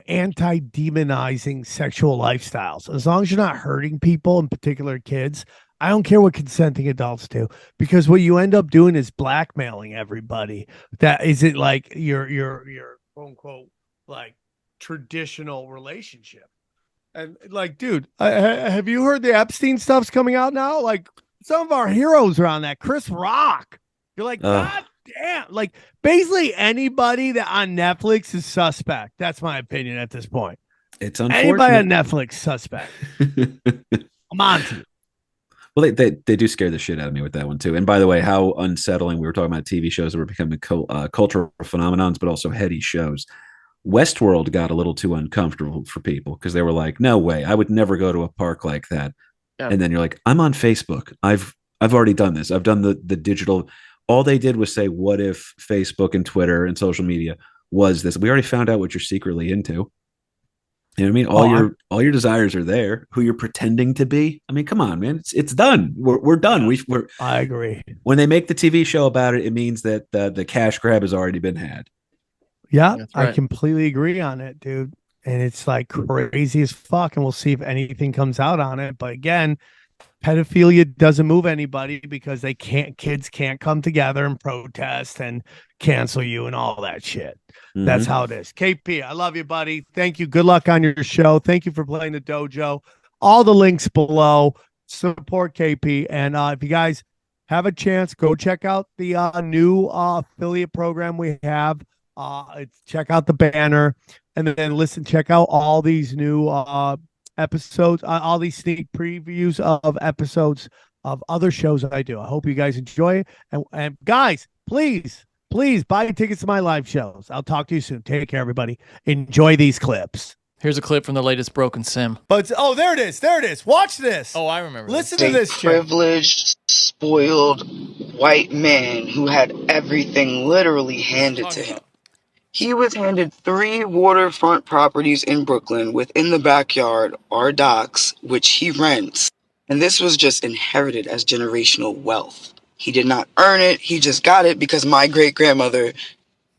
E: anti-demonizing sexual lifestyles. As long as you're not hurting people, in particular kids, I don't care what consenting adults do, because what you end up doing is blackmailing everybody. That isn't like your quote unquote like traditional relationship. And like, dude, have you heard the Epstein stuff's coming out now? Like, some of our heroes are on that. Chris Rock. You're like, God damn. Like, basically anybody that on Netflix is suspect. That's my opinion at this point.
G: It's unfortunate.
E: Anybody on Netflix suspect. I'm on to you.
G: Well, they do scare the shit out of me with that one too. And by the way, how unsettling. We were talking about TV shows that were becoming cultural phenomenons, but also heady shows. Westworld got a little too uncomfortable for people because they were like, no way, I would never go to a park like that.
F: Yeah.
G: And then you're like, I'm on Facebook. I've already done this. I've done the digital. All they did was say, what if Facebook and Twitter and social media was this? We already found out what you're secretly into. You know what I mean? All your desires are there. Who you're pretending to be. I mean, come on, man. It's done. We're done.
E: I agree.
G: When they make the TV show about it, it means that the cash grab has already been had.
E: Yeah,
F: That's right.
E: I completely agree on it, dude. And it's like crazy as fuck. And we'll see if anything comes out on it. But again, pedophilia doesn't move anybody because kids can't come together and protest and cancel you and all that shit. Mm-hmm. That's how it is. KP, I love you, buddy. Thank you. Good luck on your show. Thank you for playing the dojo. All the links below. Support KP. And if you guys have a chance, go check out the new affiliate program we have. Check out the banner and then check out all these new episodes, all these sneak previews of episodes of other shows I do. I hope you guys enjoy it. And guys, please buy tickets to my live shows. I'll talk to you soon. Take care, everybody. Enjoy these clips.
H: Here's a clip from the latest Broken Sim.
E: But there it is. Watch this.
H: Oh, I remember.
E: Listen to this.
I: Privileged, spoiled white man who had everything literally handed to him. He was handed 3 waterfront properties in Brooklyn within the backyard are docks, which he rents. And this was just inherited as generational wealth. He did not earn it. He just got it because my great-grandmother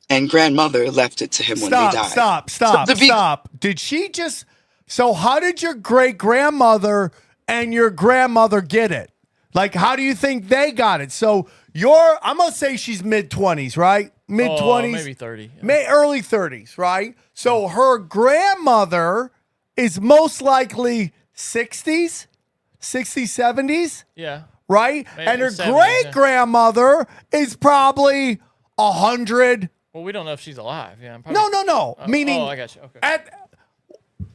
I: and grandmother left it to him when they died.
E: Stop. Did she just... So how did your great-grandmother and your grandmother get it? Like, how do you think they got it? So I'm going to say she's mid-20s, right? Mid-20s.
H: Maybe 30. Yeah.
E: Early 30s, right? So her grandmother is most likely 60s, 70s.
H: Yeah.
E: Right?
H: Maybe
E: and her
H: 70s,
E: great-grandmother is probably 100.
H: Well, we don't know if she's alive. Yeah.
E: No. Meaning,
H: I got you. Okay.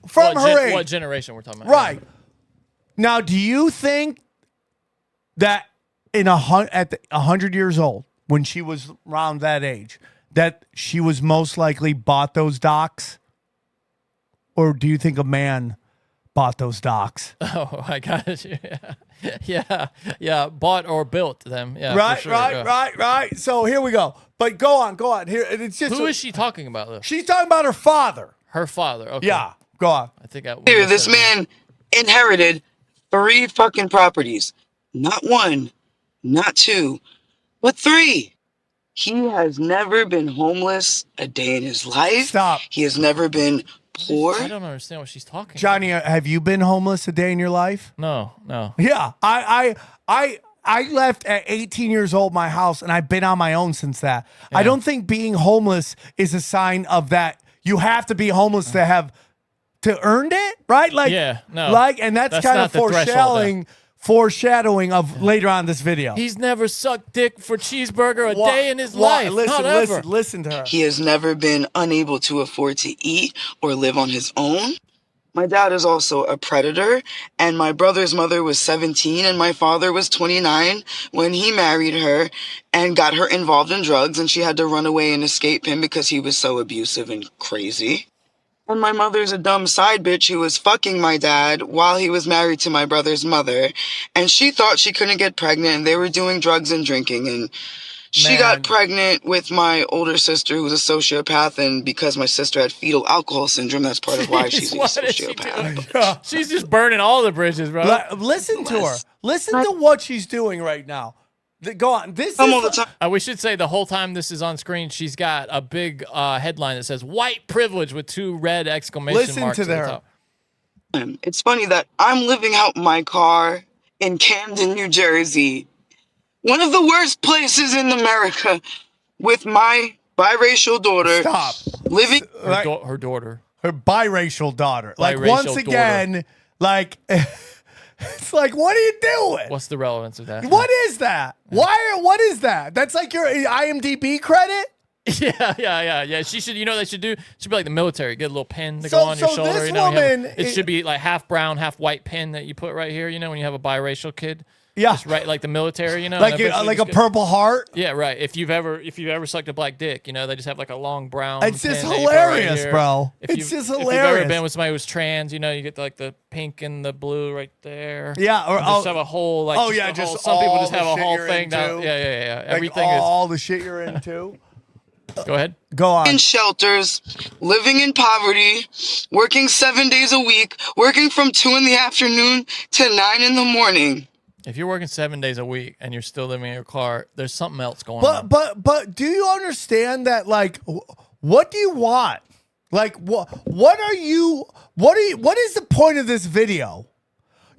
E: From her age.
H: What generation we're talking about?
E: Right. Yeah. Now, do you think that at 100 years old, when she was around that age, that she was most likely bought those docks? Or do you think a man bought those docks?
H: Oh, I got you. Yeah. Bought or built them. Yeah.
E: Right. So here we go. But go on. Here, it's just
H: who is she talking about, though?
E: She's talking about her father.
H: Her father. Okay.
E: Yeah. Go on.
H: I think
I: Here, this man inherited 3 fucking properties. Not 1, not 2, but 3. He has never been homeless a day in his life.
E: Stop.
I: He has never been poor.
H: I don't understand what she's talking
E: Johnny,
H: about.
E: have you been homeless a day in your life?
H: No.
E: Yeah. I left at 18 years old my house, and I've been on my own since that. Yeah. I don't think being homeless is a sign of that. You have to be homeless to earn it, right? Like,
H: yeah, no.
E: Like, and that's kind of foreshadowing of later on this video.
H: He's never sucked dick for cheeseburger a day in his life.
E: Listen to her.
I: He has never been unable to afford to eat or live on his own. My dad is also a predator, and my brother's mother was 17 and my father was 29 when he married her and got her involved in drugs, and she had to run away and escape him because he was so abusive and crazy. And my mother's a dumb side bitch who was fucking my dad while he was married to my brother's mother, and she thought she couldn't get pregnant, and they were doing drugs and drinking, and she got pregnant with my older sister, who was a sociopath, and because my sister had fetal alcohol syndrome, that's part of why she's a sociopath.
H: She's just burning all the bridges, bro.
E: Listen to her. Listen to what she's doing right now. Go on.
H: We should say the whole time this is on screen, she's got a big headline that says "White Privilege" with 2 red exclamation marks.
E: Listen to her.
I: It's funny that I'm living out my car in Camden, New Jersey, one of the worst places in America, with my biracial daughter.
E: Stop.
I: Living
H: her daughter.
E: Her biracial daughter. Once again, it's like, what are you doing?
H: What's the relevance of that?
E: What is that? What is that? That's like your IMDb credit?
H: Yeah. She should, they should be like the military. Get a little pin to go on your shoulder.
E: This woman,
H: it should be like half brown, half white pin that you put right here, when you have a biracial kid.
E: Yeah.
H: Just right, like the military, you know,
E: like a Purple Heart.
H: Yeah, right. If you've ever sucked a black dick, you know, they just have like a long brown.
E: It's just
H: pin that you put right
E: hilarious,
H: here.
E: bro.
H: If
E: It's
H: you've-
E: just
H: If you've
E: hilarious.
H: ever been with somebody who's trans, you know, you get like the pink and the blue right there.
E: Yeah, or
H: And just have a whole like.
E: oh yeah,
H: a whole-
E: just
H: some people
E: all
H: just
E: the
H: have a
E: shit
H: whole
E: you're
H: thing
E: into.
H: down. Yeah.
E: Like
H: Everything
E: all the shit you're into.
H: is. Go ahead.
E: Go on.
I: In shelters, living in poverty, working 7 days a week, working from 2 in the afternoon to 9 in the morning.
H: If you're working 7 days a week and you're still living in your car, there's something else going on.
E: But do you understand that? Like, what do you want? Like, what is the point of this video?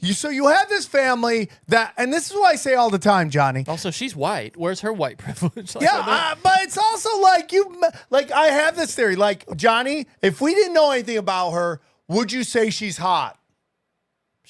E: So you have this family that, and this is what I say all the time, Johnny.
H: Also, she's white. Where's her white privilege? Like,
E: But it's also like I have this theory. Like, Johnny, if we didn't know anything about her, would you say she's hot?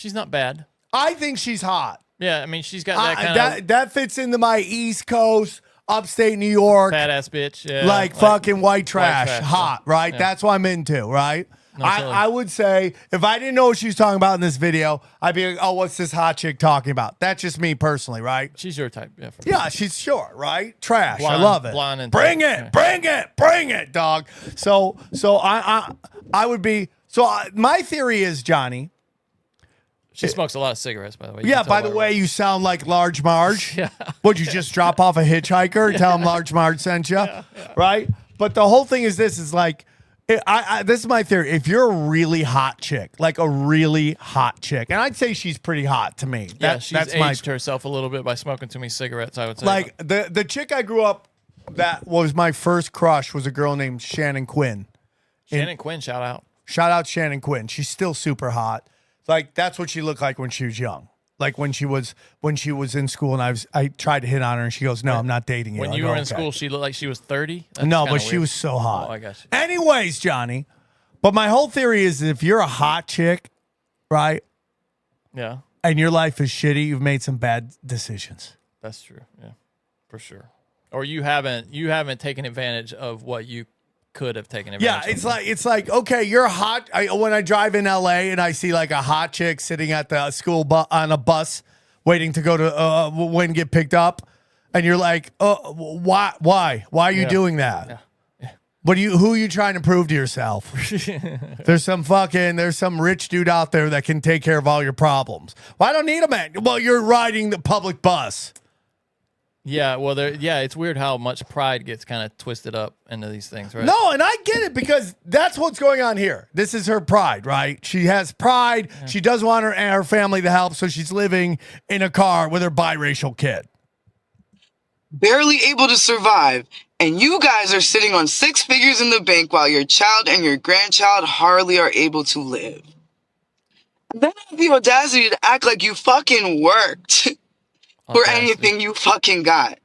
H: she's not bad.
E: I think she's hot.
H: Yeah, I mean, she's got that kind of
E: that fits into my East Coast, upstate New York,
H: badass bitch. Yeah,
E: like fucking white trash, hot, right?
H: Yeah.
E: That's what I'm into, right?
H: No, totally.
E: I would say if I didn't know what she was talking about in this video, I'd be like, oh, what's this hot chick talking about? That's just me personally, right?
H: She's your type. Yeah,
E: Yeah, she's sure, right? Trash.
H: Blonde,
E: I love it.
H: blonde and
E: bring
H: yeah.
E: it, bring it, dog. So I would be. My theory is, Johnny.
H: She smokes a lot of cigarettes, by the way.
E: Yeah, by the way, you sound like Large Marge.
H: Yeah.
E: Would you just drop off a hitchhiker and tell him Large Marge sent you? Yeah. Right? But the whole thing is this is like, this is my theory. If you're a really hot chick, like a really hot chick, and I'd say she's pretty hot to me.
H: She's
E: that's
H: aged herself a little bit by smoking too many cigarettes, I would say.
E: Like the chick I grew up that was my first crush was a girl named Shannon Quinn.
H: Shannon Quinn, shout out.
E: Shout out Shannon Quinn. She's still super hot. Like that's what she looked like when she was young. Like when she was in school and I tried to hit on her and she goes, "No, I'm not dating you."
H: When you were in school, she looked like she was 30.
E: No, but she was so hot.
H: Oh, I got you.
E: Anyways, Johnny, but my whole theory is if you're a hot chick, right?
H: Yeah,
E: and your life is shitty, you've made some bad decisions.
H: that's true. Yeah, for sure. Or you haven't taken advantage of what you could have taken advantage.
E: Yeah, it's like okay, you're hot. When I drive in LA and I see like a hot chick sitting at the school on a bus waiting to go to when get picked up, and you're like, why are you doing that?
H: Yeah.
E: Who are you trying to prove to yourself? There's some rich dude out there that can take care of all your problems. Well, I don't need a man. Well, you're riding the public bus.
H: Yeah, well, it's weird how much pride gets kind of twisted up into these things, right?
E: No, and I get it because that's what's going on here. This is her pride, right? She has pride. Yeah. She does want her family to help, so she's living in a car with her biracial kid.
I: Barely able to survive, and you guys are sitting on 6 figures in the bank while your child and your grandchild hardly are able to live. Then have the audacity to act like you fucking worked. For anything you fucking got.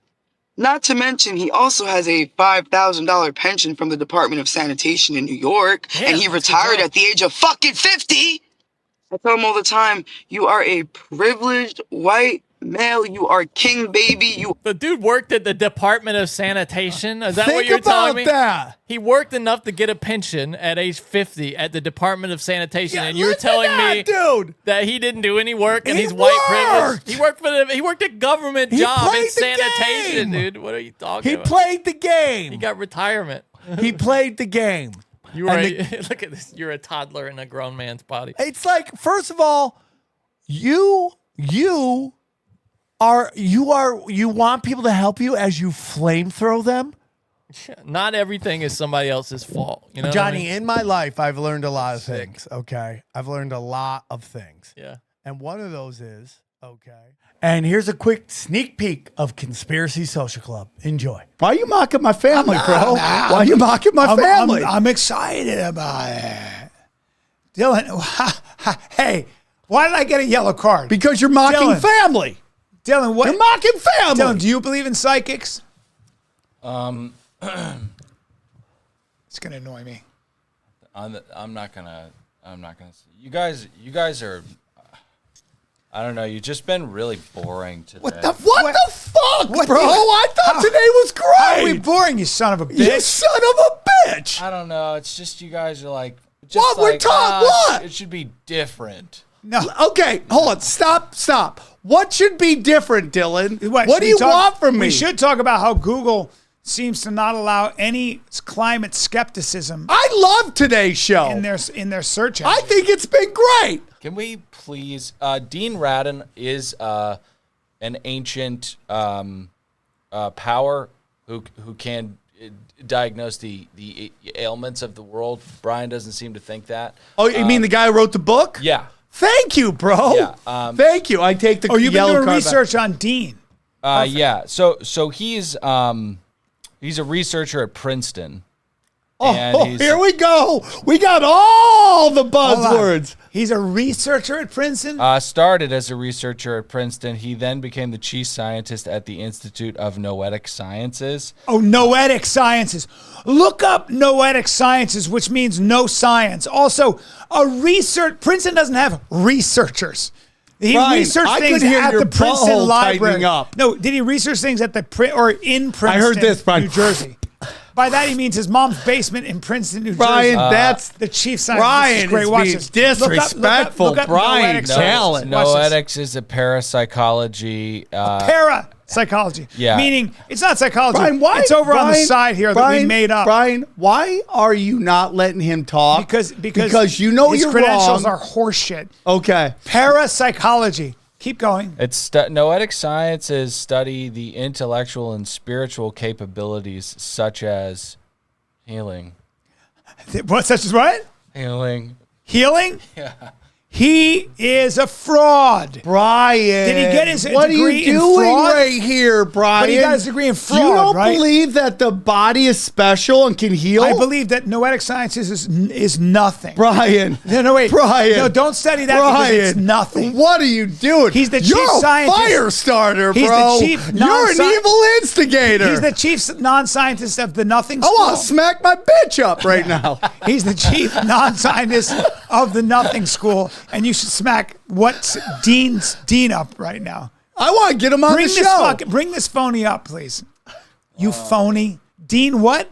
I: Not to mention, he also has a $5,000 pension from the Department of Sanitation in New York, and he retired at the age of fucking 50. I tell him all the time, you are a privileged white male. You are king, baby.
H: The dude worked at the Department of Sanitation. Is that what you're telling me?
E: Think about that.
H: He worked enough to get a pension at age 50 at the Department of Sanitation, and you're telling me,
E: dude,
H: that he didn't do any work and he's white privileged. He worked a government job in sanitation, dude. What are you talking about?
E: He played the game.
H: He got retirement.
E: He played the game.
H: Look at this. You're a toddler in a grown man's body.
E: It's like, first of all, you want people to help you as you flamethrow them.
H: Not everything is somebody else's fault. You know,
E: Johnny,
H: what I mean?
E: in my life, I've learned a lot of things. Okay, I've learned a lot of things.
H: Yeah,
E: and one of those is okay. And here's a quick sneak peek of Conspiracy Social Club. Enjoy. Why are you mocking my family, bro? Why are you mocking my family?
J: I'm excited about it. Dylan, hey, why did I get a yellow card?
E: Because you're mocking family.
J: Dylan, what?
E: You're mocking family.
J: Dylan, do you believe in psychics? It's gonna annoy me.
K: I'm not gonna. You guys are. I don't know. You've just been really boring today.
E: What the fuck, bro? I thought today was great.
J: How are we boring, you son of a bitch?
E: You son of a bitch.
K: I don't know. It's just you guys are like.
E: What? We're talking what?
K: It should be different.
J: No.
E: Okay, hold on. Stop. What should be different, Dylan? What
J: should
E: do
J: we
E: you
J: talk-
E: want from me?
J: We should talk about how Google seems to not allow any climate skepticism
E: I love today's show.
J: in their search engine.
E: I think it's been great.
K: Can we please? Dean Radin is an ancient power who can diagnose the ailments of the world. Bryan doesn't seem to think that.
E: Oh, you mean the guy who wrote the book?
K: Yeah.
E: Thank you, bro.
K: Yeah,
E: Thank you. I take the
J: you've been
E: yellow
J: doing
E: card
J: research on Dean.
K: Yeah. So he's a researcher at Princeton. And he's-
E: here we go. We got all the buzzwords.
J: He's a researcher at Princeton.
K: Started as a researcher at Princeton. He then became the chief scientist at the Institute of Noetic Sciences.
J: Oh, noetic sciences. Look up noetic sciences, which means no science. Also, Princeton doesn't have researchers. He
E: Brian,
J: researched
E: I
J: things
E: could hear
J: at
E: your
J: the Princeton
E: butthole
J: Library.
E: tightening up.
J: No, did he research things at the in Princeton?
E: I heard this, Brian.
J: New Jersey. By that he means his mom's basement in Princeton, New
E: Brian,
J: Jersey.
E: that's
J: the chief scientist.
E: Brian
J: Great.
E: is
J: Watch
E: being
J: this.
E: disrespectful.
J: Look up
E: Brian
J: noetic sciences.
E: Callen.
J: Watch this.
K: Noetics is a parapsychology.
J: Parapsychology.
K: Yeah.
J: Meaning it's not psychology.
E: Brian, why?
J: It's over on the
E: Brian,
J: side here that
E: Brian,
J: we made up.
E: Brian, why are you not letting him talk?
J: Because
E: you know
J: his
E: you're
J: credentials
E: wrong.
J: are horseshit.
E: Okay.
J: Parapsychology. Keep going.
K: It's noetic sciences study the intellectual and spiritual capabilities such as healing.
J: What, such as what?
K: Healing.
J: Healing?
K: Yeah.
J: He is a fraud.
E: Brian.
J: Did he get his
E: what
J: degree
E: are you doing
J: in fraud?
E: right here, Brian?
J: But he got his degree in fraud,
E: You don't
J: right?
E: believe that the body is special and can heal?
J: I believe that noetic sciences is nothing.
E: Brian.
J: No, wait.
E: Brian.
J: No, don't study that
E: Brian.
J: because it's nothing.
E: What are you doing?
J: He's the
E: You're
J: chief
E: a
J: scientist.
E: fire starter,
J: He's
E: bro.
J: the chief
E: You're an evil instigator.
J: He's the chief non-scientist of the nothing
E: I
J: school.
E: want to smack my bitch up right now.
J: He's the chief non-scientist of the nothing school, and you should smack what's Dean up right now.
E: I want to get him on the show.
J: Bring this phony up, please. You phony. Dean what?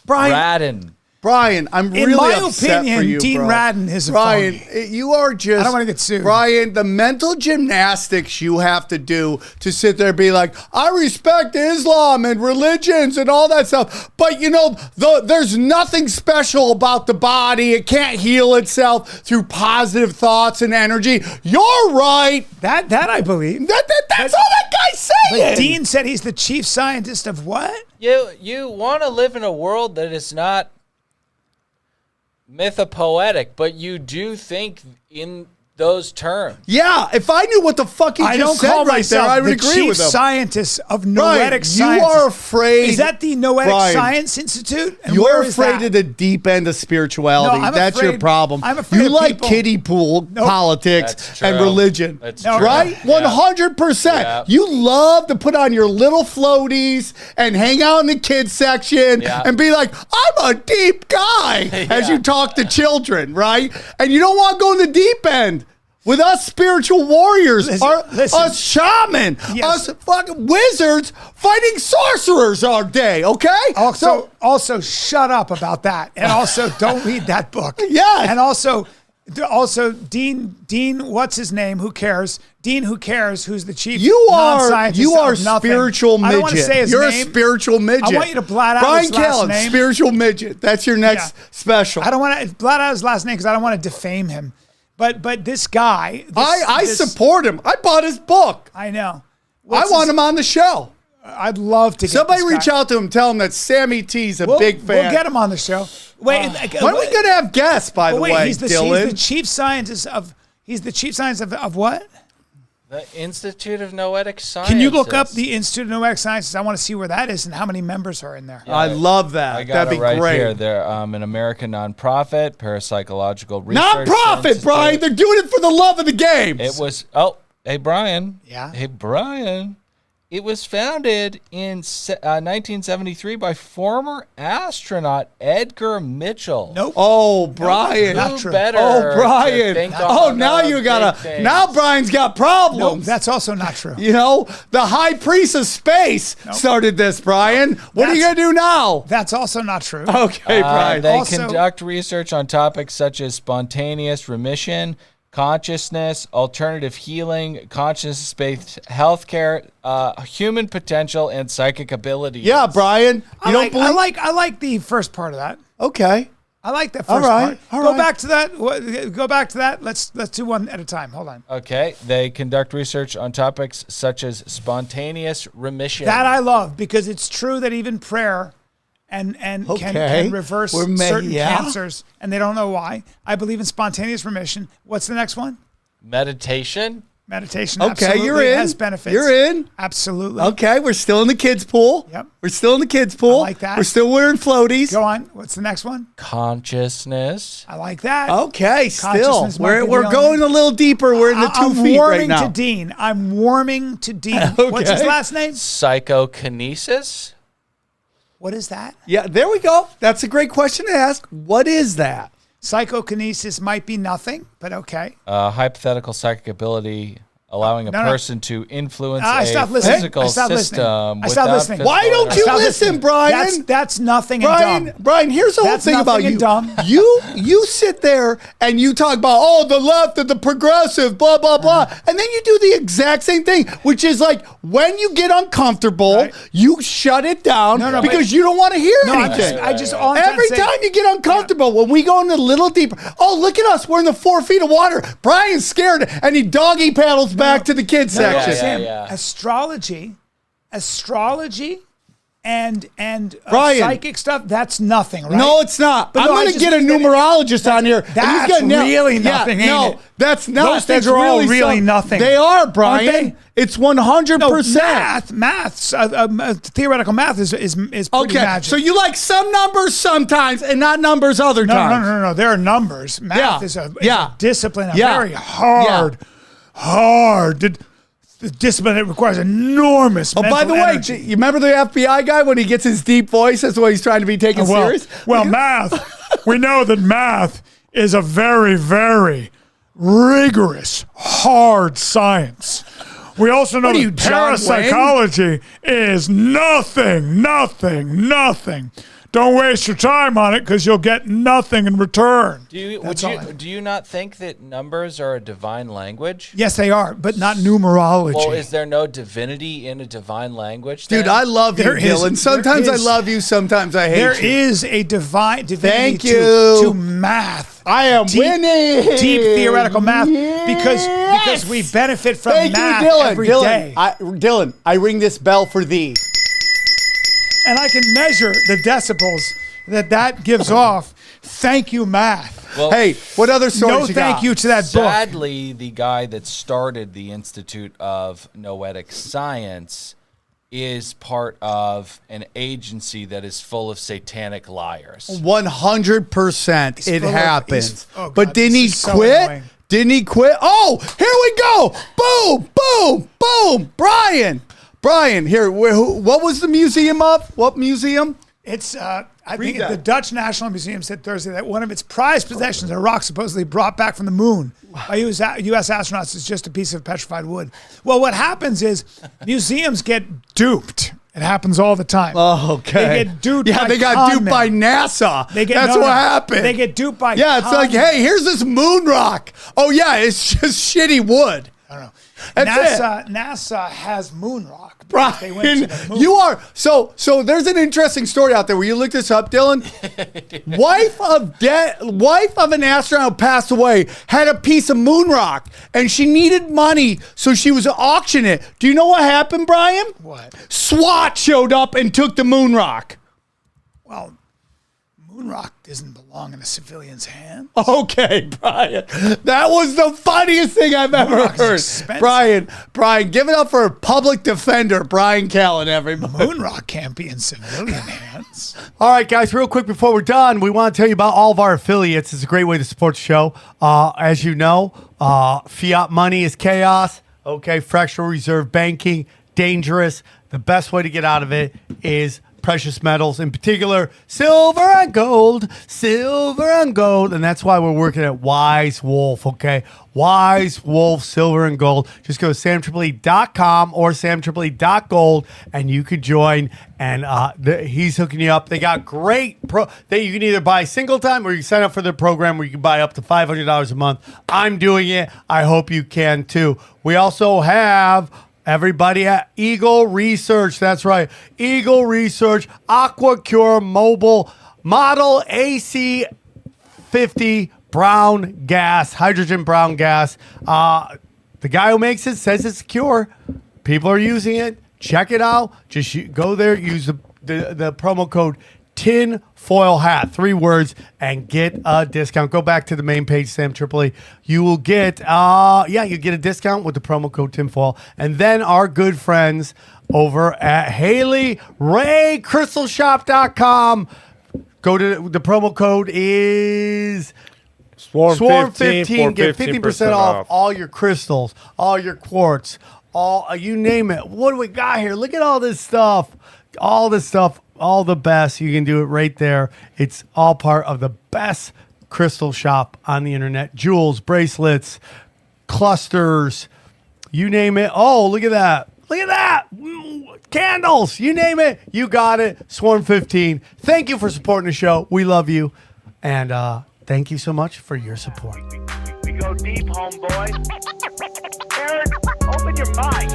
K: Brian.
E: Brian, I'm
J: In
E: really
J: my
E: upset
J: opinion,
E: for you,
J: Dean
E: bro.
J: Radin is a
E: Brian,
J: phony.
E: you are just.
J: I don't want to get sued.
E: Brian, the mental gymnastics you have to do to sit there and be like, I respect Islam and religions and all that stuff, but you know, there's nothing special about the body. It can't heal itself through positive thoughts and energy. You're right.
J: That I believe.
E: That's all that guy's saying.
J: But Dean said he's the chief scientist of what?
K: You want to live in a world that is not mythopoetic, but you do think in those terms.
E: Yeah, if I knew what the fuck he
J: I
E: just
J: don't
E: said
J: call
E: right
J: myself
E: there, I would
J: the
E: agree
J: chief
E: with him.
J: scientist of
E: Brian,
J: noetic science.
E: you are afraid.
J: Is that the Noetic
E: Brian,
J: Science Institute? And
E: You're
J: where is
E: afraid
J: that?
E: of the deep end of spirituality.
J: No, I'm
E: That's your
J: afraid-
E: problem.
J: I'm afraid
E: you
J: of
E: like
J: people-
E: kiddie pool
J: Nope.
E: politics
K: That's
E: and
K: true.
E: religion.
K: That's
J: No,
K: true.
E: Right?
K: Yeah.
E: 100%.
K: Yeah.
E: You love to put on your little floaties and hang out in the kids section
K: Yeah.
E: and be like, I'm a deep guy as
K: Yeah.
E: you talk to children, right? And you don't want to go to the deep end. With us spiritual warriors,
J: Listen.
E: us shaman,
J: Yes.
E: us fucking wizards fighting sorcerers all day, okay?
J: Also, shut up about that, and also don't read that book.
E: Yes.
J: and also Dean, what's his name? Who cares? Dean, who cares? Who's the chief?
E: You are
J: non-scientist of nothing.
E: spiritual midget.
J: I don't want to say his
E: You're
J: name.
E: a spiritual midget.
J: I want you to blot out
E: Bryan
J: his last
E: Callen,
J: name.
E: spiritual midget. That's your next special.
J: I don't want to blot out his last name because I don't want to defame him. But this guy,
E: I support him. I bought his book.
J: I know.
E: I want him on the show.
J: I'd love to.
E: Somebody
J: get this
E: reach
J: guy.
E: out to him. Tell him that Sammy T's a big fan.
J: We'll get him on the show. Wait,
E: when are we gonna have guests? By the way,
J: he's the chief scientist of. He's the chief scientist of what?
K: The Institute of Noetic Sciences.
J: Can you look up the Institute of Noetic Sciences? I want to see where that is and how many members are in there.
E: I love that.
K: I got
E: That'd
K: it
E: be
K: right
E: great.
K: here. They're an American nonprofit, parapsychological research.
E: Non-profit,
K: institute.
E: Brian. They're doing it for the love of the games.
K: It was. Hey Brian.
J: Yeah.
K: Hey Brian. It was founded in 1973 by former astronaut Edgar Mitchell.
J: Nope.
E: Oh, Brian.
J: Not true.
K: Better.
E: Oh, Brian.
K: to think
E: Oh,
K: on
E: now
K: the
E: you
K: big
E: gotta.
K: things.
E: Now Brian's got problems.
J: Nope, that's also not true.
E: You know, the high priest of space started this, Brian. What are you going to do now?
J: That's also not true.
E: Okay, Brian.
K: They
J: Also-
K: conduct research on topics such as spontaneous remission, consciousness, alternative healing, consciousness-based healthcare, human potential, and psychic abilities.
E: Yeah, Bryan.
J: I like the first part of that.
E: Okay.
J: I like that
E: All
J: first
E: right.
J: part. Go back to that. Go back to that. Let's do one at a time. Hold on.
K: Okay. They conduct research on topics such as spontaneous remission.
J: That I love because it's true that even prayer and can reverse certain cancers, and they don't know why. I believe in spontaneous remission. What's the next one?
K: Meditation.
J: Meditation.
E: Okay,
J: absolutely
E: you're in.
J: has benefits.
E: You're in.
J: Absolutely.
E: Okay, we're still in the kids' pool.
J: Yep.
E: We're still in the kids' pool.
J: I like that.
E: We're still wearing floaties.
J: Go on. What's the next one?
K: Consciousness.
J: I like that.
E: Okay, still.
J: Consciousness might be
E: We're
J: the
E: going a little deeper. We're in the 2
J: I'm
E: feet right now.
J: I'm warming to Dean. What's his last name?
K: Psychokinesis.
J: What is that?
E: Yeah, there we go. That's a great question to ask. What is that?
J: Psychokinesis might be nothing, but okay.
K: Hypothetical psychic ability allowing a person to influence
J: I
K: a
J: stopped listening.
K: physical
J: I stopped
K: system.
J: listening. I stopped listening.
E: Why don't you listen, Bryan?
J: That's nothing
E: Bryan,
J: and dumb.
E: Bryan, here's the whole
J: That's
E: thing about
J: nothing
E: you.
J: and dumb.
E: You sit there and you talk about, the left and the progressive, blah, blah, blah. And then you do the exact same thing, which is like when you get uncomfortable, you shut it down because you don't want to hear anything.
J: All I'm trying
E: Every
J: to say-
E: time you get uncomfortable, when we go in a little deeper, look at us. We're in the 4 feet of water. Bryan's scared and he doggy paddles back to the kids section.
J: Astrology, and
E: Bryan,
J: psychic stuff, that's nothing, right?
E: No, it's not.
J: But
E: I'm
J: no, I
E: going to
J: just
E: get a
J: think that
E: numerologist on here.
J: That's really nothing, ain't
E: No,
J: it?
E: that's not.
J: Those things
E: That's
J: are all really
E: something.
J: nothing.
E: They are, Bryan.
J: Aren't they?
E: It's 100%.
J: Maths, theoretical math is pretty magic.
E: So you like some numbers sometimes and not numbers other times.
J: No. There are numbers. Math is a discipline, very
E: hard.
J: The discipline that requires enormous mental
E: by the
J: energy.
E: way, you remember the FBI guy when he gets his deep voice? That's why he's trying to be taken serious.
J: Well, math. We know that math is a very, very rigorous, hard science. We also know that parapsychology is nothing. Don't waste your time on it because you'll get nothing in return.
K: Do you not think that numbers are a divine language?
J: Yes, they are, but not numerology.
K: Well, is there no divinity in a divine language?
E: Dude,
K: then?
E: I love you, Dylan. Sometimes I love you, sometimes I hate you.
J: There is a divinity
E: Thank you.
J: to math.
E: I am winning.
J: Deep theoretical math because we benefit from math every day.
E: Dylan, I ring this bell for thee.
J: And I can measure the decibels that gives off. Thank you, math.
K: Well,
E: hey, what other stories you got?
J: Thank you to that book.
K: Sadly, the guy that started the Institute of Noetic Science is part of an agency that is full of satanic liars.
E: 100%. It happens.
J: But
E: didn't he quit?
J: Annoying.
E: Didn't he quit? Oh, here we go. Boom, boom, boom. Bryan, here. What was the museum of? What museum?
J: It's, I think the Dutch National Museum said Thursday that one of its prized possessions, a rock supposedly brought back from the moon by U.S. astronauts, is just a piece of petrified wood. Well, what happens is museums get duped. It happens all the time.
E: Oh, okay.
J: They get duped by
E: they got duped by NASA. That's what happened.
J: They get duped by
E: it's like, hey, here's this moon rock. Oh, yeah, it's just shitty wood.
J: I don't know.
E: That's
J: NASA has moon rock.
E: Bryan,
J: They went to the moon.
E: you are so there's an interesting story out there. Will you look this up, Dylan? wife of an astronaut passed away, had a piece of moon rock, and she needed money, so she was auctioning it. Do you know what happened, Bryan?
J: What?
E: SWAT showed up and took the moon rock.
J: Well, moon rock doesn't belong in a civilian's hand.
E: Okay, Bryan. That was the funniest thing I've ever heard. Bryan, give it up for a public defender, Bryan Callen, everybody.
J: Moon rock can't be in civilian hands.
E: All right, guys, real quick before we're done, we want to tell you about all of our affiliates. It's a great way to support the show. As you know, fiat money is chaos. Okay, fractional reserve banking, dangerous. The best way to get out of it is precious metals, in particular silver and gold, and that's why we're working at Wise Wolf, okay? Wise Wolf Silver and Gold. Just go to samtripoli.com or samtripoli.gold and you could join, and he's hooking you up. They got great that you can either buy single time or you can sign up for their program where you can buy up to $500 a month. I'm doing it. I hope you can too. We also have everybody at Eagle Research. That's right. Eagle Research, AquaCure Mobile, Model AC50 brown gas, hydrogen brown gas. The guy who makes it says it's secure. People are using it. Check it out. Just go there, use the promo code tinfoil hat, 3 words, and get a discount. Go back to the main page, Sam Tripoli. You will get you get a discount with the promo code tinfoil. And then our good friends over at Haley Ray CrystalShop.com. Go to the promo code is Swarm15. Get 15% off all your crystals, all your quartz, all you name it. What do we got here? Look at all this stuff. All this stuff, all the best. You can do it right there. It's all part of the best crystal shop on the internet. Jewels, bracelets, clusters, you name it. Oh, look at that. Look at that. Candles, you name it. You got it. Swarm15. Thank you for supporting the show. We love you. And thank you so much for your support.
C: We go deep, homeboy. Aaron, open your mind.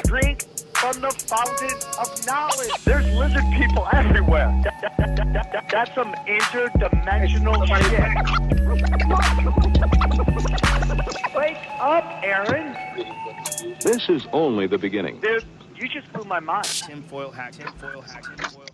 C: Drink from the fountain of knowledge. There's lizard people everywhere. That's some interdimensional shit. Wake up, Aaron.
B: This is only the beginning.
C: Dude, you just blew my mind.
L: Tinfoil hat, tinfoil hat, tinfoil hat.